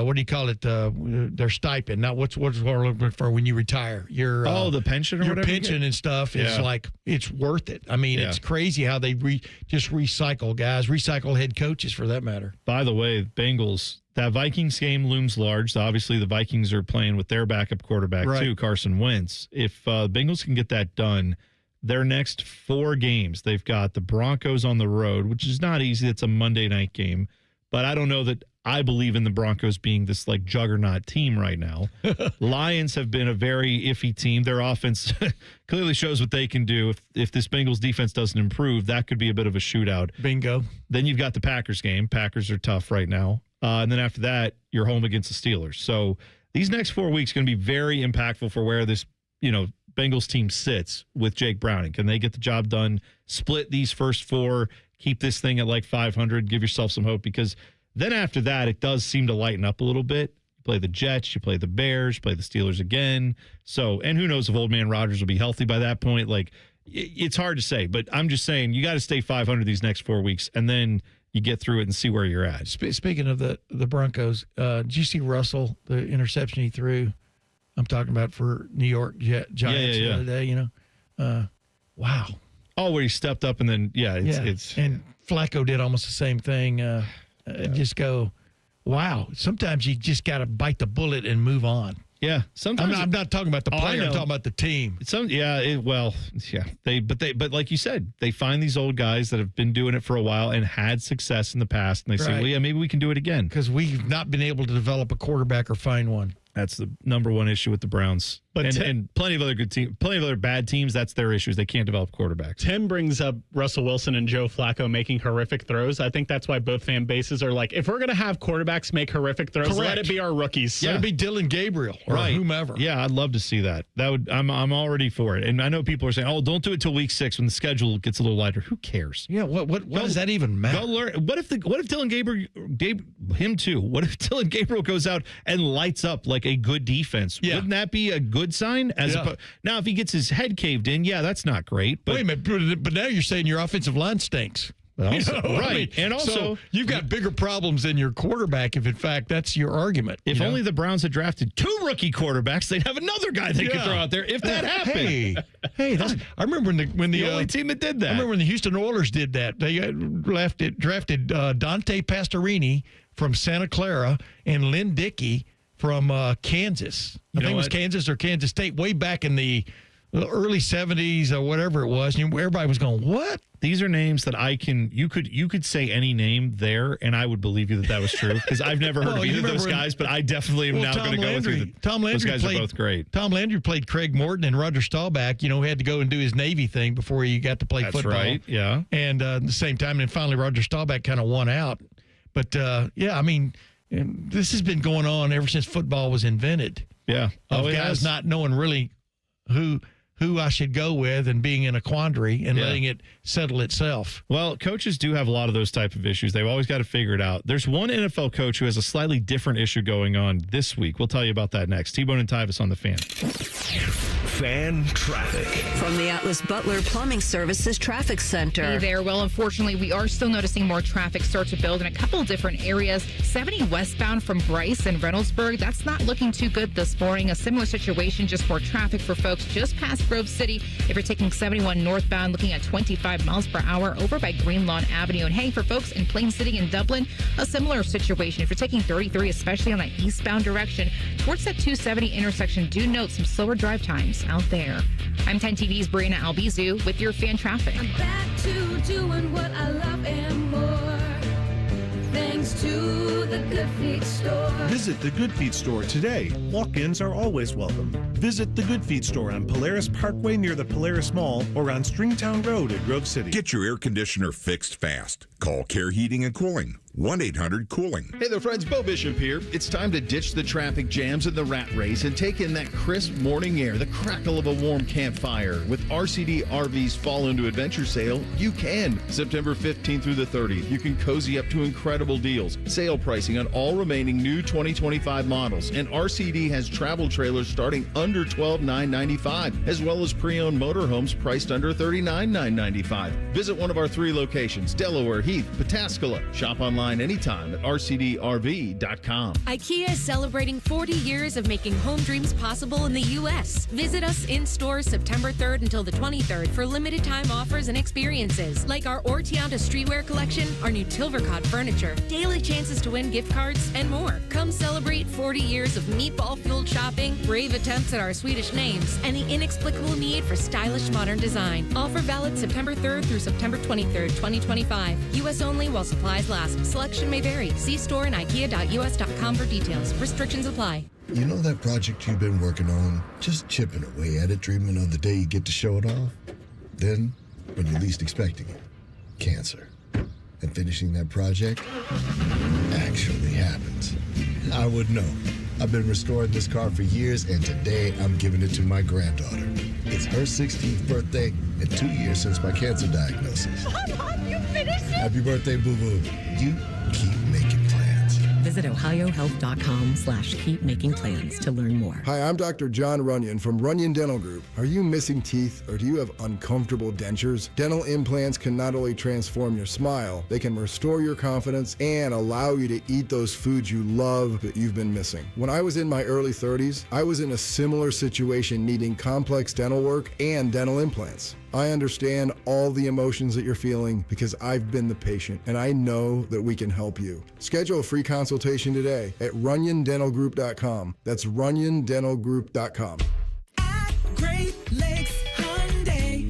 what do you call it? Their stipend. Now what's what we're looking for when you retire? Your the pension or your whatever. Pension and stuff is like it's worth it. I mean, it's crazy how they just recycle guys, recycle head coaches for that matter. By the way, Bengals. That Vikings game looms large. Obviously, the Vikings are playing with their backup quarterback, too, Carson Wentz. If Bengals can get that done, their next 4 games, they've got the Broncos on the road, which is not easy. It's a Monday night game. But I don't know that I believe in the Broncos being this, like, juggernaut team right now. Lions have been a very iffy team. Their offense clearly shows what they can do. If this Bengals defense doesn't improve, that could be a bit of a shootout. Bingo. Then you've got the Packers game. Packers are tough right now. And then after that, you're home against the Steelers. So these next 4 weeks going to be very impactful for where this, Bengals team sits with Jake Browning. Can they get the job done? Split these first 4, keep this thing at like 500, give yourself some hope, because then after that, it does seem to lighten up a little bit. You play the Jets, you play the Bears, play the Steelers again. So, and who knows if old man Rodgers will be healthy by that point. Like, it's hard to say, but I'm just saying you got to stay 500 these next 4 weeks, and then you get through it and see where you're at. Speaking of the Broncos, did you see Russell, the interception he threw? I'm talking about for New York Giants the other day, wow. Oh, where he stepped up and then, it's and Flacco did almost the same thing. Just go, wow. Sometimes you just got to bite the bullet and move on. Yeah, sometimes I'm not talking about the player. I'm talking about the team. But like you said, they find these old guys that have been doing it for a while and had success in the past, and they say, "Well, yeah, maybe we can do it again." Because we've not been able to develop a quarterback or find one. That's the number one issue with the Browns. And plenty of other good teams, plenty of other bad teams. That's their issues. They can't develop quarterbacks. Tim brings up Russell Wilson and Joe Flacco making horrific throws. I think that's why both fan bases are like, if we're going to have quarterbacks make horrific throws, let it be our rookies. Let it be Dylan Gabriel or whomever. Yeah, I'd love to see that. I'm already for it. And I know people are saying, "Oh, don't do it till week 6 when the schedule gets a little lighter." Who cares? Yeah, what does that even matter? Go learn. What if Dylan Gabriel, him too? What if Dylan Gabriel goes out and lights up like a good defense? Yeah. Wouldn't that be a good sign? Now, if he gets his head caved in, that's not great. But wait a minute, but now you're saying your offensive line stinks. Also, right. And also, so you've got bigger problems than your quarterback if, in fact, that's your argument. If only the Browns had drafted 2 rookie quarterbacks, they'd have another guy they could throw out there if that happened. Hey, I remember when the only team that did that. I remember when the Houston Oilers did that. They drafted Dante Pastorini from Santa Clara and Lynn Dickey from Kansas. I think it was Kansas or Kansas State way back in the early 70s or whatever it was. Everybody was going, what? These are names that you could say any name there, and I would believe you that was true because I've never heard of either of those guys, but I definitely am now going to go with you. Tom Landry those guys are both great. Tom Landry played Craig Morton and Roger Staubach. He had to go and do his Navy thing before he got to play football. That's right, yeah. And at the same time, and finally Roger Staubach kind of won out. But, and this has been going on ever since football was invented. Yeah. Guys not knowing really who I should go with and being in a quandary and letting it settle itself. Well, coaches do have a lot of those type of issues. They've always got to figure it out. There's one NFL coach who has a slightly different issue going on this week. We'll tell you about that next. T-Bone and Tyvis on the Fan. Fan traffic. From the Atlas Butler Plumbing Services Traffic Center. Hey there. Well, unfortunately, we are still noticing more traffic start to build in a couple of different areas. 70 westbound from Bryce and Reynoldsburg. That's not looking too good this morning. A similar situation, just more traffic for folks just past Grove City. If you're taking 71 northbound, looking at 25 miles per hour over by Green Lawn Avenue. And hey, for folks in Plain City and Dublin, a similar situation. If you're taking 33, especially on that eastbound direction, towards that 270 intersection, do note some slower drive times out there. I'm 10 TV's Brianna Albizu with your fan traffic. I'm back to doing what I love and more. Thanks to the Good Feet store. Visit the Good Feet store today. Walk-ins are always welcome. Visit the Good Feet store on Polaris Parkway near the Polaris Mall or on Stringtown Road at Grove City. Get your air conditioner fixed fast. Call Care Heating and Cooling. 1-800-COOLING. Hey there, friends. Bo Bishop here. It's time to ditch the traffic jams and the rat race and take in that crisp morning air, the crackle of a warm campfire. With RCD RV's Fall Into Adventure sale, you can. September 15th through the 30th, you can cozy up to incredible deals. Sale pricing on all remaining new 2025 models. And RCD has travel trailers starting under $12,995, as well as pre-owned motorhomes priced under $39,995. Visit one of our 3 locations, Delaware, Heath, Pataskala. Shop online anytime at rcdrv.com. IKEA is celebrating 40 years of making home dreams possible in the U.S. Visit us in stores September 3rd until the 23rd for limited time offers and experiences like our Ortianta streetwear collection, our new Tilvercott furniture, daily chances to win gift cards, and more. Come celebrate 40 years of meatball-fueled shopping, brave attempts at our Swedish names, and the inexplicable need for stylish modern design. Offer valid September 3rd through September 23rd, 2025. U.S. only while supplies last. Selection may vary. See store and ikea.us.com for details. Restrictions apply. You know that project you've been working on? Just chipping away at it, dreaming of the day you get to show it off? Then, when you're least expecting it, cancer. And finishing that project actually happens. I would know. I've been restoring this car for years, and today I'm giving it to my granddaughter. It's her 16th birthday and 2 years since my cancer diagnosis. Mom, you finished it? Happy birthday, boo-boo. You keep making plans. Visit ohiohealth.com/keepmakingplans to learn more. Hi, I'm Dr. John Runyon from Runyon Dental Group. Are you missing teeth or do you have uncomfortable dentures? Dental implants can not only transform your smile, they can restore your confidence and allow you to eat those foods you love that you've been missing. When I was in my early 30s, I was in a similar situation needing complex dental work and dental implants. I understand all the emotions that you're feeling because I've been the patient, and I know that we can help you. Schedule a free consultation today at RunyonDentalGroup.com. That's RunyonDentalGroup.com. Great Lakes Hyundai.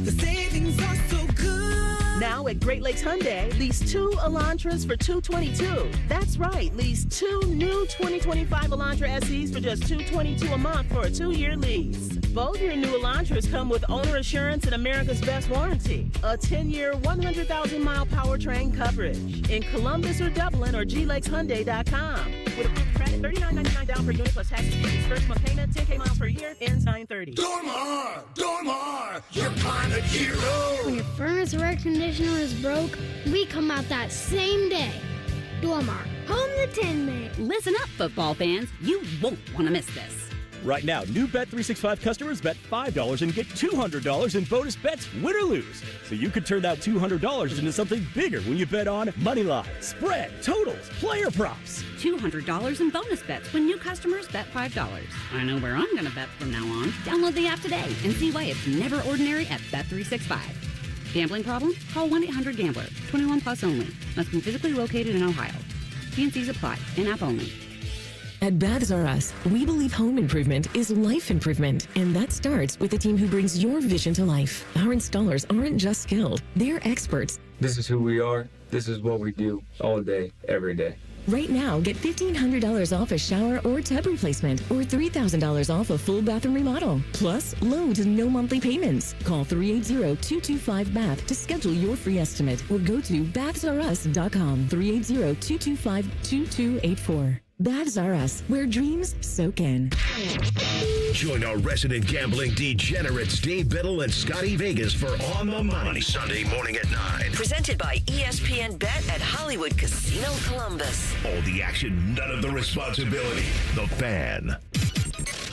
The savings are so good. Now at Great Lakes Hyundai, lease 2 Elantras for $222. That's right, lease 2 new 2025 Elantra SEs for just $222 a month for a 2-year lease. Both your new Elantras come with owner assurance and America's Best Warranty, a 10-year, 100,000-mile powertrain coverage. In Columbus or Dublin or glakeshyundai.com. With approved credit, $39.99 down per unit plus taxes fees. First month payment, 10K miles per year, ends 9/30. Dormar, your climate hero. When your furnace or air conditioner is broke, we come out that same day. Dormar, home the Tin Man. Listen up, football fans. You won't want to miss this. Right now, new Bet365 customers bet $5 and get $200 in bonus bets, win or lose. So you could turn that $200 into something bigger when you bet on money line, spread, totals, player props. $200 in bonus bets when new customers bet $5. I know where I'm going to bet from now on. Download the app today and see why it's never ordinary at Bet365. Gambling problem? Call 1-800-GAMBLER. 21 plus only. Must be physically located in Ohio. T&Cs apply. In-app only. At Baths R Us, we believe home improvement is life improvement, and that starts with the team who brings your vision to life. Our installers aren't just skilled, they're experts. This is who we are. This is what we do all day, every day. Right now, get $1,500 off a shower or tub replacement, or $3,000 off a full bathroom remodel. Plus, low to no monthly payments. Call 380-225-BATH to schedule your free estimate, or go to bathsrus.com. 380-225-2284. Baths R Us, where dreams soak in. Join our resident gambling degenerates Dave Biddle and Scotty Vegas for On the Money Sunday morning at 9. Presented by ESPN Bet at Hollywood Casino Columbus. All the action, none of the responsibility. The Fan.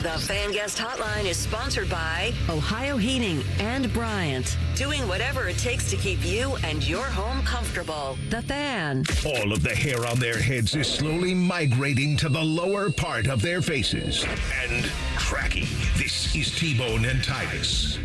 The Fan Guest Hotline is sponsored by Ohio Heating and Bryant. Doing whatever it takes to keep you and your home comfortable. The Fan. All of the hair on their heads is slowly migrating to the lower part of their faces. And cracking. This is T-Bone and Tyvis.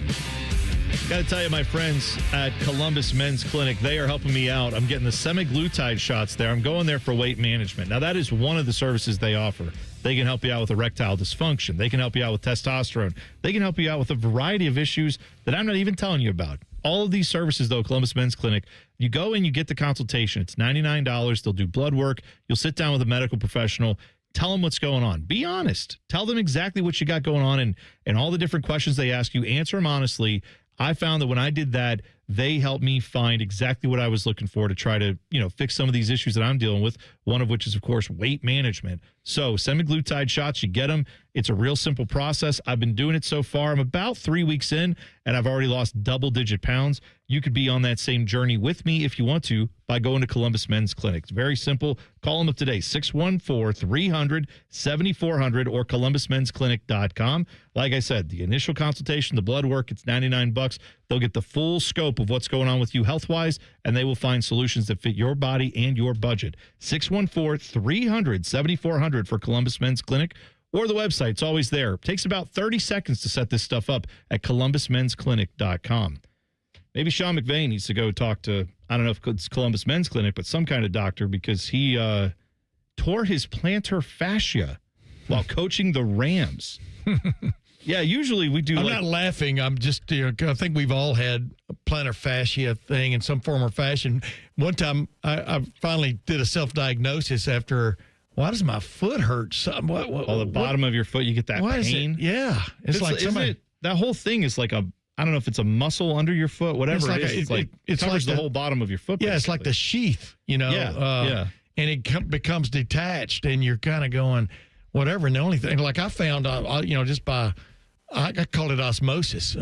Got to tell you, my friends at Columbus Men's Clinic, they are helping me out. I'm getting the semaglutide shots there. I'm going there for weight management. Now, that is one of the services they offer. They can help you out with erectile dysfunction. They can help you out with testosterone. They can help you out with a variety of issues that I'm not even telling you about. All of these services, though, Columbus Men's Clinic, you go and you get the consultation. It's $99. They'll do blood work. You'll sit down with a medical professional. Tell them what's going on. Be honest. Tell them exactly what you got going on and all the different questions they ask you. Answer them honestly. I found that when I did that, they helped me find exactly what I was looking for to try to, fix some of these issues that I'm dealing with, one of which is, of course, weight management. So semaglutide shots, you get them. It's a real simple process. I've been doing it so far. I'm about 3 weeks in, and I've already lost double-digit pounds. You could be on that same journey with me if you want to by going to Columbus Men's Clinic. It's very simple. Call them up today, 614-300-7400 or columbusmensclinic.com. Like I said, the initial consultation, the blood work, it's $99. They'll get the full scope of what's going on with you health-wise, and they will find solutions that fit your body and your budget. 614-300-7400 for Columbus Men's Clinic or the website. It's always there. It takes about 30 seconds to set this stuff up at columbusmensclinic.com. Maybe Sean McVay needs to go talk to, I don't know if it's Columbus Men's Clinic, but some kind of doctor, because he tore his plantar fascia while coaching the Rams. Yeah, usually we do. I'm not laughing. I'm just, I think we've all had a plantar fascia thing in some form or fashion. One time I finally did a self-diagnosis after, why does my foot hurt? The bottom of your foot, you get that pain. Yeah. It's like somebody. That whole thing is like I don't know if it's a muscle under your foot, whatever it is. It covers the whole bottom of your foot. Yeah, it's like the sheath, Yeah. And it becomes detached, and you're kind of going, whatever. And the only thing, like I found, just by, I called it osmosis.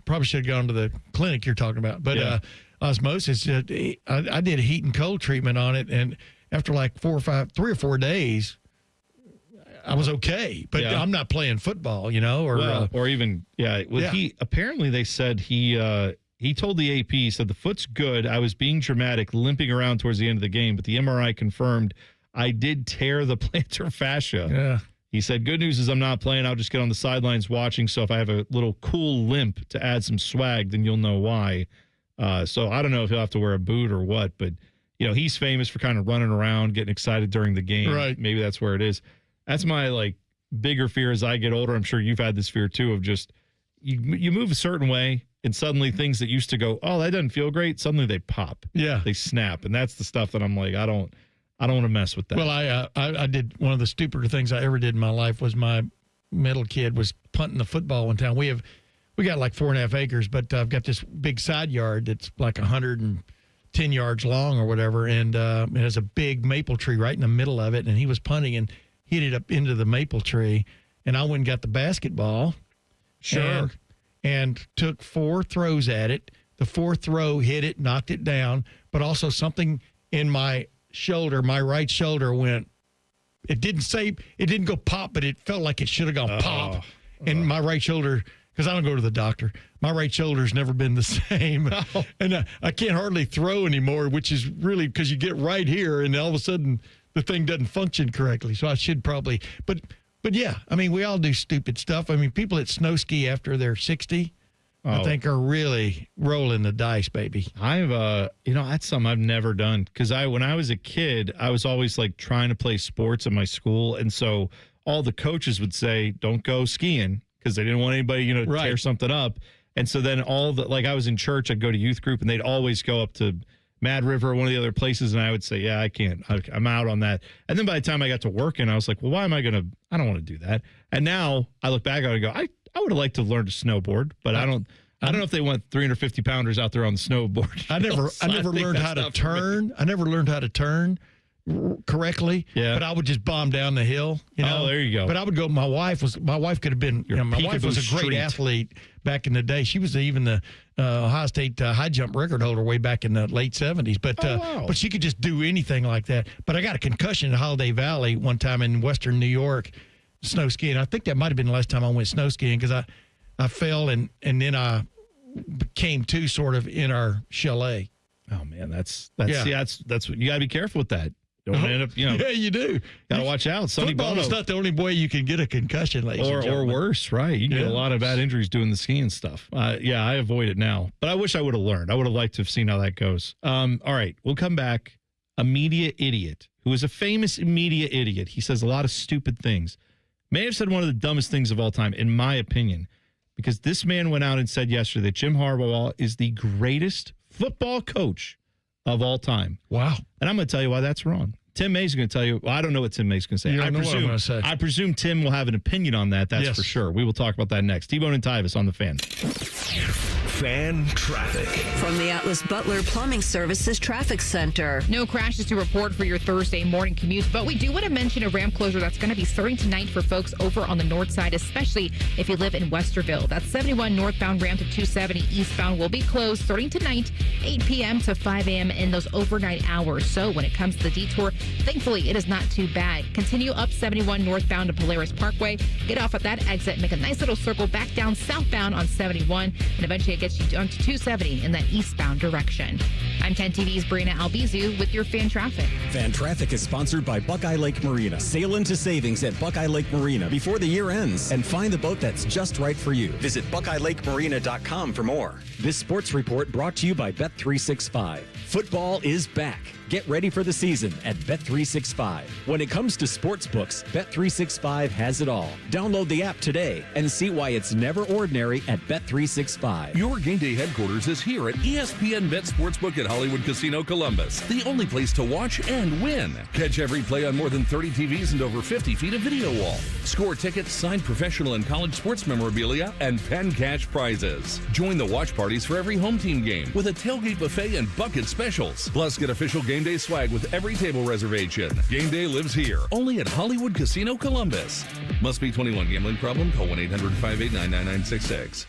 Probably should have gone to the clinic you're talking about. But osmosis, I did a heat and cold treatment on it, and after like 3 or 4 days, I was okay, but I'm not playing football, or even he apparently they said he told the AP, he said the foot's good. I was being dramatic, limping around towards the end of the game, but the MRI confirmed I did tear the plantar fascia. Yeah. He said, good news is I'm not playing. I'll just get on the sidelines watching. So if I have a little cool limp to add some swag, then you'll know why. So I don't know if he'll have to wear a boot or what, but, he's famous for kind of running around, getting excited during the game. Right. Maybe that's where it is. That's my, bigger fear as I get older. I'm sure you've had this fear, too, of just you move a certain way, and suddenly things that used to go, oh, that doesn't feel great, suddenly they pop. Yeah. They snap, and that's the stuff that I'm like, I don't want to mess with that. Well, I did one of the stupider things I ever did in my life was my middle kid was punting the football one time. We got like 4.5 acres, but I've got this big side yard that's like 110 yards long or whatever, and it has a big maple tree right in the middle of it, and he was punting and hit it up into the maple tree, and I went and got the basketball. Sure. And took 4 throws at it. The 4th throw hit it, knocked it down, but also something in my shoulder, my right shoulder went, it didn't go pop, but it felt like it should have gone pop. And my right shoulder, because I don't go to the doctor, my right shoulder's never been the same. And I can't hardly throw anymore, which is really because you get right here and all of a sudden the thing doesn't function correctly. So I should probably, but yeah, I mean, we all do stupid stuff. I mean, people that snow ski after they're 60, I think are really rolling the dice, baby. I've, that's something I've never done because when I was a kid, I was always trying to play sports at my school. And so all the coaches would say, don't go skiing because they didn't want anybody, to tear something up. And so then I was in church, I'd go to youth group and they'd always go up to Mad River or one of the other places. And I would say, yeah, I can't, I'm out on that. And then by the time I got to working, I was like, well, why am I I don't want to do that. And now I look back on it and go, I would have liked to learn to snowboard, but I don't know if they want 350 pounders out there on the snowboard. I never learned how to turn. I never learned how to turn correctly. Yeah. But I would just bomb down the hill. Oh, there you go. But I would go. My wife could have been. My wife was a great athlete back in the day. She was even the Ohio State high jump record holder way back in the late 70s. But but she could just do anything like that. But I got a concussion in Holiday Valley one time in Western New York, snow skiing. I think that might have been the last time I went snow skiing because I fell and then I came to sort of in our chalet. Oh man, that's what you gotta be careful with that. Don't end up, Yeah, you do. Gotta watch out. Football is not the only way you can get a concussion, ladies and or gentlemen. worse, right? You can get a lot of bad injuries doing the skiing stuff. I avoid it now, but I wish I would have learned. I would have liked to have seen how that goes. All right, we'll come back. A media idiot who is a famous media idiot. He says a lot of stupid things. May have said one of the dumbest things of all time, in my opinion, because this man went out and said yesterday that Jim Harbaugh is the greatest football coach of all time. Wow. And I'm going to tell you why that's wrong. Tim May's going to tell you. Well, I don't know what Tim May's going to say. You don't know what I'm going to say. I presume Tim will have an opinion on that. That's for sure. We will talk about that next. T-Bone and Tyvis on the Fan. Fan traffic. From the Atlas Butler Plumbing Services Traffic Center. No crashes to report for your Thursday morning commute, but we do want to mention a ramp closure that's going to be starting tonight for folks over on the north side, especially if you live in Westerville. That 71 northbound ramp to 270 eastbound will be closed starting tonight, 8 p.m. to 5 a.m. in those overnight hours. So when it comes to the detour, thankfully it is not too bad. Continue up 71 northbound to Polaris Parkway. Get off at that exit, make a nice little circle back down southbound on 71, and eventually it gets you onto 270 in that eastbound direction. I'm 10 TV's Brina Albizu with your Fan Traffic. Fan Traffic is sponsored by Buckeye Lake Marina. Sail into savings at Buckeye Lake Marina before the year ends and find the boat that's just right for you. Visit BuckeyeLakeMarina.com for more. This sports report brought to you by Bet365. Football is back. Get ready for the season at Bet365. When it comes to sports books, Bet365 has it all. Download the app today and see why it's never ordinary at Bet365. Your game day headquarters is here at ESPN Bet Sportsbook at Hollywood Casino Columbus, the only place to watch and win. Catch every play on more than 30 TVs and over 50 feet of video wall. Score tickets, signed professional and college sports memorabilia, and pen cash prizes. Join the watch parties for every home team game with a tailgate buffet and bucket specials. Plus, get official game day swag with every table reservation. Game day lives here, only at Hollywood Casino Columbus. Must be 21. Gambling problem? Call 1-800-589-9966.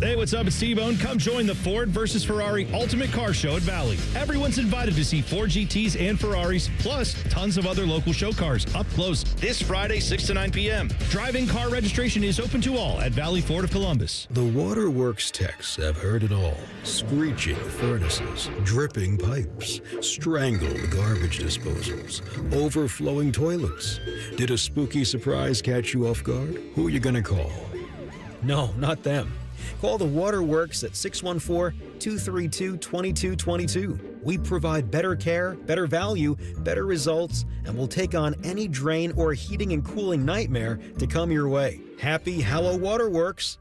Hey, what's up? It's T-Bone. Come join the Ford versus Ferrari Ultimate Car Show at Valley. Everyone's invited to see Ford GTs and Ferraris, plus tons of other local show cars up close this Friday, 6 to 9 p.m. Drive-in car registration is open to all at Valley Ford of Columbus. The waterworks techs have heard it all. Screeching furnaces, dripping pipes, strangled garbage disposals, overflowing toilets. Did a spooky surprise catch you off guard? Who are you going to call? No, not them. Call the Waterworks at 614-232-2222. We provide better care, better value, better results, and we'll take on any drain or heating and cooling nightmare to come your way. Happy Hello Waterworks.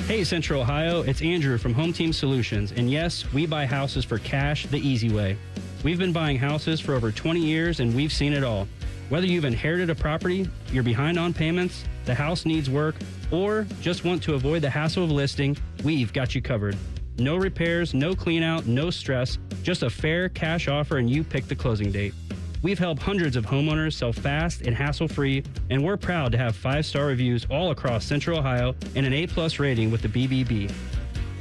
Hey Central Ohio, it's Andrew from Home Team Solutions, and yes, we buy houses for cash the easy way. We've been buying houses for over 20 years and we've seen it all. Whether you've inherited a property, you're behind on payments, the house needs work, or just want to avoid the hassle of listing, we've got you covered. No repairs, no clean out, no stress, just a fair cash offer and you pick the closing date. We've helped hundreds of homeowners sell fast and hassle-free, and we're proud to have 5-star reviews all across Central Ohio and an A+ rating with the BBB.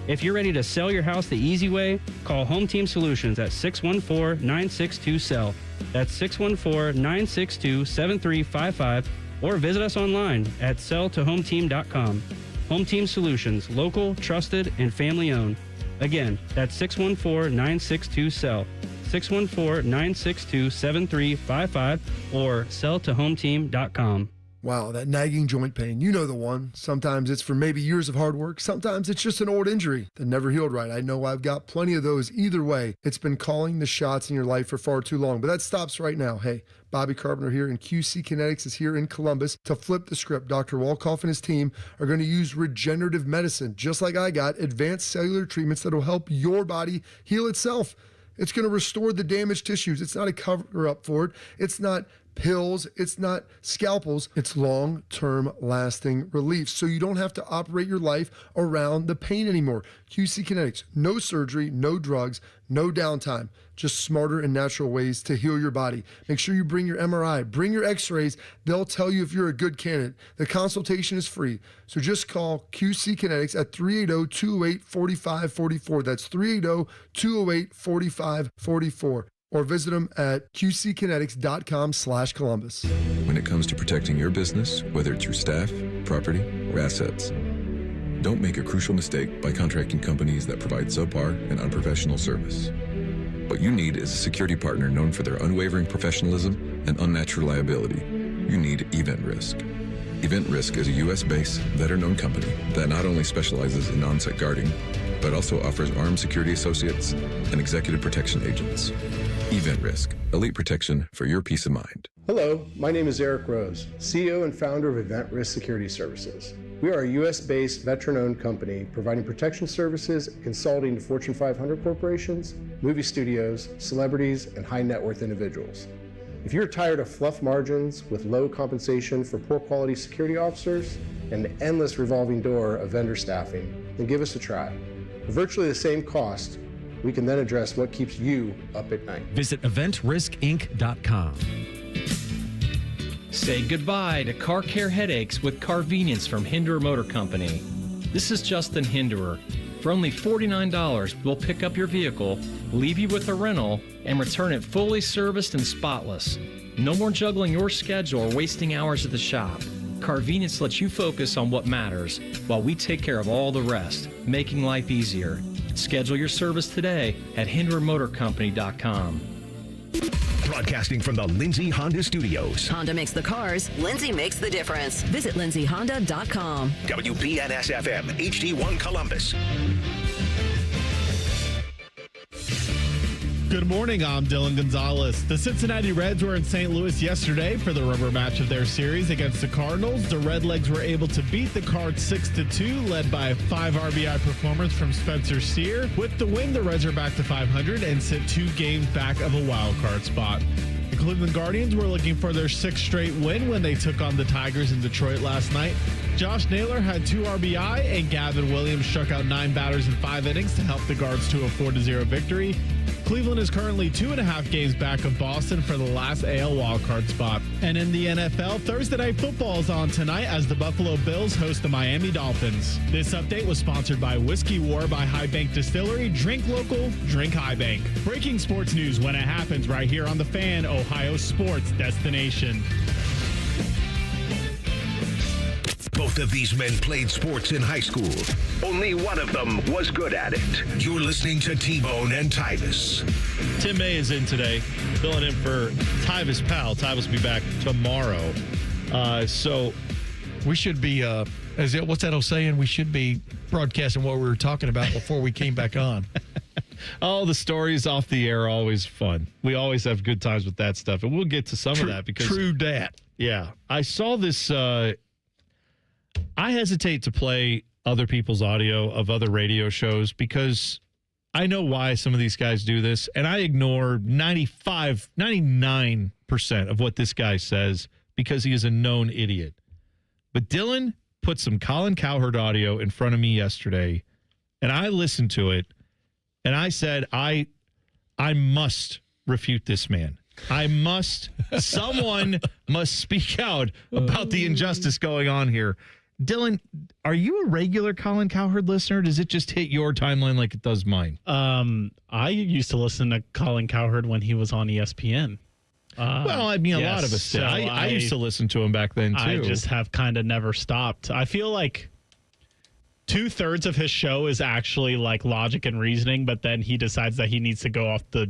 If you're ready to sell your house the easy way, call Home Team Solutions at 614-962-SELL. That's 614-962-7355, or visit us online at selltohometeam.com. Home Team Solutions, local, trusted, and family-owned. Again, that's 614-962-SELL. 614-962-7355 or selltohometeam.com. Wow, that nagging joint pain, you know the one. Sometimes it's for maybe years of hard work. Sometimes it's just an old injury that never healed right. I know I've got plenty of those. Either way, it's been calling the shots in your life for far too long. But that stops right now. Hey, Bobby Carpenter here, and QC Kinetics is here in Columbus to flip the script. Dr. Walkoff and his team are going to use regenerative medicine, just like I got, advanced cellular treatments that will help your body heal itself. It's going to restore the damaged tissues. It's not a cover-up for it. It's not pills. It's not scalpels. It's long-term lasting relief. So you don't have to operate your life around the pain anymore. QC Kinetics, no surgery, no drugs, no downtime. Just smarter and natural ways to heal your body. Make sure you bring your MRI, bring your x-rays. They'll tell you if you're a good candidate. The consultation is free. So just call QC Kinetics at 380-208-4544. That's 380-208-4544. Or visit them at qckinetics.com/Columbus. When it comes to protecting your business, whether it's your staff, property, or assets, don't make a crucial mistake by contracting companies that provide subpar and unprofessional service. What you need is a security partner known for their unwavering professionalism and unnatural liability. You need Event Risk. Event Risk is a U.S.-based, veteran-owned company that not only specializes in on-site guarding, but also offers armed security associates and executive protection agents. Event Risk, elite protection for your peace of mind. Hello, my name is Eric Rose, CEO and founder of Event Risk Security Services. We are a U.S.-based, veteran-owned company providing protection services and consulting to Fortune 500 corporations, movie studios, celebrities, and high-net-worth individuals. If you're tired of fluff margins with low compensation for poor quality security officers and the endless revolving door of vendor staffing, then give us a try. For virtually the same cost, we can then address what keeps you up at night. Visit EventRiskInc.com. Say goodbye to car care headaches with Carvenience from Hinderer Motor Company. This is Justin Hinderer. For only $49, we'll pick up your vehicle, leave you with a rental, and return it fully serviced and spotless. No more juggling your schedule or wasting hours at the shop. Carvenience lets you focus on what matters while we take care of all the rest, making life easier. Schedule your service today at HindererMotorCompany.com. Broadcasting from the Lindsay Honda Studios. Honda makes the cars, Lindsay makes the difference. Visit lindsayhonda.com. WBNS-FM, HD1 Columbus. Good morning, I'm Dylan Gonzalez. The Cincinnati Reds were in St. Louis yesterday for the rubber match of their series against the Cardinals. The Redlegs were able to beat the Cards 6-2, led by 5 RBI performance from Spencer Steer. With the win, the Reds are back to 500 and sit 2 games back of a wild card spot. The Cleveland Guardians were looking for their 6th straight win when they took on the Tigers in Detroit last night. Josh Naylor had 2 RBI, and Gavin Williams struck out 9 batters in 5 innings to help the Guards to a 4-0 victory. Cleveland is currently 2.5 games back of Boston for the last AL wildcard spot. And in the NFL, Thursday Night Football is on tonight as the Buffalo Bills host the Miami Dolphins. This update was sponsored by Whiskey War by High Bank Distillery. Drink local, drink High Bank. Breaking sports news when it happens right here on The Fan, Ohio sports destination. Both of these men played sports in high school. Only one of them was good at it. You're listening to T-Bone and Tyvis. Tim May is in today, filling in for Tyvis Powell. Tyvis will be back tomorrow. So we should be, what's that old saying? We should be broadcasting what we were talking about before we came back on. Oh, the stories off the air are always fun. We always have good times with that stuff, and we'll get to some of that because true dat. Yeah, I saw this. I hesitate to play other people's audio of other radio shows because I know why some of these guys do this, and I ignore 99% of what this guy says because he is a known idiot. But Dylan put some Colin Cowherd audio in front of me yesterday, and I listened to it, and I said, I must refute this man. Someone must speak out about the injustice going on here. Dylan, are you a regular Colin Cowherd listener? Does it just hit your timeline like it does mine? I used to listen to Colin Cowherd when he was on ESPN. Well, I mean, a lot of us did. I used to listen to him back then, too. I just have kind of never stopped. I feel like 2/3 of his show is actually like logic and reasoning, but then he decides that he needs to go off the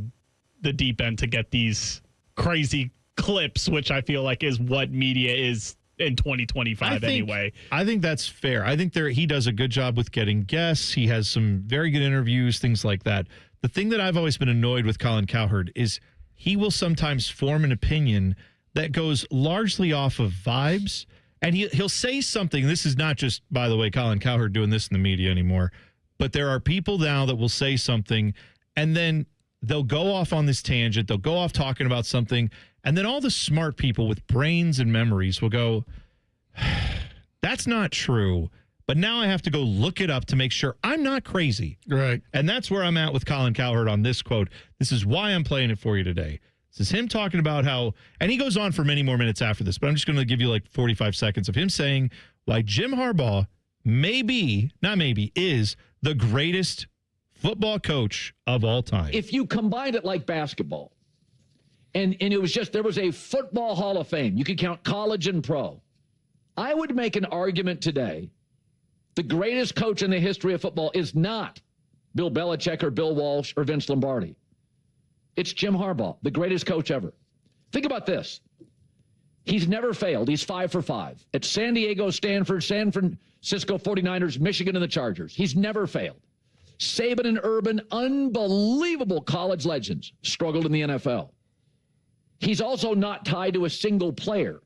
deep end to get these crazy clips, which I feel like is what media is in 2025 anyway. I think that's fair. I think he does a good job with getting guests. He has some very good interviews, things like that. The thing that I've always been annoyed with Colin Cowherd is he will sometimes form an opinion that goes largely off of vibes, and he'll say something. This is not just, by the way, Colin Cowherd doing this in the media anymore, but there are people now that will say something, and then they'll go off on this tangent. They'll go off talking about something, and then all the smart people with brains and memories will go, that's not true, but now I have to go look it up to make sure I'm not crazy. Right. And that's where I'm at with Colin Cowherd on this quote. This is why I'm playing it for you today. This is him talking about how, and he goes on for many more minutes after this, but I'm just going to give you like 45 seconds of him saying why Jim Harbaugh is the greatest football coach of all time. If you combined it like basketball, and it was just, there was a football Hall of Fame. You could count college and pro. I would make an argument today. The greatest coach in the history of football is not Bill Belichick or Bill Walsh or Vince Lombardi. It's Jim Harbaugh, the greatest coach ever. Think about this. He's never failed. He's 5 for 5 at San Diego, Stanford, San Francisco 49ers, Michigan, and the Chargers. He's never failed. Saban and Urban, unbelievable college legends, struggled in the NFL. He's also not tied to a single player.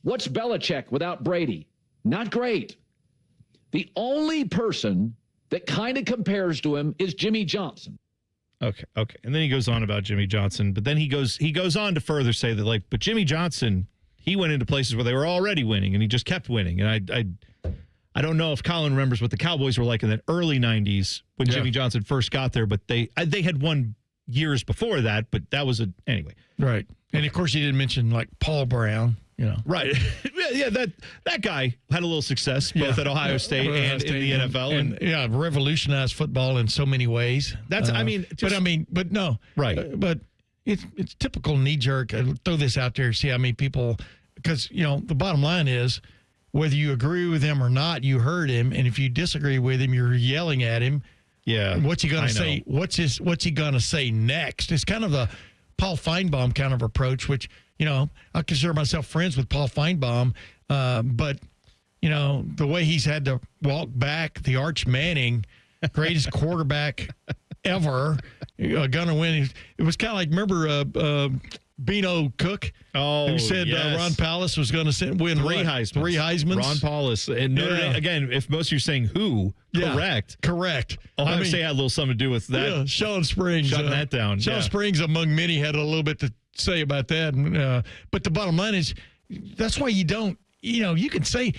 What's Belichick without Brady? Not great. The only person that kind of compares to him is Jimmy Johnson. Okay. And then he goes on about Jimmy Johnson, but then he goes on to further say that, but Jimmy Johnson, he went into places where they were already winning, and he just kept winning. And I don't know if Colin remembers what the Cowboys were like in the early 90s when Jimmy Johnson first got there, but they had won years before that, but that was anyway. Right. And of course, he didn't mention like Paul Brown, Right. Yeah, that guy had a little success both at Ohio State and in the NFL. And revolutionized football in so many ways. That's, but no. Right. But it's typical knee-jerk. I'll throw this out there, see how many people, because, the bottom line is, whether you agree with him or not, you heard him, and if you disagree with him, you're yelling at him. Yeah. What's he going to say? What's he going to say next? It's kind of the Paul Feinbaum kind of approach, which, I consider myself friends with Paul Feinbaum, but, the way he's had to walk back the Arch Manning, greatest quarterback ever, going to win. It was kind of like, remember Beano Cook, who said Ron Pallis was going to win three Heismans. Ron Pallis. And Notre Dame, again, if most of you are saying who, correct. Ohio State had a little something to do with that. Yeah, Sean Springs. Shutting that down. Sean Springs, among many, had a little bit to say about that. But the bottom line is, that's why you don't, you can say,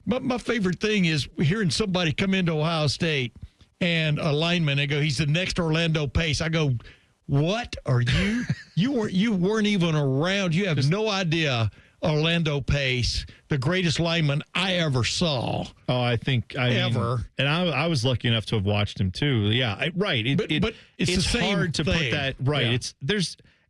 my favorite thing is hearing somebody come into Ohio State and a lineman, they go, he's the next Orlando Pace. I go, what are you? You weren't even around. You have no idea. Orlando Pace, the greatest lineman I ever saw. Oh, I mean, and I was lucky enough to have watched him too. Yeah, right. But it's the same hard to thing. put that right. Yeah.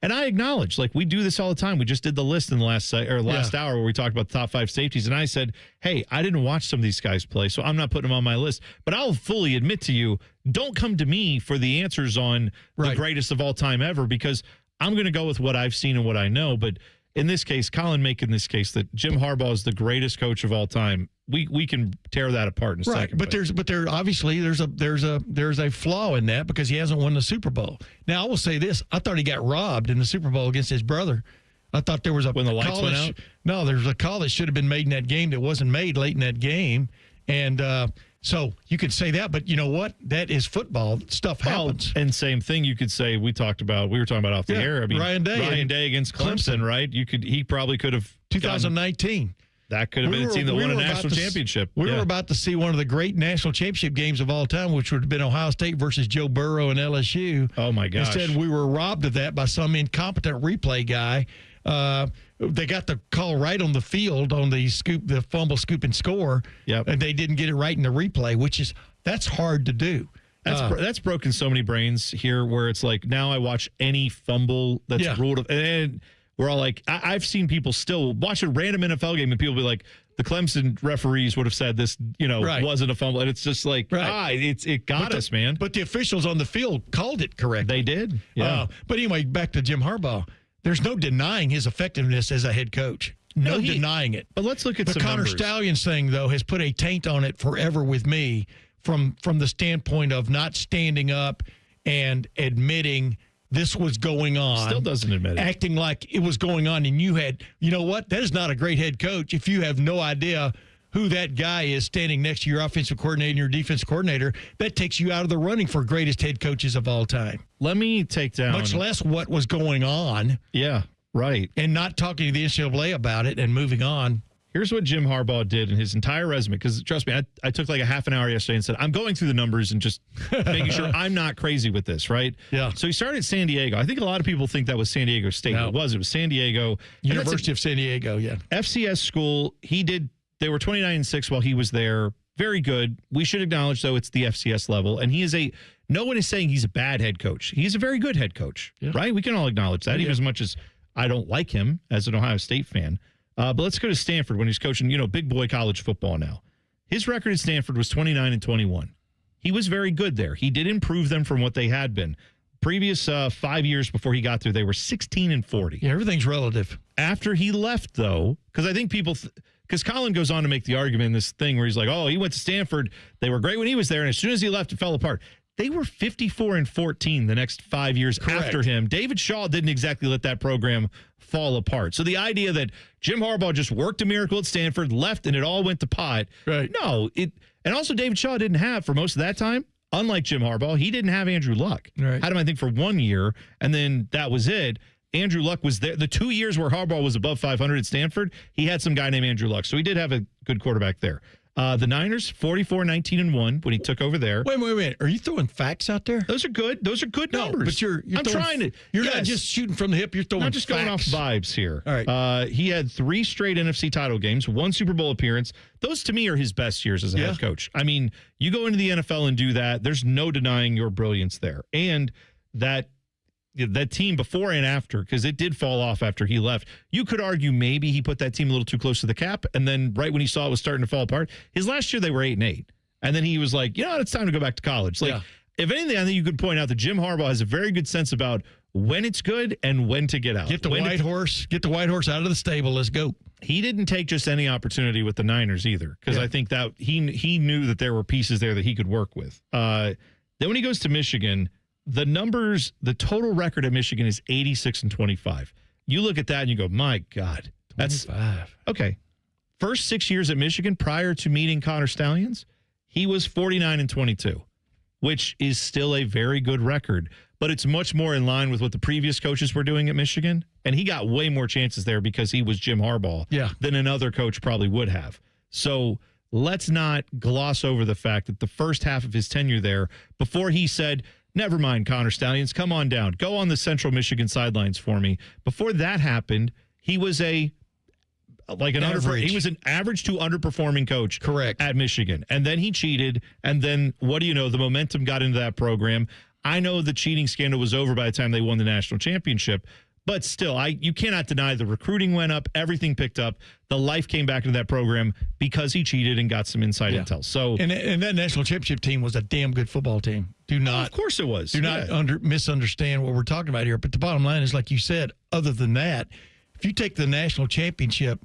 And I acknowledge, like, we do this all the time. We just did the list in the last hour where we talked about the top 5 safeties, and I said, hey, I didn't watch some of these guys play, so I'm not putting them on my list. But I'll fully admit to you, don't come to me for the answers on the greatest of all time ever, because I'm going to go with what I've seen and what I know. But in this case, Colin making this case that Jim Harbaugh is the greatest coach of all time, we can tear that apart in a second. But there obviously there's a flaw in that because he hasn't won the Super Bowl. Now I will say this: I thought he got robbed in the Super Bowl against his brother. I thought there was when the lights went out. No, there's a call that should have been made in that game that wasn't made late in that game, and so you could say that. But you know what? That is football. Stuff happens. And same thing you could say. We were talking about off the air. I mean, Ryan Day against Clemson, right? He probably could have 2019. That could have been a team that won a national championship. We were about to see one of the great national championship games of all time, which would have been Ohio State versus Joe Burrow and LSU. Oh, my gosh. Instead, we were robbed of that by some incompetent replay guy. They got the call right on the field on the fumble, scoop, and score. Yep. And they didn't get it right in the replay, that's hard to do. That's broken so many brains here where it's like now I watch any fumble that's ruled. And we're all like, I've seen people still watch a random NFL game and people be like, the Clemson referees would have said this, wasn't a fumble. And it's just like, it got us, man. But the officials on the field called it correctly. They did. Yeah. But anyway, back to Jim Harbaugh. There's no denying his effectiveness as a head coach. No denying it. But let's look at the Connor Stallions thing, though, has put a taint on it forever with me from the standpoint of not standing up and admitting this was going on. Still doesn't admit it. Acting like it was going on, and you know what? That is not a great head coach if you have no idea who that guy is standing next to your offensive coordinator and your defensive coordinator. That takes you out of the running for greatest head coaches of all time. Let me take down. Much less what was going on. Yeah, right. And not talking to the NCAA about it and moving on. Here's what Jim Harbaugh did in his entire resume, because trust me, I took like a half an hour yesterday and said, I'm going through the numbers and just making sure I'm not crazy with this, right? Yeah. So he started at San Diego. I think a lot of people think that was San Diego State. No. It was San Diego. University of San Diego, yeah. FCS school, they were 29-6 while he was there. Very good. We should acknowledge, though, it's the FCS level. And no one is saying he's a bad head coach. He's a very good head coach, right? We can all acknowledge that, even as much as I don't like him as an Ohio State fan. But let's go to Stanford when he's coaching, big boy college football now. His record at Stanford was 29-21. He was very good there. He did improve them from what they had been. Previous 5 years before he got there, they were 16-40. Yeah, everything's relative. After he left, though, because I think people, because Colin goes on to make the argument in this thing where he's like, oh, he went to Stanford. They were great when he was there. And as soon as he left, it fell apart. They were 54-14 the next 5 years after him. David Shaw didn't exactly let that program fall apart. So the idea that Jim Harbaugh just worked a miracle at Stanford, left, and it all went to pot. Right. No. And also David Shaw didn't have, for most of that time, unlike Jim Harbaugh, he didn't have Andrew Luck. Right. Had him, I think, for 1 year, and then that was it. Andrew Luck was there. The 2 years where Harbaugh was above 500 at Stanford, he had some guy named Andrew Luck. So he did have a good quarterback there. The Niners, 44-19-1 when he took over there. Wait. Are you throwing facts out there? Those are good. Those are good numbers. But you're trying to. You're not just shooting from the hip. You're throwing not just facts. going off vibes here. All right. He had 3 straight NFC title games, 1 Super Bowl appearance. Those, to me, are his best years as a head coach. I mean, you go into the NFL and do that. There's no denying your brilliance there. And that team before and after, because it did fall off after he left. You could argue maybe he put that team a little too close to the cap, and then right when he saw it was starting to fall apart, his last year they were 8-8. And then he was like, it's time to go back to college. If anything, I think you could point out that Jim Harbaugh has a very good sense about when it's good and when to get out. Get the white horse out of the stable. Let's go. He didn't take just any opportunity with the Niners either, because I think that he knew that there were pieces there that he could work with. Then when he goes to Michigan, the total record at Michigan is 86-25. You look at that and you go, my God. 25. That's okay. First 6 years at Michigan prior to meeting Connor Stallions, he was 49-22, which is still a very good record, but it's much more in line with what the previous coaches were doing at Michigan. And he got way more chances there because he was Jim Harbaugh than another coach probably would have. So let's not gloss over the fact that the first half of his tenure there, before he said, Never mind, Connor Stallions. Come on down. Go on the Central Michigan sidelines for me. Before that happened, he was he was an average to underperforming coach. Correct. At Michigan. And then he cheated. And then, what do you know? The momentum got into that program. I know the cheating scandal was over by the time they won the national championship. But still, you cannot deny the recruiting went up, everything picked up, the life came back into that program because he cheated and got some inside intel. So, and that national championship team was a damn good football team. Of course it was. Do not misunderstand what we're talking about here. But the bottom line is, like you said, other than that, if you take the national championship,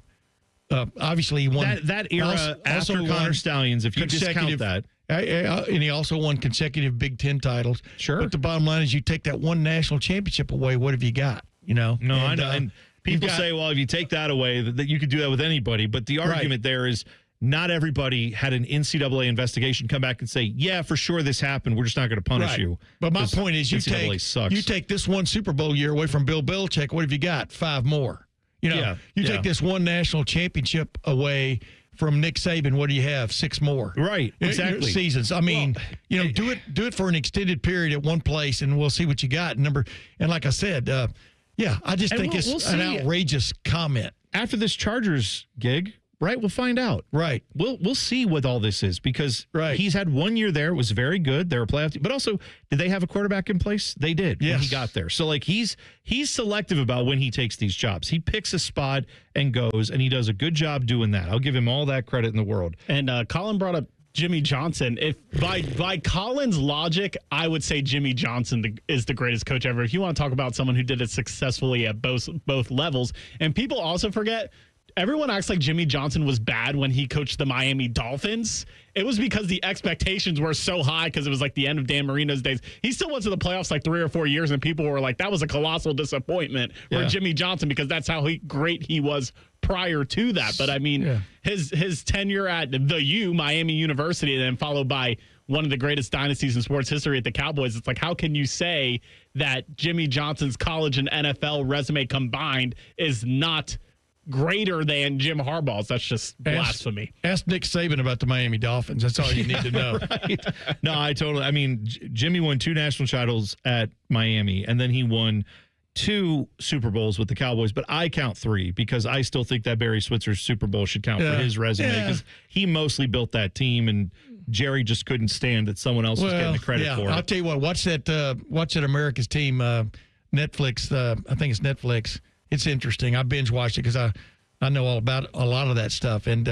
obviously he won that era after Connor Stallions. If you discount that. And he also won consecutive Big Ten titles. Sure. But the bottom line is, you take that one national championship away, what have you got? I know. And people say, well, if you take that away, that you could do that with anybody. But the argument there is not everybody had an NCAA investigation come back and say, yeah, for sure this happened. We're just not going to punish you. But my point is, you sucks. take this one Super Bowl year away from Bill Belichick, what have you got? 5 more. Take this one national championship away from Nick Saban, what do you have? 6 more. Right, exactly. Seasons. I mean, do it for an extended period at one place, and we'll see what you got. And like I said, I just think it's an outrageous comment. After this Chargers gig, right, we'll find out. Right. We'll see what all this is, because he's had 1 year there. It was very good. They were a playoff team. But also, did they have a quarterback in place? They did when he got there. So, he's selective about when he takes these jobs. He picks a spot and goes, and he does a good job doing that. I'll give him all that credit in the world. And Colin brought up Jimmy Johnson. If by Colin's logic, I would say Jimmy Johnson is the greatest coach ever. If you want to talk about someone who did it successfully at both levels. And people also forget, everyone acts like Jimmy Johnson was bad when he coached the Miami Dolphins. It was because the expectations were so high because it was the end of Dan Marino's days. He still went to the playoffs 3 or 4 years, and people were like, that was a colossal disappointment for Jimmy Johnson, because that's how great he was prior to that. But, I mean, his tenure at the Miami University, and then followed by one of the greatest dynasties in sports history at the Cowboys, it's how can you say that Jimmy Johnson's college and NFL resume combined is not greater than Jim Harbaugh's? That's just blasphemy. Ask Nick Saban about the Miami Dolphins. That's all you need to know. Right. No, Jimmy won 2 national titles at Miami, and then he won 2 Super Bowls with the Cowboys, but I count 3 because I still think that Barry Switzer Super Bowl should count for his resume, because he mostly built that team, and Jerry just couldn't stand that someone else was getting the credit for it. I'll tell you what, watch that America's Team Netflix. I think it's Netflix. It's interesting. I binge watched it because I know all about a lot of that stuff. And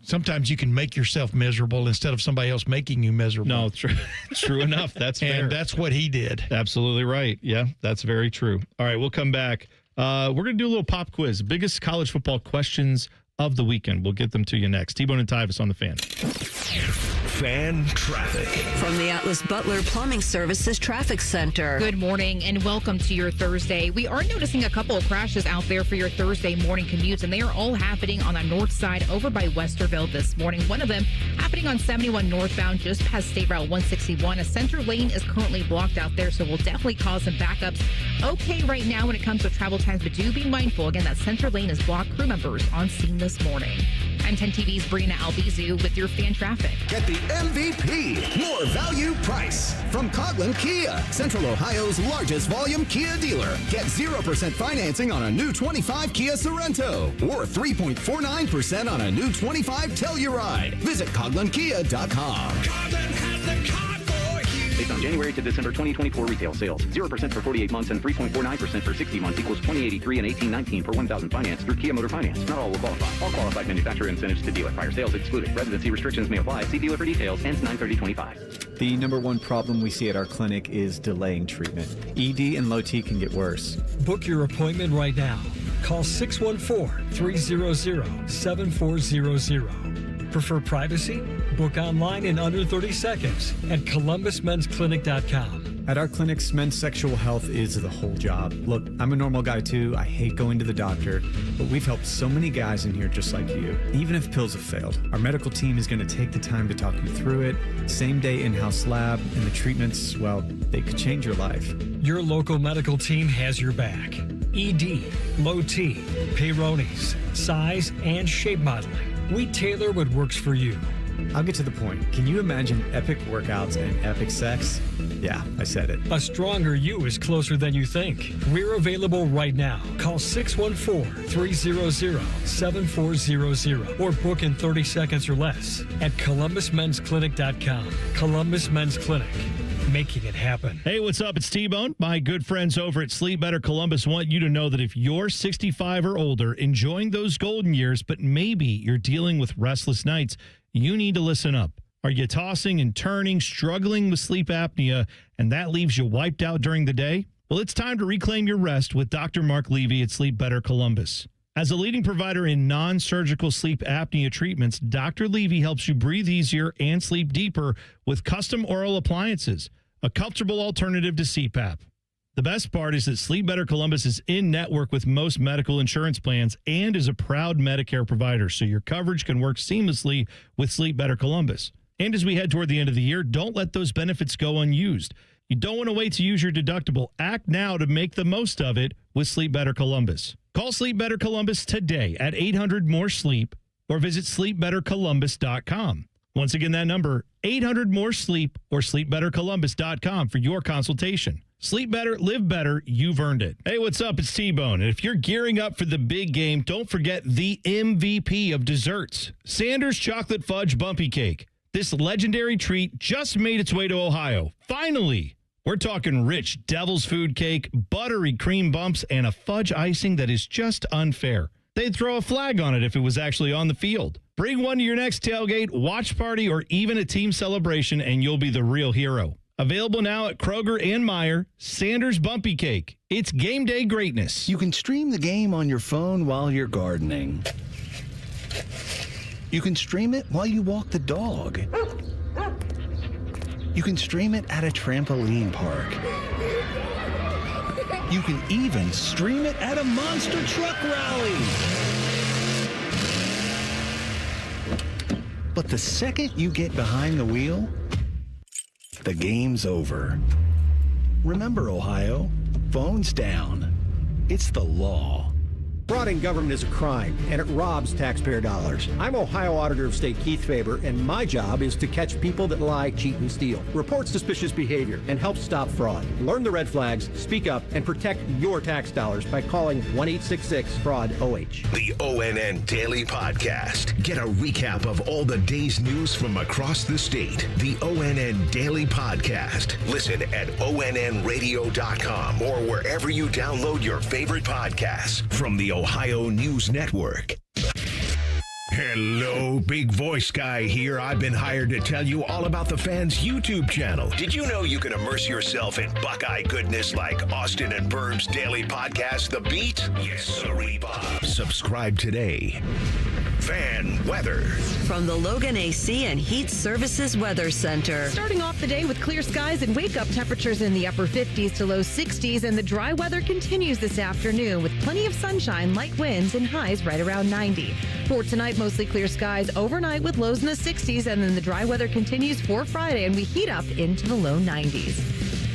sometimes you can make yourself miserable instead of somebody else making you miserable. No, true enough. That's fair. And that's what he did. Absolutely right. Yeah, that's very true. All right, we'll come back. We're going to do a little pop quiz. Biggest college football questions of the weekend. We'll get them to you next. T-Bone and Tyvis on the Fan. Fan traffic. From the Atlas Butler Plumbing Services Traffic Center. Good morning and welcome to your Thursday. We are noticing a couple of crashes out there for your Thursday morning commutes, and they are all happening on the north side over by Westerville this morning. One of them happening on 71 northbound just past State Route 161. A center lane is currently blocked out there, so will definitely cause some backups. Okay right now when it comes to travel times, but do be mindful. Again, that center lane is blocked. Crew members on scene this morning. I'm 10 TV's Brina Albizu with your fan traffic. Get the MVP, more value price from Coghlan Kia, Central Ohio's largest volume Kia dealer. Get 0% financing on a new 25 Kia Sorento or 3.49% on a new 25 Telluride. Visit CoghlanKia.com. Coghlan has the car for you. Based on January to December 2024 retail sales, 0% for 48 months and 3.49% for 60 months equals $20.83 and $18.19 per 1,000 finance through Kia Motor Finance. Not all will qualify. All qualified manufacturer incentives to dealer. Prior sales excluded. Residency restrictions may apply. See dealer for details. Ends 9/30/25. The number one problem we see at our clinic is delaying treatment. ED and low T can get worse. Book your appointment right now. Call 614-300-7400. Prefer privacy? Book online in under 30 seconds at ColumbusMen'sClinic.com. At our clinics, men's sexual health is the whole job. Look, I'm a normal guy too. I hate going to the doctor, but we've helped so many guys in here just like you. Even if pills have failed, our medical team is going to take the time to talk you through it. Same day in-house lab, and the treatments, well, they could change your life. Your local medical team has your back. ED, low T, Peyronie's, size, and shape modeling. We tailor what works for you. I'll get to the point. Can you imagine epic workouts and epic sex? Yeah, I said it. A stronger you is closer than you think. We're available right now. Call 614-300-7400 or book in 30 seconds or less at ColumbusMen'sClinic.com. Columbus Men's Clinic, making it happen. Hey, what's up? It's T-Bone. My good friends over at Sleep Better Columbus want you to know that if you're 65 or older, enjoying those golden years, but maybe you're dealing with restless nights, you need to listen up. Are you tossing and turning, struggling with sleep apnea, and that leaves you wiped out during the day? Well, it's time to reclaim your rest with Dr. Mark Levy at Sleep Better Columbus. As a leading provider in non-surgical sleep apnea treatments, Dr. Levy helps you breathe easier and sleep deeper with custom oral appliances, a comfortable alternative to CPAP. The best part is that Sleep Better Columbus is in network with most medical insurance plans and is a proud Medicare provider, so your coverage can work seamlessly with Sleep Better Columbus. And as we head toward the end of the year, don't let those benefits go unused. You don't want to wait to use your deductible. Act now to make the most of it with Sleep Better Columbus. Call Sleep Better Columbus today at 800-MORE-SLEEP or visit sleepbettercolumbus.com. Once again, that number, 800-MORE-SLEEP or sleepbettercolumbus.com for your consultation. Sleep better, live better, you've earned it. Hey, what's up? It's T-Bone. And if you're gearing up for the big game, don't forget the MVP of desserts, Sanders Chocolate Fudge Bumpy Cake. This legendary treat just made its way to Ohio. Finally! We're talking rich devil's food cake, buttery cream bumps, and a fudge icing that is just unfair. They'd throw a flag on it if it was actually on the field. Bring one to your next tailgate, watch party, or even a team celebration, and you'll be the real hero. Available now at Kroger and Meijer, Sanders Bumpy Cake. It's game day greatness. You can stream the game on your phone while you're gardening. You can stream it while you walk the dog. You can stream it at a trampoline park. You can even stream it at a monster truck rally. But the second you get behind the wheel, the game's over. Remember, Ohio, phones down. It's the law. Fraud in government is a crime, and it robs taxpayer dollars. I'm Ohio Auditor of State Keith Faber, and my job is to catch people that lie, cheat, and steal, report suspicious behavior, and help stop fraud. Learn the red flags, speak up, and protect your tax dollars by calling 1-866-FRAUD-OH. The ONN Daily Podcast. Get a recap of all the day's news from across the state. The ONN Daily Podcast. Listen at ONNradio.com or wherever you download your favorite podcasts from the Ohio News Network. Hello, big voice guy here. I've been hired to tell you all about the Fan's YouTube channel. Did you know you can immerse yourself in Buckeye goodness like Austin and Burb's daily podcast, The Beat? Yes, sirree, Bob. Subscribe today. Fan weather. From the Logan AC and Heat Services Weather Center. Starting off the day with clear skies and wake-up temperatures in the upper 50s to low 60s, and the dry weather continues this afternoon with plenty of sunshine, light winds, and highs right around 90. For tonight, mostly clear skies overnight with lows in the 60s, and then the dry weather continues for Friday, and we heat up into the low 90s.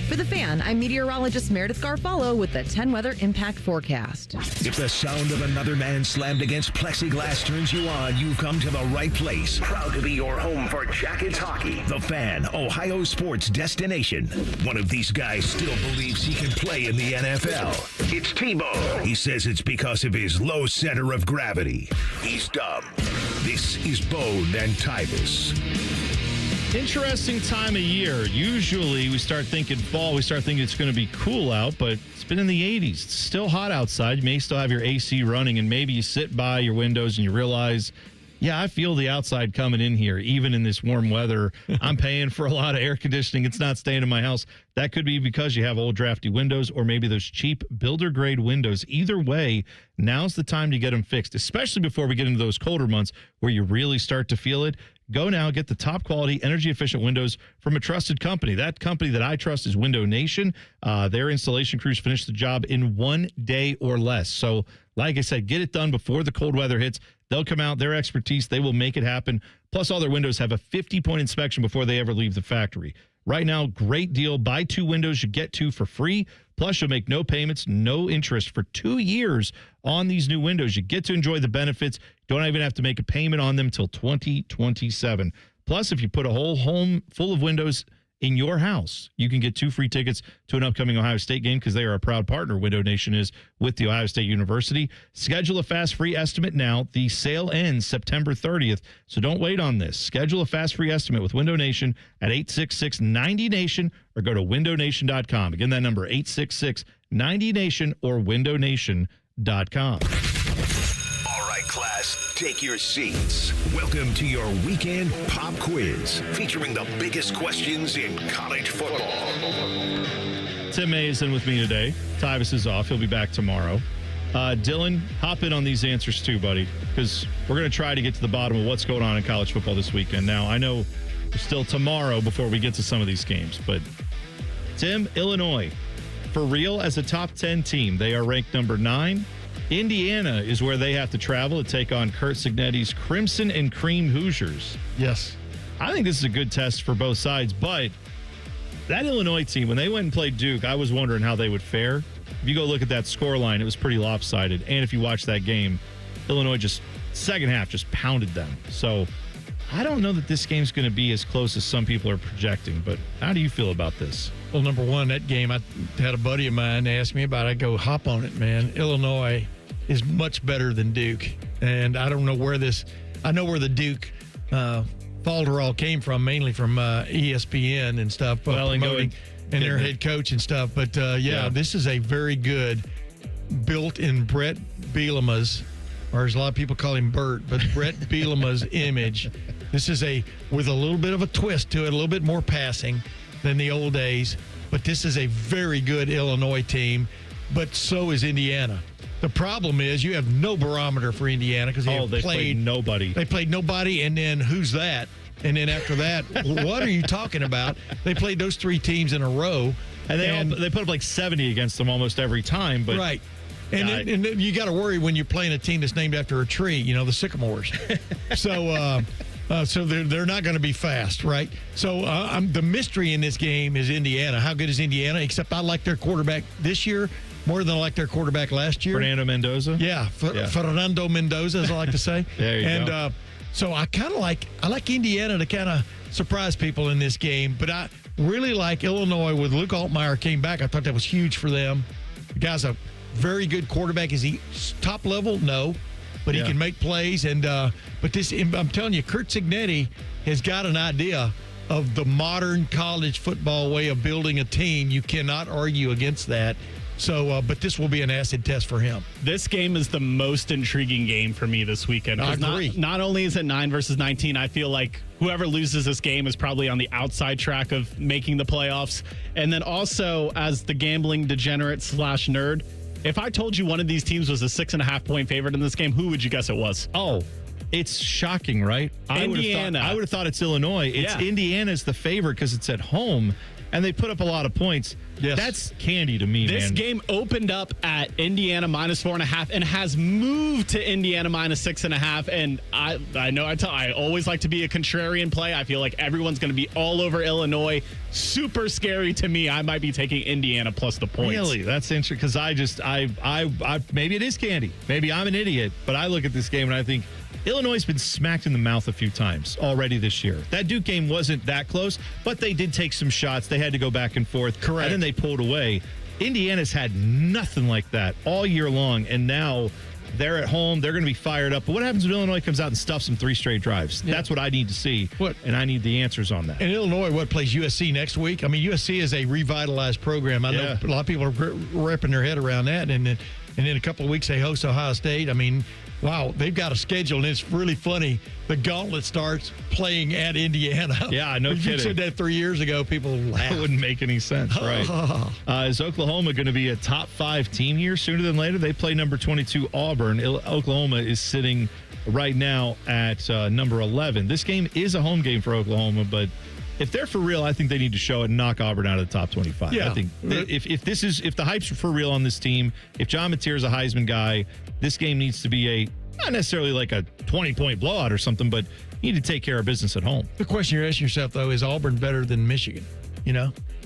For The Fan, I'm meteorologist Meredith Garfalo with the 10 Weather Impact Forecast. If the sound of another man slammed against plexiglass turns you on, you've come to the right place. Proud to be your home for Jackets hockey. The Fan, Ohio sports destination. One of these guys still believes he can play in the NFL. It's T-Bone. He says it's because of his low center of gravity. He's dumb. This is Bone and Tyvis. Interesting time of year. Usually we start thinking fall, we start thinking it's going to be cool out, but it's been in the 80s. It's still hot outside. You may still have your AC running, and maybe you sit by your windows and you realize, yeah, I feel the outside coming in here, even in this warm weather. I'm paying for a lot of air conditioning. It's not staying in my house. That could be because you have old drafty windows or maybe those cheap builder-grade windows. Either way, now's the time to get them fixed, especially before we get into those colder months where you really start to feel it. Go now, get the top quality, energy-efficient windows from a trusted company. That company that I trust is Window Nation. Their installation crews finish the job in 1 day or less. So, like I said, get it done before the cold weather hits. They'll come out, their expertise, they will make it happen. Plus, all their windows have a 50-point inspection before they ever leave the factory. Right now, great deal. Buy 2 windows, you get 2 for free. Plus, you'll make no payments, no interest for 2 years on these new windows. You get to enjoy the benefits. Don't even have to make a payment on them till 2027. Plus, if you put a whole home full of windows in your house, you can get 2 free tickets to an upcoming Ohio State game because they are a proud partner, Window Nation is, with The Ohio State University. Schedule a fast free estimate now. The sale ends September 30th, so don't wait on this. Schedule a fast free estimate with Window Nation at 866-90NATION or go to windownation.com. Again, that number, 866-90NATION or windownation.com. All right, class, take your seats. Welcome to your weekend pop quiz, featuring the biggest questions in college football. Tim Mason with me today. Tyvis is off. He'll be back tomorrow. Dylan, hop in on these answers too, buddy, because we're going to try to get to the bottom of what's going on in college football this weekend. Now, I know there's still tomorrow before we get to some of these games, but Tim, Illinois, for real as a top 10 team, they are ranked number 9. Indiana is where they have to travel to take on Curt Cignetti's Crimson and Cream Hoosiers. Yes. I think this is a good test for both sides, but that Illinois team, when they went and played Duke, I was wondering how they would fare. If you go look at that score line, it was pretty lopsided. And if you watch that game, Illinois just, second half, just pounded them. So I don't know that this game's going to be as close as some people are projecting, but how do you feel about this? Well, number one, that game, I had a buddy of mine ask me about it. I go, hop on it, man. Illinois is much better than Duke. And I don't know where I know where the Duke falderall came from, mainly from ESPN and stuff, promoting and their head coach and stuff. But yeah, this is a very good, built in Brett Bielema's, or as a lot of people call him Bert, but Brett Bielema's image. This is with a little bit of a twist to it, a little bit more passing than the old days. But this is a very good Illinois team, but so is Indiana. The problem is you have no barometer for Indiana because they played nobody. They played nobody, and then who's that? And then after that, what are you talking about? They played those 3 teams in a row. And they put up like 70 against them almost every time. But right. And then you got to worry when you're playing a team that's named after a tree, the sycamores. So they're not going to be fast, right? So the mystery in this game is Indiana. How good is Indiana? Except I like their quarterback this year more than I like their quarterback last year. Fernando Mendoza? Yeah, Fernando Mendoza, as I like to say. There you go. So I like Indiana to kind of surprise people in this game, but I really like Illinois with Luke Altmaier came back. I thought that was huge for them. The guy's a very good quarterback. Is he top level? No, but he can make plays. And but this, I'm telling you, Curt Cignetti has got an idea of the modern college football way of building a team. You cannot argue against that. So, but this will be an acid test for him. This game is the most intriguing game for me this weekend. I agree. Not only is it 9 versus 19, I feel like whoever loses this game is probably on the outside track of making the playoffs. And then also, as the gambling degenerate / nerd, if I told you one of these teams was a 6.5 point favorite in this game, who would you guess it was? Oh, it's shocking, right? Indiana. I would have thought it's Illinois. Indiana's the favorite because it's at home. And they put up a lot of points. Yes. That's candy to me, This game opened up at Indiana -4.5 and has moved to Indiana -6.5. And I know I always like to be a contrarian play. I feel like everyone's going to be all over Illinois. Super scary to me. I might be taking Indiana plus the points. Really? That's interesting because I maybe it is candy. Maybe I'm an idiot, but I look at this game and I think Illinois has been smacked in the mouth a few times already this year. That Duke game wasn't that close, but they did take some shots. They had to go back and forth. Correct. And then they pulled away. Indiana's had nothing like that all year long, and now they're at home. They're going to be fired up. But what happens when Illinois comes out and stuffs them 3 straight drives? Yeah. That's what I need to see, and I need the answers on that. And Illinois, plays USC next week? I mean, USC is a revitalized program. I know a lot of people are wrapping their head around that. And then in a couple of weeks, they host Ohio State. I mean, wow, they've got a schedule, and it's really funny. The gauntlet starts playing at Indiana. Yeah, no kidding. If you said that 3 years ago, people laughed. That wouldn't make any sense, right? Is Oklahoma going to be a top 5 team here sooner than later? They play number 22 Auburn. Oklahoma is sitting right now at number 11. This game is a home game for Oklahoma, but if they're for real, I think they need to show it and knock Auburn out of the top 25. Yeah. I think if the hype's for real on this team, if John Mateer's a Heisman guy, this game needs to be not necessarily like a 20-point blowout or something, but you need to take care of business at home. The question you're asking yourself, though, is Auburn better than Michigan?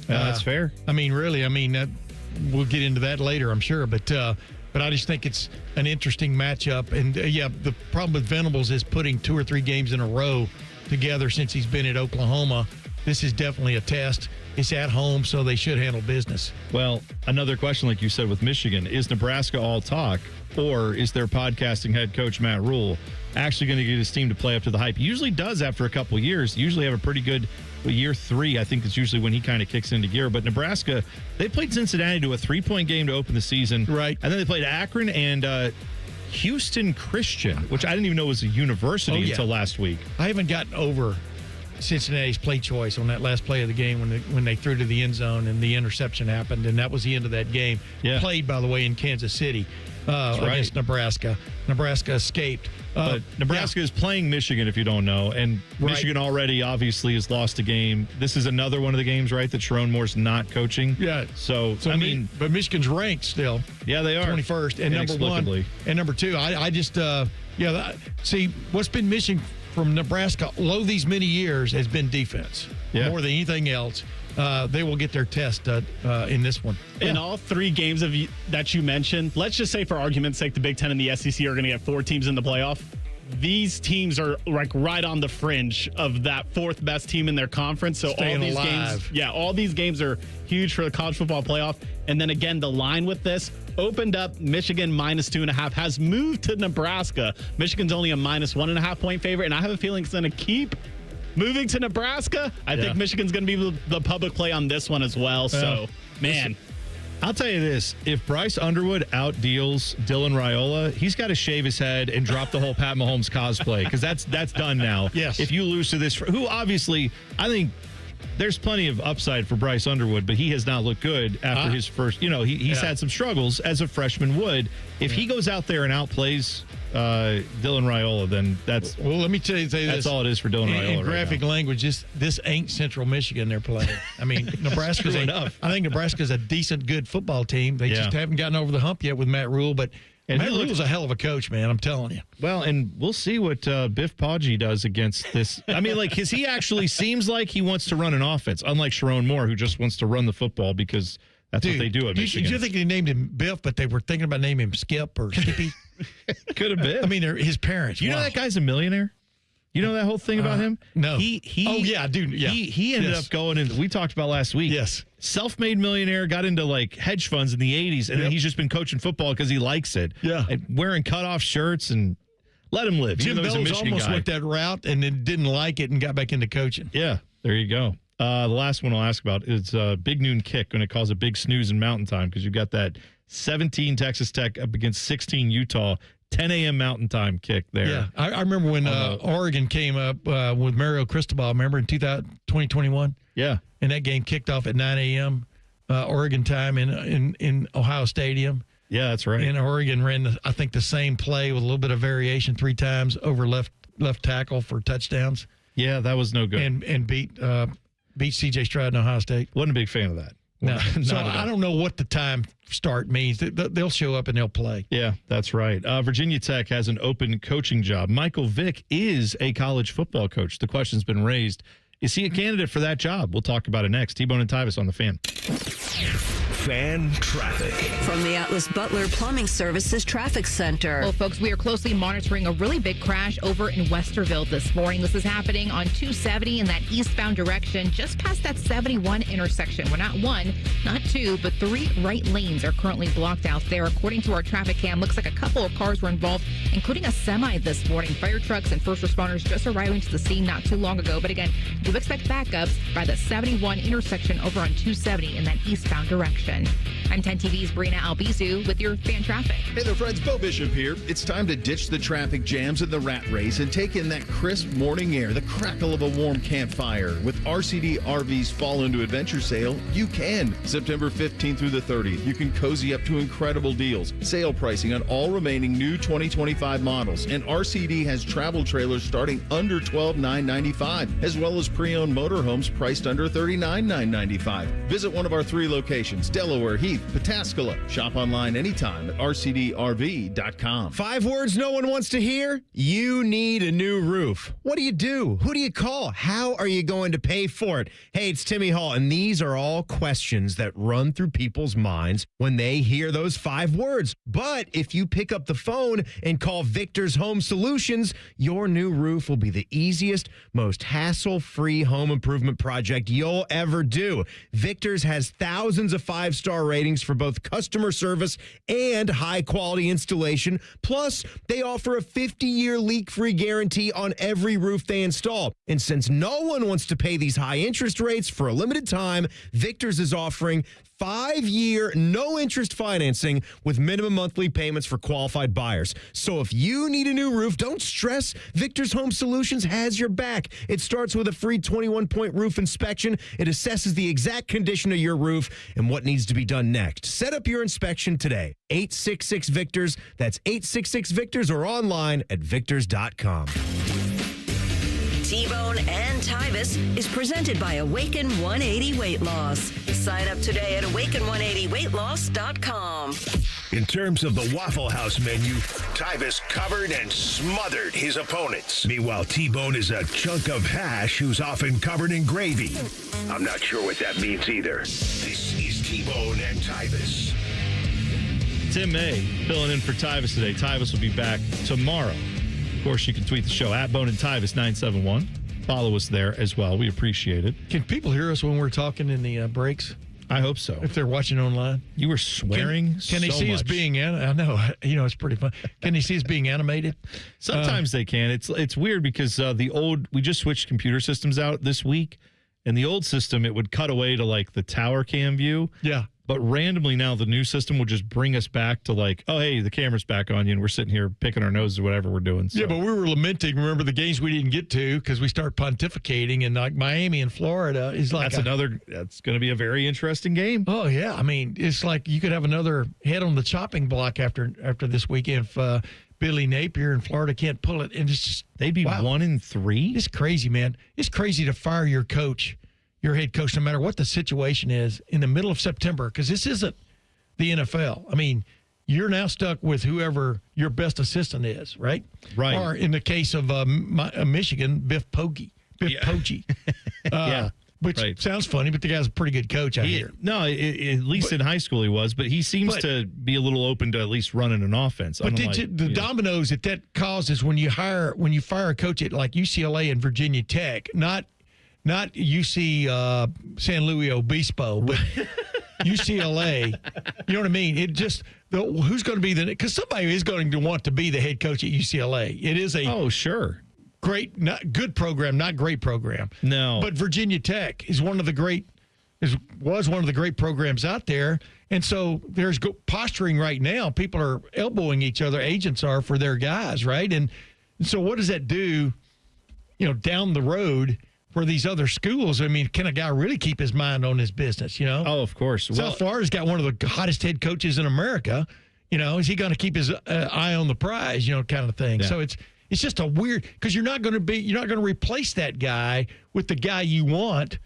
That's fair. I mean, really, we'll get into that later, I'm sure, but I just think it's an interesting matchup. And the problem with Venables is putting 2 or 3 games in a row together since he's been at Oklahoma. This is definitely a test. It's at home, so they should handle business. Well, another question, like you said, with Michigan, is Nebraska all talk, or is their podcasting head coach, Matt Rule, actually going to get his team to play up to the hype? He usually does after a couple of years. Usually have a pretty good year 3, I think, is usually when he kind of kicks into gear. But Nebraska, they played Cincinnati to a 3-point game to open the season. Right. And then they played Akron and Houston Christian, which I didn't even know was a university until last week. I haven't gotten over Cincinnati's play choice on that last play of the game when they threw to the end zone and the interception happened, and that was the end of that game. Yeah. Played, by the way, in Kansas City against Nebraska. Nebraska escaped. But Nebraska is playing Michigan, if you don't know, and Michigan already obviously has lost a game. This is another one of the games, right, that Sharon Moore's not coaching. Yeah. So I mean, but Michigan's ranked still. Yeah, they are 21st and number 1 and number 2. I just see what's been missing from Nebraska all these many years has been defense more than anything else. They will get their test in this one. In all 3 games that you mentioned, let's just say for argument's sake, the Big Ten and the SEC are going to get 4 teams in the playoff. These teams are like right on the fringe of that 4th best team in their conference. So Staying alive. all these games are huge for the college football playoff. And then again, the line with this opened up Michigan -2.5, has moved to Nebraska. Michigan's only a -1.5 point favorite, and I have a feeling it's going to keep moving to Nebraska. I think Michigan's going to be the public play on this one as well. So, man. I'll tell you this. If Bryce Underwood outdeals Dylan Raiola, he's got to shave his head and drop the whole Pat Mahomes cosplay, because that's done now. Yes. If you lose to this, who obviously, I think there's plenty of upside for Bryce Underwood, but he has not looked good after his first, he's had some struggles as a freshman would. If he goes out there and outplays Dylan Raiola, then that's let me say that's all it is for Dylan Raiola. In graphic language, this ain't Central Michigan they're playing. I mean, Nebraska's enough. I think Nebraska's a decent, good football team. They just haven't gotten over the hump yet with Matt Rule, but Matt Rule's a hell of a coach, man. I'm telling you. Well, and we'll see what Biff Poggi does against this. I mean, because he actually seems like he wants to run an offense, unlike Sharon Moore, who just wants to run the football because that's what they do at Michigan. You think they named him Biff, but they were thinking about naming him Skip or Skippy? Could have been. I mean, they're his parents. You know that guy's a millionaire? You know that whole thing about him? No. Dude. He ended up going in. We talked about last week. Yes. Self-made millionaire, got into like hedge funds in the 80s, and then he's just been coaching football because he likes it. Yeah. And wearing cutoff shirts, and let him live. Jim Bellows almost went that route and then didn't like it and got back into coaching. Yeah. There you go. The last one I'll ask about is Big Noon Kick, going to cause a big snooze in Mountain Time, because you've got that 17 Texas Tech up against 16 Utah, 10 a.m. Mountain Time kick there. Yeah, I remember when Oregon came up with Mario Cristobal, remember, in 2021? Yeah. And that game kicked off at 9 a.m. Oregon time in Ohio Stadium. Yeah, that's right. And Oregon ran, I think, the same play with a little bit of variation 3 times over left tackle for touchdowns. Yeah, that was no good. And beat C.J. Stroud in Ohio State. Wasn't a big fan of that. No. So I don't know what the time start means. They'll show up and they'll play. Yeah, that's right. Virginia Tech has an open coaching job. Michael Vick is a college football coach. The question's been raised. Is he a candidate for that job? We'll talk about it next. T-Bone and Tyvis on the Fan. Fan traffic. From the Atlas Butler Plumbing Services Traffic Center. Well, folks, we are closely monitoring a really big crash over in Westerville this morning. This is happening on 270 in that eastbound direction, just past that 71 intersection. We're not 1, not 2, but 3 right lanes are currently blocked out there. According to our traffic cam, looks like a couple of cars were involved, including a semi this morning. Fire trucks and first responders just arriving to the scene not too long ago. But again, do expect backups by the 71 intersection over on 270 in that eastbound direction. I'm 10 TV's Brina Albizu with your fan traffic. Hey there, friends. Bo Bishop here. It's time to ditch the traffic jams and the rat race and take in that crisp morning air, the crackle of a warm campfire. With RCD RV's Fall Into Adventure sale, you can. September 15th through the 30th, you can cozy up to incredible deals. Sale pricing on all remaining new 2025 models. And RCD has travel trailers starting under $12,995, as well as pre-owned motorhomes priced under $39,995. Visit one of our 3 locations: Delaware, Heath, Pataskala. Shop online anytime at rcdrv.com. 5 words no one wants to hear? You need a new roof. What do you do? Who do you call? How are you going to pay for it? Hey, it's Timmy Hall, and these are all questions that run through people's minds when they hear those 5 words. But if you pick up the phone and call Victor's Home Solutions, your new roof will be the easiest, most hassle-free home improvement project you'll ever do. Victor's has thousands of 5-star ratings for both customer service and high-quality installation. Plus, they offer a 50-year leak-free guarantee on every roof they install. And since no one wants to pay these high interest rates for a limited time, Victor's is offering 5-year, no-interest financing with minimum monthly payments for qualified buyers. So if you need a new roof, don't stress. Victor's Home Solutions has your back. It starts with a free 21-point roof inspection. It assesses the exact condition of your roof and what needs to be done next. Set up your inspection today. 866-VICTORS. That's 866-VICTORS or online at victors.com. T-Bone and Tyvis is presented by Awaken 180 Weight Loss. Sign up today at awaken180weightloss.com. In terms of the Waffle House menu, Tyvis covered and smothered his opponents. Meanwhile, T-Bone is a chunk of hash who's often covered in gravy. I'm not sure what that means either. This is T-Bone and Tyvis. Tim May filling in for Tyvis today. Tyvis will be back tomorrow. Of course, you can tweet the show at Bone and Tyvis 971. Follow us there as well. We appreciate it. Can people hear us when we're talking in the breaks? I hope so. If they're watching online. You were swearing Can they see us being I know. It's pretty fun. Can they see us being animated? Sometimes they can. It's weird because we just switched computer systems out this week. And the old system, it would cut away to like the tower cam view. Yeah. But randomly now the new system will just bring us back to like, oh, hey, the camera's back on you and we're sitting here picking our noses or whatever we're doing. So. Yeah, but we were lamenting, remember, the games we didn't get to because we start pontificating, and like Miami and Florida is like that's going to be a very interesting game. Oh, yeah. I mean, it's like you could have another head on the chopping block after this weekend if Billy Napier in Florida can't pull it. And it's just, they'd be 1-3. It's crazy, man. It's crazy to fire your coach. Your head coach, no matter what the situation is, in the middle of September, because this isn't the NFL. I mean, you're now stuck with whoever your best assistant is, right? Right. Or in the case of Michigan, Biff Poggi. Which sounds funny, but the guy's a pretty good coach out here. No, at least in high school he was, but he seems to be a little open to at least running an offense. But the dominoes that causes when you fire a coach at like UCLA and Virginia Tech, not UC San Luis Obispo, but UCLA. You know what I mean? It just who's going to be because somebody is going to want to be the head coach at UCLA. It is good program, not great program. No, but Virginia Tech is was one of the great programs out there, and so there's posturing right now. People are elbowing each other. Agents are for their guys, right? And so what does that do? Down the road. For these other schools, I mean, can a guy really keep his mind on his business, Oh, of course. South Florida's got one of the hottest head coaches in America. Is he going to keep his eye on the prize, kind of thing. Yeah. So it's just a weird, because you're not going to replace that guy with the guy you want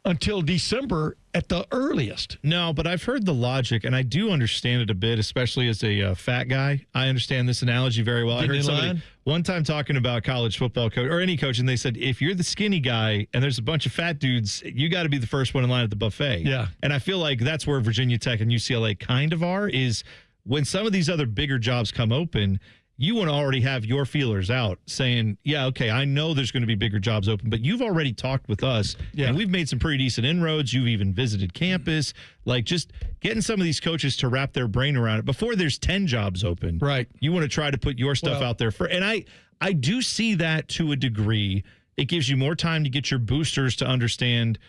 until December at the earliest. No, but I've heard the logic, and I do understand it a bit, especially as a fat guy. I understand this analogy very well. I heard somebody one time talking about college football coach or any coach, and they said, if you're the skinny guy and there's a bunch of fat dudes, you got to be the first one in line at the buffet. Yeah. And I feel like that's where Virginia Tech and UCLA kind of are, is when some of these other bigger jobs come open, you want to already have your feelers out saying, yeah, okay, I know there's going to be bigger jobs open, but you've already talked with us, and we've made some pretty decent inroads. You've even visited campus. Like, just getting some of these coaches to wrap their brain around it before there's 10 jobs open. Right. You want to try to put your stuff out there. And I do see that to a degree. It gives you more time to get your boosters to understand,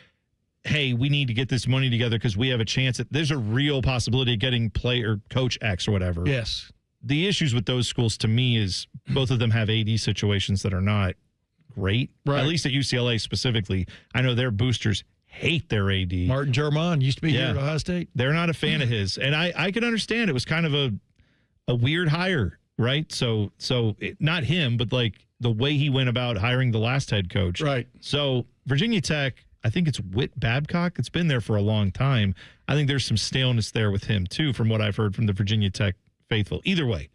hey, we need to get this money together because we have a chance. There's a real possibility of getting player coach X or whatever. Yes. The issues with those schools to me is both of them have AD situations that are not great. Right. At least at UCLA specifically. I know their boosters hate their AD. Martin Germain used to be here at Ohio State. They're not a fan of his. And I can understand it was kind of a weird hire, right? So not him, but like the way he went about hiring the last head coach. Right. So Virginia Tech, I think it's Whit Babcock. It's been there for a long time. I think there's some staleness there with him, too, from what I've heard from the Virginia Tech faithful. Either way,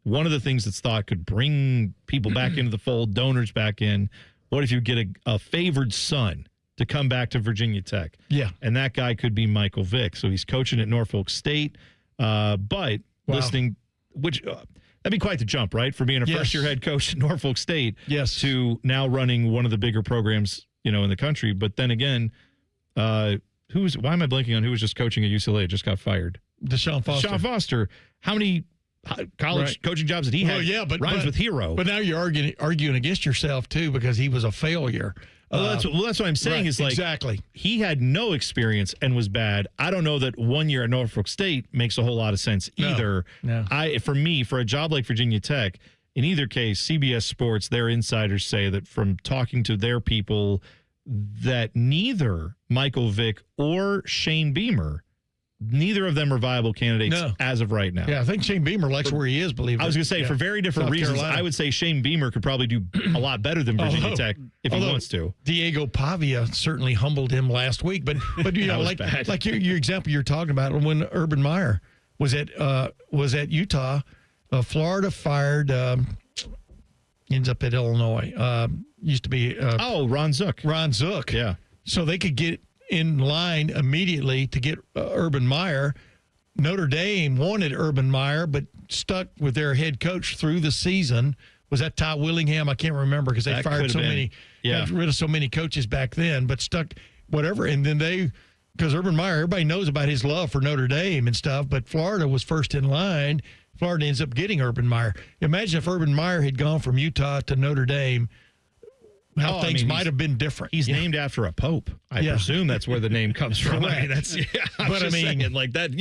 one of the things that's thought could bring people back into the fold, donors back in. What if you get a favored son to come back to Virginia Tech? Yeah. And that guy could be Michael Vick. So he's coaching at Norfolk State. But listening, which that'd be quite the jump, right? For being a first-year head coach at Norfolk State to now running one of the bigger programs, in the country. But then again, why am I blanking on who was just coaching at UCLA? Just got fired. Deshaun Foster. Deshaun Foster. How many college coaching jobs did he have? Well, yeah, but rhymes with hero. But now you're arguing against yourself too because he was a failure. Well, that's what I'm saying. Is like exactly he had no experience and was bad. I don't know that 1 year at Norfolk State makes a whole lot of sense either. No. For a job like Virginia Tech, in either case, CBS Sports, their insiders say that from talking to their people that neither Michael Vick or Shane Beamer, neither of them are viable candidates as of right now. Yeah, I think Shane Beamer likes where he is, believe it. I was going to say, for very different South reasons, Carolina. I would say Shane Beamer could probably do a lot better than Virginia Tech if he wants to. Diego Pavia certainly humbled him last week, but like your example you're talking about when Urban Meyer was at Utah, Florida fired ends up at Illinois. Used to be Ron Zook. Ron Zook. Yeah. So they could get in line immediately to get Urban Meyer. Notre Dame wanted Urban Meyer, but stuck with their head coach through the season. Was that Ty Willingham? I can't remember because they fired so many, got rid of so many coaches back then, but stuck whatever. And then because Urban Meyer, everybody knows about his love for Notre Dame and stuff, but Florida was first in line. Florida ends up getting Urban Meyer. Imagine if Urban Meyer had gone from Utah to Notre Dame, how things might have been different. He's named after a pope. I presume that's where the name comes from. I mean, that's saying, like that.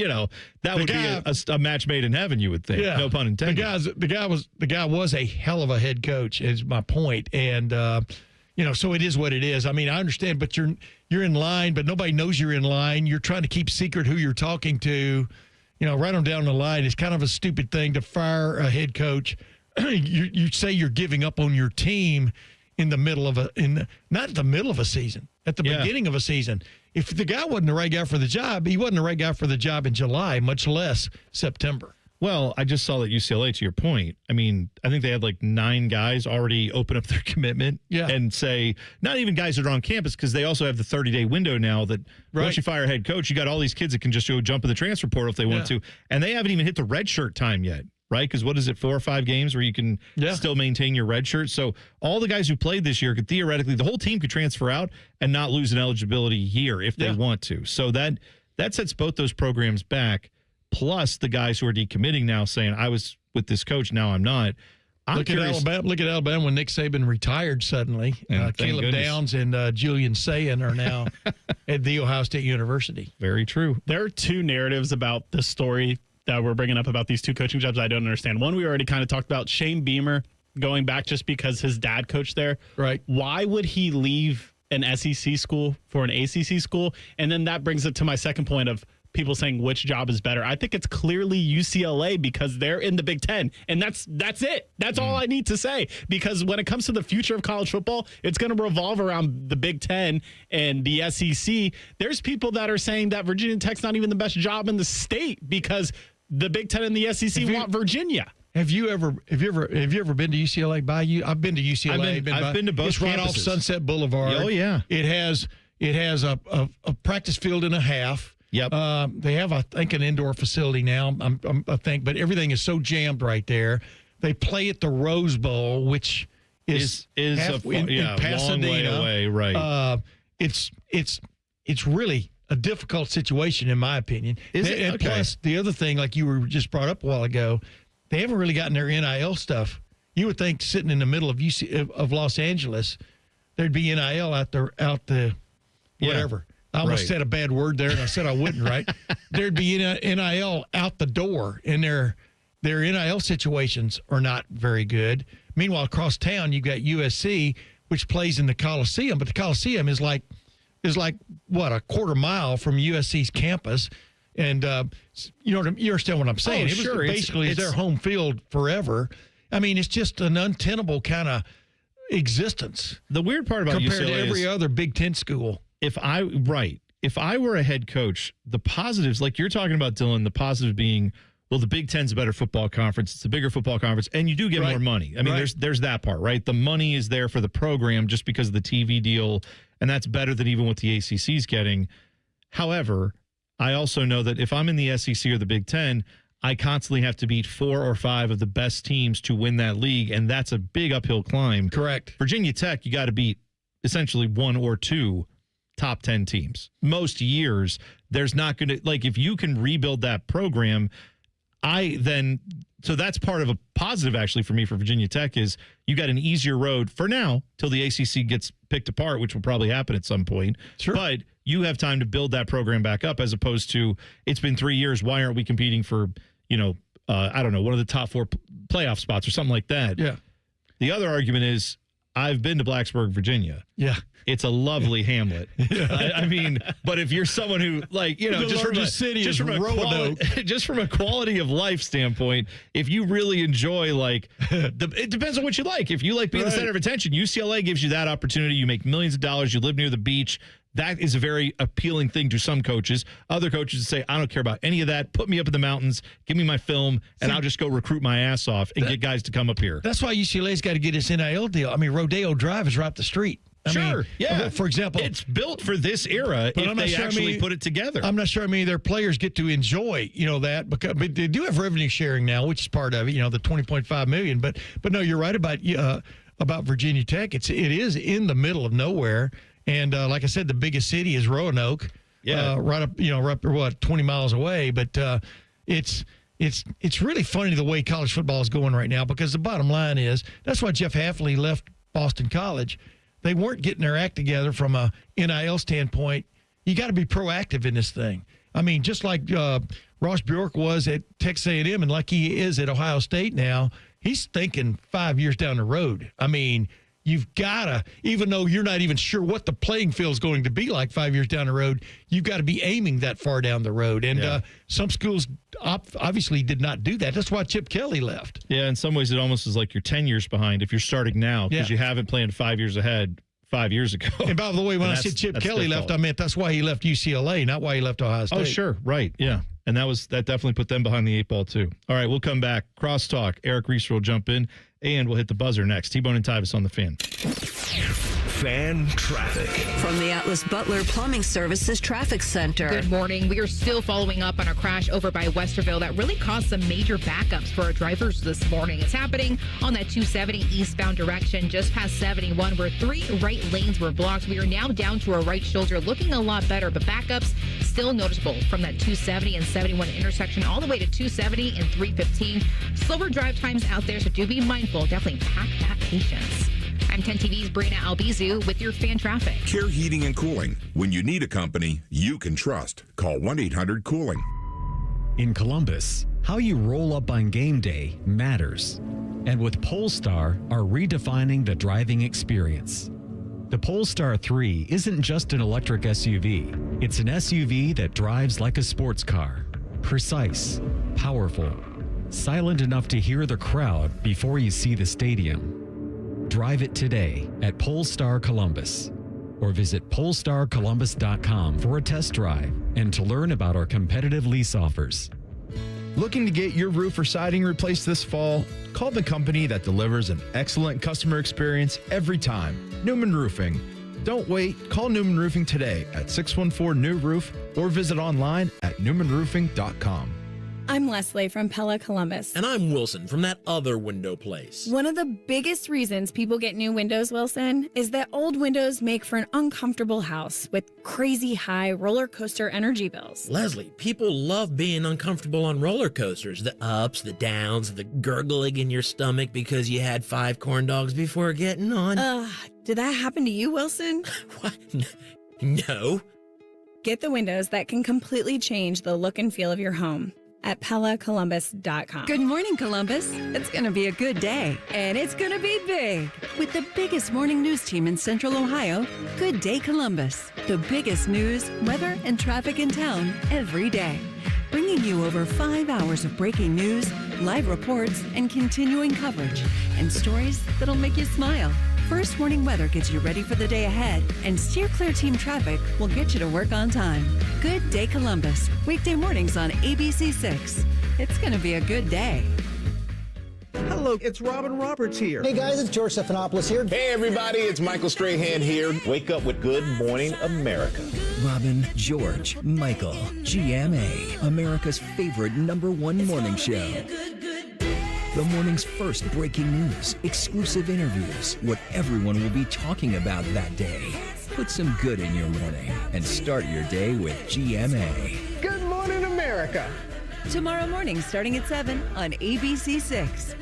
That would be a match made in heaven. You would think. Yeah. No pun intended. The guy was a hell of a head coach. Is my point. And so it is what it is. I mean, I understand, but you're in line, but nobody knows you're in line. You're trying to keep secret who you're talking to. Right on down the line. It's kind of a stupid thing to fire a head coach. You say you're giving up on your team in the middle of not the middle of a season, at the beginning of a season. If the guy wasn't the right guy for the job, he wasn't the right guy for the job in July, much less September. Well, I just saw that UCLA, to your point. I mean, I think they had like 9 guys already open up their commitment and say, not even guys that are on campus, because they also have the 30-day window now that once you fire a head coach, you got all these kids that can just go jump in the transfer portal if they want to. And they haven't even hit the red shirt time yet, right? Because what is it, 4 or 5 games where you can still maintain your red shirt? So all the guys who played this year could theoretically, the whole team could transfer out and not lose an eligibility year if they want to. So that sets both those programs back. Plus the guys who are decommitting now saying, I was with this coach, now I'm not. Look at Alabama when Nick Saban retired suddenly. Caleb Downs and Julian Sayin are now at The Ohio State University. Very true. There are 2 narratives about this story that we're bringing up about these 2 coaching jobs I don't understand. One, we already kind of talked about, Shane Beamer going back just because his dad coached there. Right. Why would he leave an SEC school for an ACC school? And then that brings it to my second point of people saying which job is better. I think it's clearly UCLA because they're in the Big Ten, and that's it. That's all I need to say, because when it comes to the future of college football, it's going to revolve around the Big Ten and the SEC. There's people that are saying that Virginia Tech's not even the best job in the state because the Big Ten and the SEC want Virginia. Have you ever been to UCLA by you? I've been to UCLA. I've been to both. It's right off Sunset Boulevard. Oh yeah. It has a practice field and a half. Yep. They have, I think, an indoor facility now. I think, but everything is so jammed right there. They play at the Rose Bowl, which is in Pasadena. Long way away, right? It's really a difficult situation, in my opinion. Plus, the other thing, like you were just brought up a while ago, they haven't really gotten their NIL stuff. You would think sitting in the middle of Los Angeles, there'd be NIL out the whatever. I almost said a bad word there, and I said I wouldn't, right? There'd be NIL out the door, and their NIL situations are not very good. Meanwhile, across town, you've got USC, which plays in the Coliseum, but the Coliseum is like what, a quarter mile from USC's campus, and you understand what I'm saying? Sure. It's their home field forever. I mean, it's just an untenable kind of existence. The weird part about compared UCLA to every other Big Ten school. if I were a head coach, the positives, like you're talking about, Dylan, the positive being, well, the Big Ten's a better football conference. It's a bigger football conference, and you do get more money. I mean, there's that part, right? The money is there for the program just because of the TV deal, and that's better than even what the ACC's getting. However, I also know that if I'm in the SEC or the Big Ten, I constantly have to beat 4 or 5 of the best teams to win that league, and that's a big uphill climb. Correct. Virginia Tech, you got to beat essentially 1 or 2 top 10 teams. Most years, there's not going to, like, if you can rebuild that program, so that's part of a positive actually for me for Virginia Tech is you got an easier road for now till the ACC gets picked apart, which will probably happen at some point. Sure. But you have time to build that program back up as opposed to it's been 3 years. Why aren't we competing for, I don't know, one of the top 4 playoff spots or something like that? Yeah. The other argument is I've been to Blacksburg, Virginia. Yeah. It's a lovely hamlet. I mean, but if you're someone who, like, just from a quality of life standpoint, if you really enjoy, like, it depends on what you like. If you like being the center of attention, UCLA gives you that opportunity. You make millions of dollars. You live near the beach. That is a very appealing thing to some coaches. Other coaches say, I don't care about any of that. Put me up in the mountains. Give me my film, and I'll just go recruit my ass off and get guys to come up here. That's why UCLA's got to get its NIL deal. I mean, Rodeo Drive is right up the street. I mean, for example, it's built for this era if they actually put it together. I'm not sure. I mean, their players get to enjoy, that because but they do have revenue sharing now, which is part of it. The $20.5 million. But no, you're right about Virginia Tech. It is in the middle of nowhere, and like I said, the biggest city is Roanoke. Yeah, right up 20 miles away. But it's really funny the way college football is going right now because the bottom line is that's why Jeff Hafley left Boston College. They weren't getting their act together from a NIL standpoint. You got to be proactive in this thing. I mean, just like Ross Bjork was at Texas A&M and like he is at Ohio State now, he's thinking 5 years down the road. I mean, you've got to, even though you're not even sure what the playing field is going to be like 5 years down the road, you've got to be aiming that far down the road. And some schools obviously did not do that. That's why Chip Kelly left. Yeah, in some ways it almost is like you're 10 years behind if you're starting now because you haven't planned 5 years ahead 5 years ago. And by the way, when I said Chip Kelly left, I meant that's why he left UCLA, not why he left Ohio State. Oh, sure. Right. Yeah. And that definitely put them behind the 8 ball, too. All right, we'll come back. Crosstalk. Eric Reeser will jump in, and we'll hit the buzzer next. T-Bone and Tyvis on the Fan. Fan traffic. From the Atlas Butler Plumbing Services Traffic Center. Good morning. We are still following up on a crash over by Westerville that really caused some major backups for our drivers this morning. It's happening on that 270 eastbound direction just past 71 where 3 right lanes were blocked. We are now down to a right shoulder looking a lot better, but backups still noticeable from that 270 and 71 intersection all the way to 270 and 315. Slower drive times out there, so do be mindful. Definitely pack that patience. I'm 10 TV's Brina Albizu with your fan traffic. Care Heating and Cooling. When you need a company you can trust, call 1-800-COOLING. In Columbus, how you roll up on game day matters. And with Polestar are redefining the driving experience. The Polestar 3 isn't just an electric SUV. It's an SUV that drives like a sports car. Precise, powerful, silent enough to hear the crowd before you see the stadium. Drive it today at Polestar Columbus or visit polestarcolumbus.com for a test drive and to learn about our competitive lease offers. Looking to get your roof or siding replaced this fall? Call the company that delivers an excellent customer experience every time. Newman Roofing. Don't wait. Call Newman Roofing today at 614-NEW-ROOF or visit online at newmanroofing.com. I'm Leslie from Pella Columbus. And I'm Wilson from that other window place. One of the biggest reasons people get new windows, Wilson, is that old windows make for an uncomfortable house with crazy high roller coaster energy bills. Leslie, people love being uncomfortable on roller coasters. The ups, the downs, the gurgling in your stomach because you had 5 corn dogs before getting on. Did that happen to you, Wilson? What? No. Get the windows that can completely change the look and feel of your home at PellaColumbus.com. Good morning, Columbus. It's going to be a good day, and it's going to be big. With the biggest morning news team in Central Ohio, Good Day Columbus. The biggest news, weather, and traffic in town every day. Bringing you over 5 hours of breaking news, live reports, and continuing coverage, and stories that'll make you smile. First Warning Weather gets you ready for the day ahead, and Steer Clear Team Traffic will get you to work on time. Good Day Columbus, weekday mornings on ABC 6. It's going to be a good day. Hello, it's Robin Roberts here. Hey guys, it's George Stephanopoulos here. Hey everybody, it's Michael Strahan here. Wake up with Good Morning America. Robin, George, Michael, GMA, America's favorite #1 morning show. The morning's first breaking news, exclusive interviews, what everyone will be talking about that day. Put some good in your morning and start your day with GMA. Good Morning America. Tomorrow morning starting at 7 on ABC 6.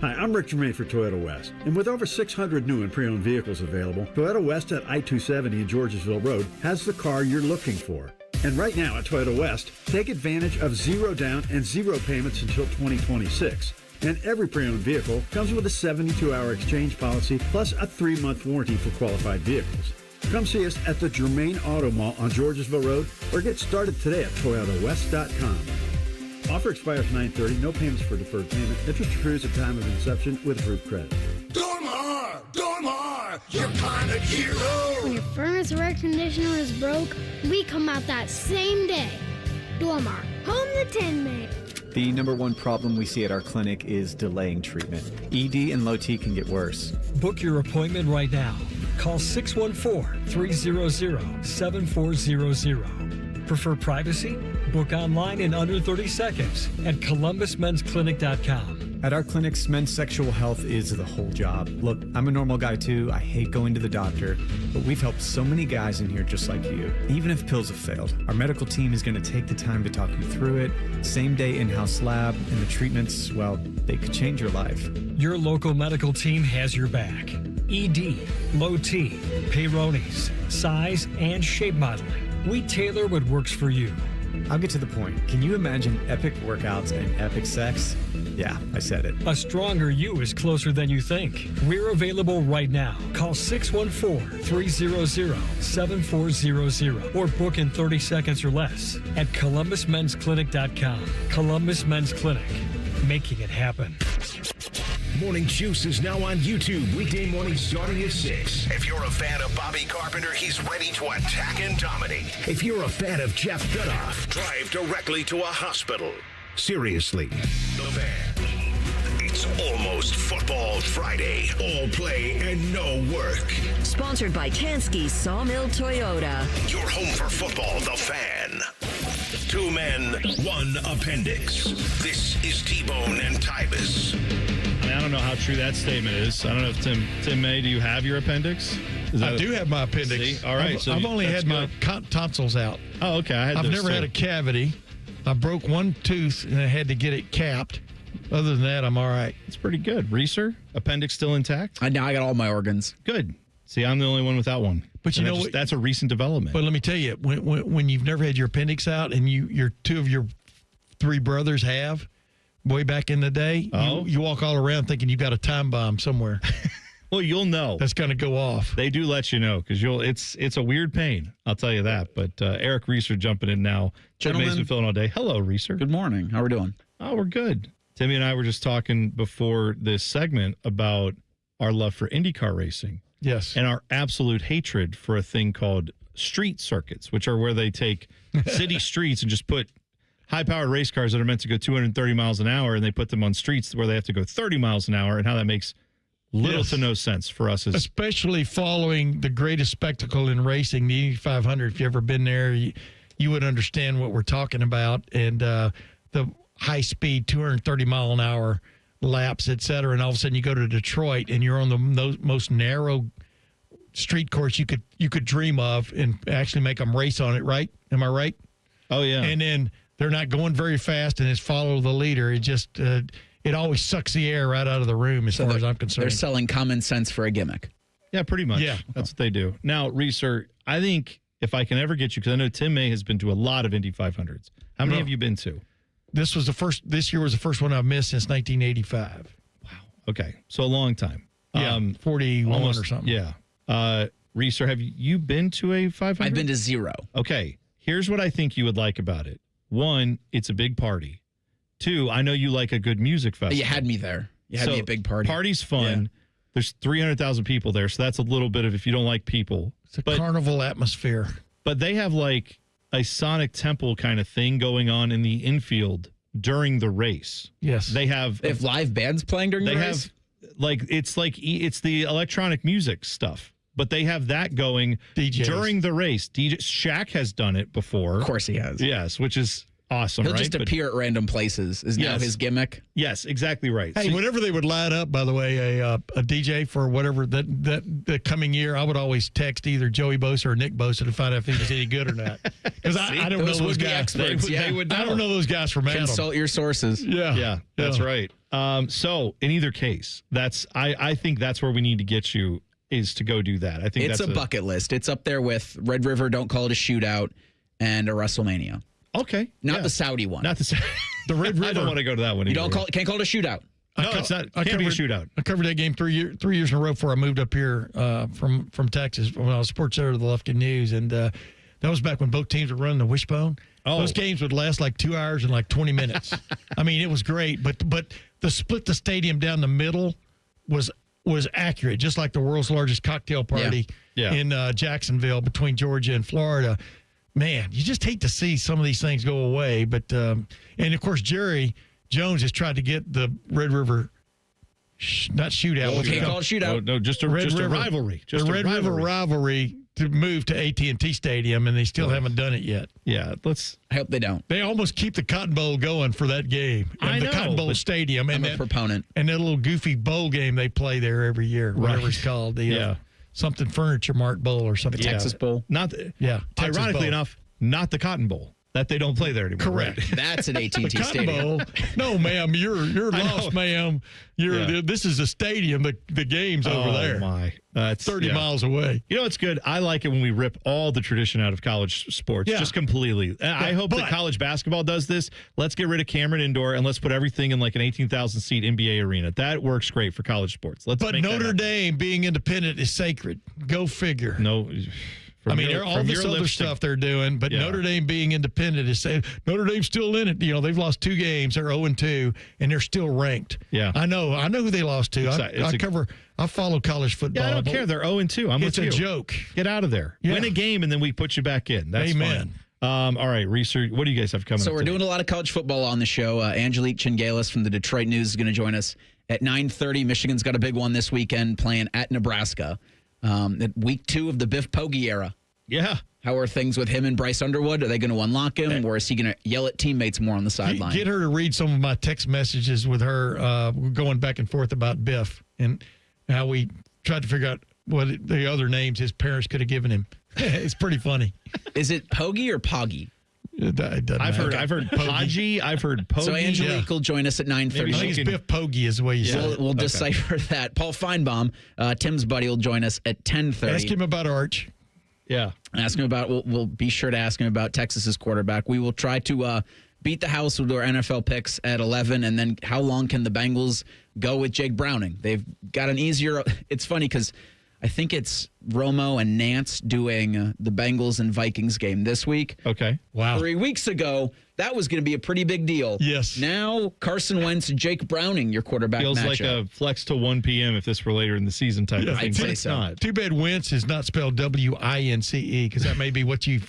Hi, I'm Rick Germain for Toyota West. And with over 600 new and pre-owned vehicles available, Toyota West at I-270 and Georgesville Road has the car you're looking for. And right now at Toyota West, take advantage of 0 down and 0 payments until 2026. And every pre-owned vehicle comes with a 72-hour exchange policy plus a 3-month warranty for qualified vehicles. Come see us at the Germain Auto Mall on Georgesville Road or get started today at ToyotaWest.com. Offer expires 9/30. No payments for deferred payment. Interest accrues at time of inception with approved credit. Dormar, your kind of hero. When your furnace or air conditioner is broke, we come out that same day. Dormar, home the tin man. The #1 problem we see at our clinic is delaying treatment. ED and low T can get worse. Book your appointment right now. Call 614-300-7400. Prefer privacy? Book online in under 30 seconds at ColumbusMen'sClinic.com. At our clinics, men's sexual health is the whole job. Look, I'm a normal guy too. I hate going to the doctor, but we've helped so many guys in here just like you. Even if pills have failed, our medical team is going to take the time to talk you through it. Same day in-house lab, and the treatments, well, they could change your life. Your local medical team has your back. ED, low T, Peyronie's, size, and shape modeling. We tailor what works for you. I'll get to the point. Can you imagine epic workouts and epic sex? Yeah, I said it. A stronger you is closer than you think. We're available right now. Call 614-300-7400 or book in 30 seconds or less at ColumbusMen'sClinic.com. Columbus Men's Clinic, making it happen. Morning Juice is now on YouTube, weekday mornings starting at 6. If you're a fan of Bobby Carpenter, he's ready to attack and dominate. If you're a fan of Jeff Goodoff, drive directly to a hospital. Seriously, The Fan. It's almost Football Friday. All play and no work. Sponsored by Tansky Sawmill Toyota. Your home for football, The Fan. 2 men, 1 appendix. This is T-Bone and Tyvis. I don't know how true that statement is. I don't know if Tim May, do you have your appendix? I do have my appendix. See? All right. I've only had my tonsils out. Oh, okay. I've never had a cavity. I broke one tooth and I had to get it capped. Other than that, I'm all right. It's pretty good. Reeser, appendix still intact? Now I got all my organs. Good. See, I'm the only one without one. But you know what? That's a recent development. But let me tell you, when you've never had your appendix out and your 2 of your 3 brothers have, way back in the day, you walk all around thinking you've got a time bomb somewhere. Well, you'll know. That's going to go off. They do let you know because it's a weird pain. I'll tell you that. But Eric Reeser jumping in now. Gentlemen, Mason filling all day. Hello, Reeser. Good morning. How are we doing? Oh, we're good. Timmy and I were just talking before this segment about our love for IndyCar racing. Yes. And our absolute hatred for a thing called street circuits, which are where they take city streets and just put high-powered race cars that are meant to go 230 miles an hour, and they put them on streets where they have to go 30 miles an hour, and how that makes little to no sense for us. Especially following the greatest spectacle in racing, the Indy 500. If you've ever been there, you would understand what we're talking about, and the high-speed 230-mile-an-hour laps, et cetera, and all of a sudden you go to Detroit, and you're on the most narrow street course you could dream of and actually make them race on it, right? Am I right? Oh, yeah. And then they're not going very fast, and it's follow the leader. It just it always sucks the air right out of the room as far as I'm concerned. They're selling common sense for a gimmick. Yeah, pretty much. Yeah. That's what they do. Now, Reeser, I think if I can ever get you, because I know Tim May has been to a lot of Indy 500s. How many have you been to? This year was the first one I've missed since 1985. Wow. Okay. So a long time. Yeah, 41 or something. Yeah. Reeser, have you been to a 500? I've been to 0. Okay. Here's what I think you would like about it. 1, it's a big party. 2, I know you like a good music festival. You had me there. You had me a big party. Party's fun. There's 300,000 people there, so that's a little bit of if you don't like people. It's a carnival atmosphere. But they have like a Sonic Temple kind of thing going on in the infield during the race. Yes. They have live bands playing during the race? It's the electronic music stuff. But they have that going during the race. Shaq has done it before. Of course he has. Yes, which is awesome, He'll right? just appear at random places is now his gimmick. Yes, exactly right. Hey, whenever they would line up, by the way, a DJ for whatever that coming year, I would always text either Joey Bosa or Nick Bosa to find out if he was any good or not. Because I don't know those guys. Experts, they would know. I don't know those guys from Adam. Consult your sources. Yeah, that's right. So in either case, I think that's where we need to get you is to go do that. I think it's that's a bucket list. It's up there with Red River, Don't Call It a Shootout, and a WrestleMania. Okay. Not the Saudi one. Not the Red River. I don't want to go to that one either. Can't call it a shootout. No, it's not. Can't be a shootout. I covered that game 3 years in a row before I moved up here from Texas when I was sports editor of the Lufkin News, and that was back when both teams were running the wishbone. Oh. Those games would last like 2 hours and like 20 minutes. I mean, it was great, but the split the stadium down the middle was accurate, just like the world's largest cocktail party in Jacksonville between Georgia and Florida. Man, you just hate to see some of these things go away. But and of course, Jerry Jones has tried to get the Red River not shootout. Can't call it shootout. No, just a rivalry. The Red River rivalry to move to AT&T Stadium, and they still haven't done it yet. Yeah, I hope they don't. They almost keep the Cotton Bowl going for that game. I know, the Cotton Bowl Stadium. I'm a proponent. And that little goofy bowl game they play there every year, whatever it's called. Something Furniture Mart Bowl or something. The Texas Bowl. Texas Bowl. enough, not the Cotton Bowl. That they don't play there anymore. Correct. Right? That's an AT&T Cotton Stadium. Bowl. No, ma'am, you're lost, ma'am. This is a stadium. The game's over there. Oh my, that's 30 miles away. You know what's good? I like it when we rip all the tradition out of college sports, just completely. I hope that college basketball does this. Let's get rid of Cameron Indoor and let's put everything in like an 18,000 seat NBA arena. That works great for college sports. But Notre Dame being independent is sacred. Go figure. No. All this other stuff they're doing, but Notre Dame being independent is saying Notre Dame's still in it. You know, they've lost 2 games. They're 0-2, and they're still ranked. Yeah. I know who they lost to. I follow college football. Yeah, I don't care. They're 0-2. I'm with you. It's a joke. Get out of there. Yeah. Win a game, and then we put you back in. That's Amen. fine. All right, research. What do you guys have coming up? So we're doing a lot of college football on the show. Angelique Chingalis from the Detroit News is going to join us at 9:30. Michigan's got a big one this weekend playing at Nebraska. At week 2 of the Biff Poggi era. Yeah. How are things with him and Bryce Underwood? Are they going to unlock him, or is he going to yell at teammates more on the sideline? Get her to read some of my text messages with her going back and forth about Biff and how we tried to figure out what the other names his parents could have given him. It's pretty funny. Is it Poggi or Poggy? I've heard Poggi. I've heard Poggi. So Angelique will join us at 9:30. I think it's Biff Poggi is the way you say it. We'll decipher that. Paul Feinbaum, Tim's buddy, will join us at 10:30. Ask him about Arch. Yeah. Ask him about. We'll be sure to ask him about Texas's quarterback. We will try to beat the house with our NFL picks at 11, and then how long can the Bengals go with Jake Browning? They've got an easier. It's funny because I think it's Romo and Nance doing the Bengals and Vikings game this week. Okay. Wow. 3 weeks ago, that was going to be a pretty big deal. Yes. Now, Carson Wentz, Jake Browning, your quarterback Feels matchup. like a flex to 1 p.m. if this were later in the season type of thing. I'd say so. Not. Too bad Wentz is not spelled Wince because that may be what you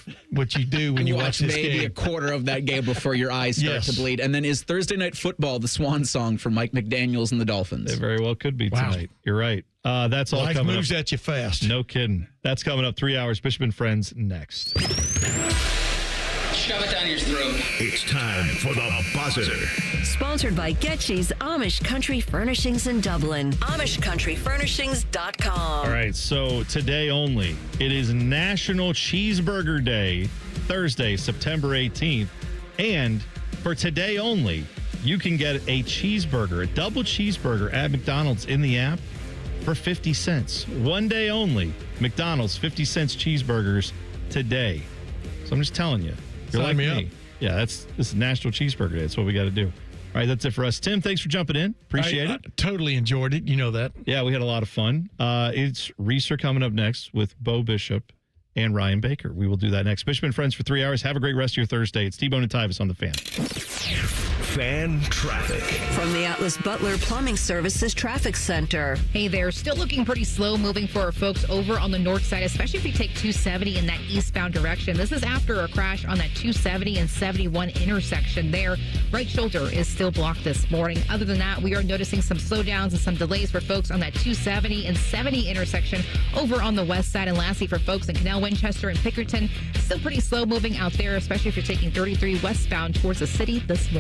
do when you watch this maybe game. a quarter of that game before your eyes start to bleed. And then is Thursday Night Football the swan song for Mike McDaniels and the Dolphins? They very well could be tonight. You're right. That's all Life coming moves up. at you fast. No kidding. That's coming up 3 hours. Bishop and Friends next. Shove it down your throat. It's time for the buzzer. Sponsored by Getchy's Amish Country Furnishings in Dublin. AmishCountryFurnishings.com. All right, so today only, it is National Cheeseburger Day, Thursday, September 18th. And for today only, you can get a cheeseburger, a double cheeseburger at McDonald's in the app for 50 cents. One day only, McDonald's 50 cents cheeseburgers today. So I'm just telling you. You're Sign like me me. up. Yeah, this is National Cheeseburger Day. That's what we got to do. All right, that's it for us. Tim, thanks for jumping in. Appreciate it. I totally enjoyed it. You know that. Yeah, we had a lot of fun. It's Reeser coming up next with Bo Bishop and Ryan Baker. We will do that next. Bishop and Friends for 3 hours. Have a great rest of your Thursday. It's T-Bone and Tyvis on The Fan. Fan Traffic. From the Atlas Butler Plumbing Services Traffic Center. Hey there, still looking pretty slow moving for our folks over on the north side, especially if you take 270 in that eastbound direction. This is after a crash on that 270 and 71 intersection there. Right shoulder is still blocked this morning. Other than that, we are noticing some slowdowns and some delays for folks on that 270 and 70 intersection over on the west side. And lastly, for folks in Canal, Winchester, and Pickerton, still pretty slow moving out there, especially if you're taking 33 westbound towards the city this morning.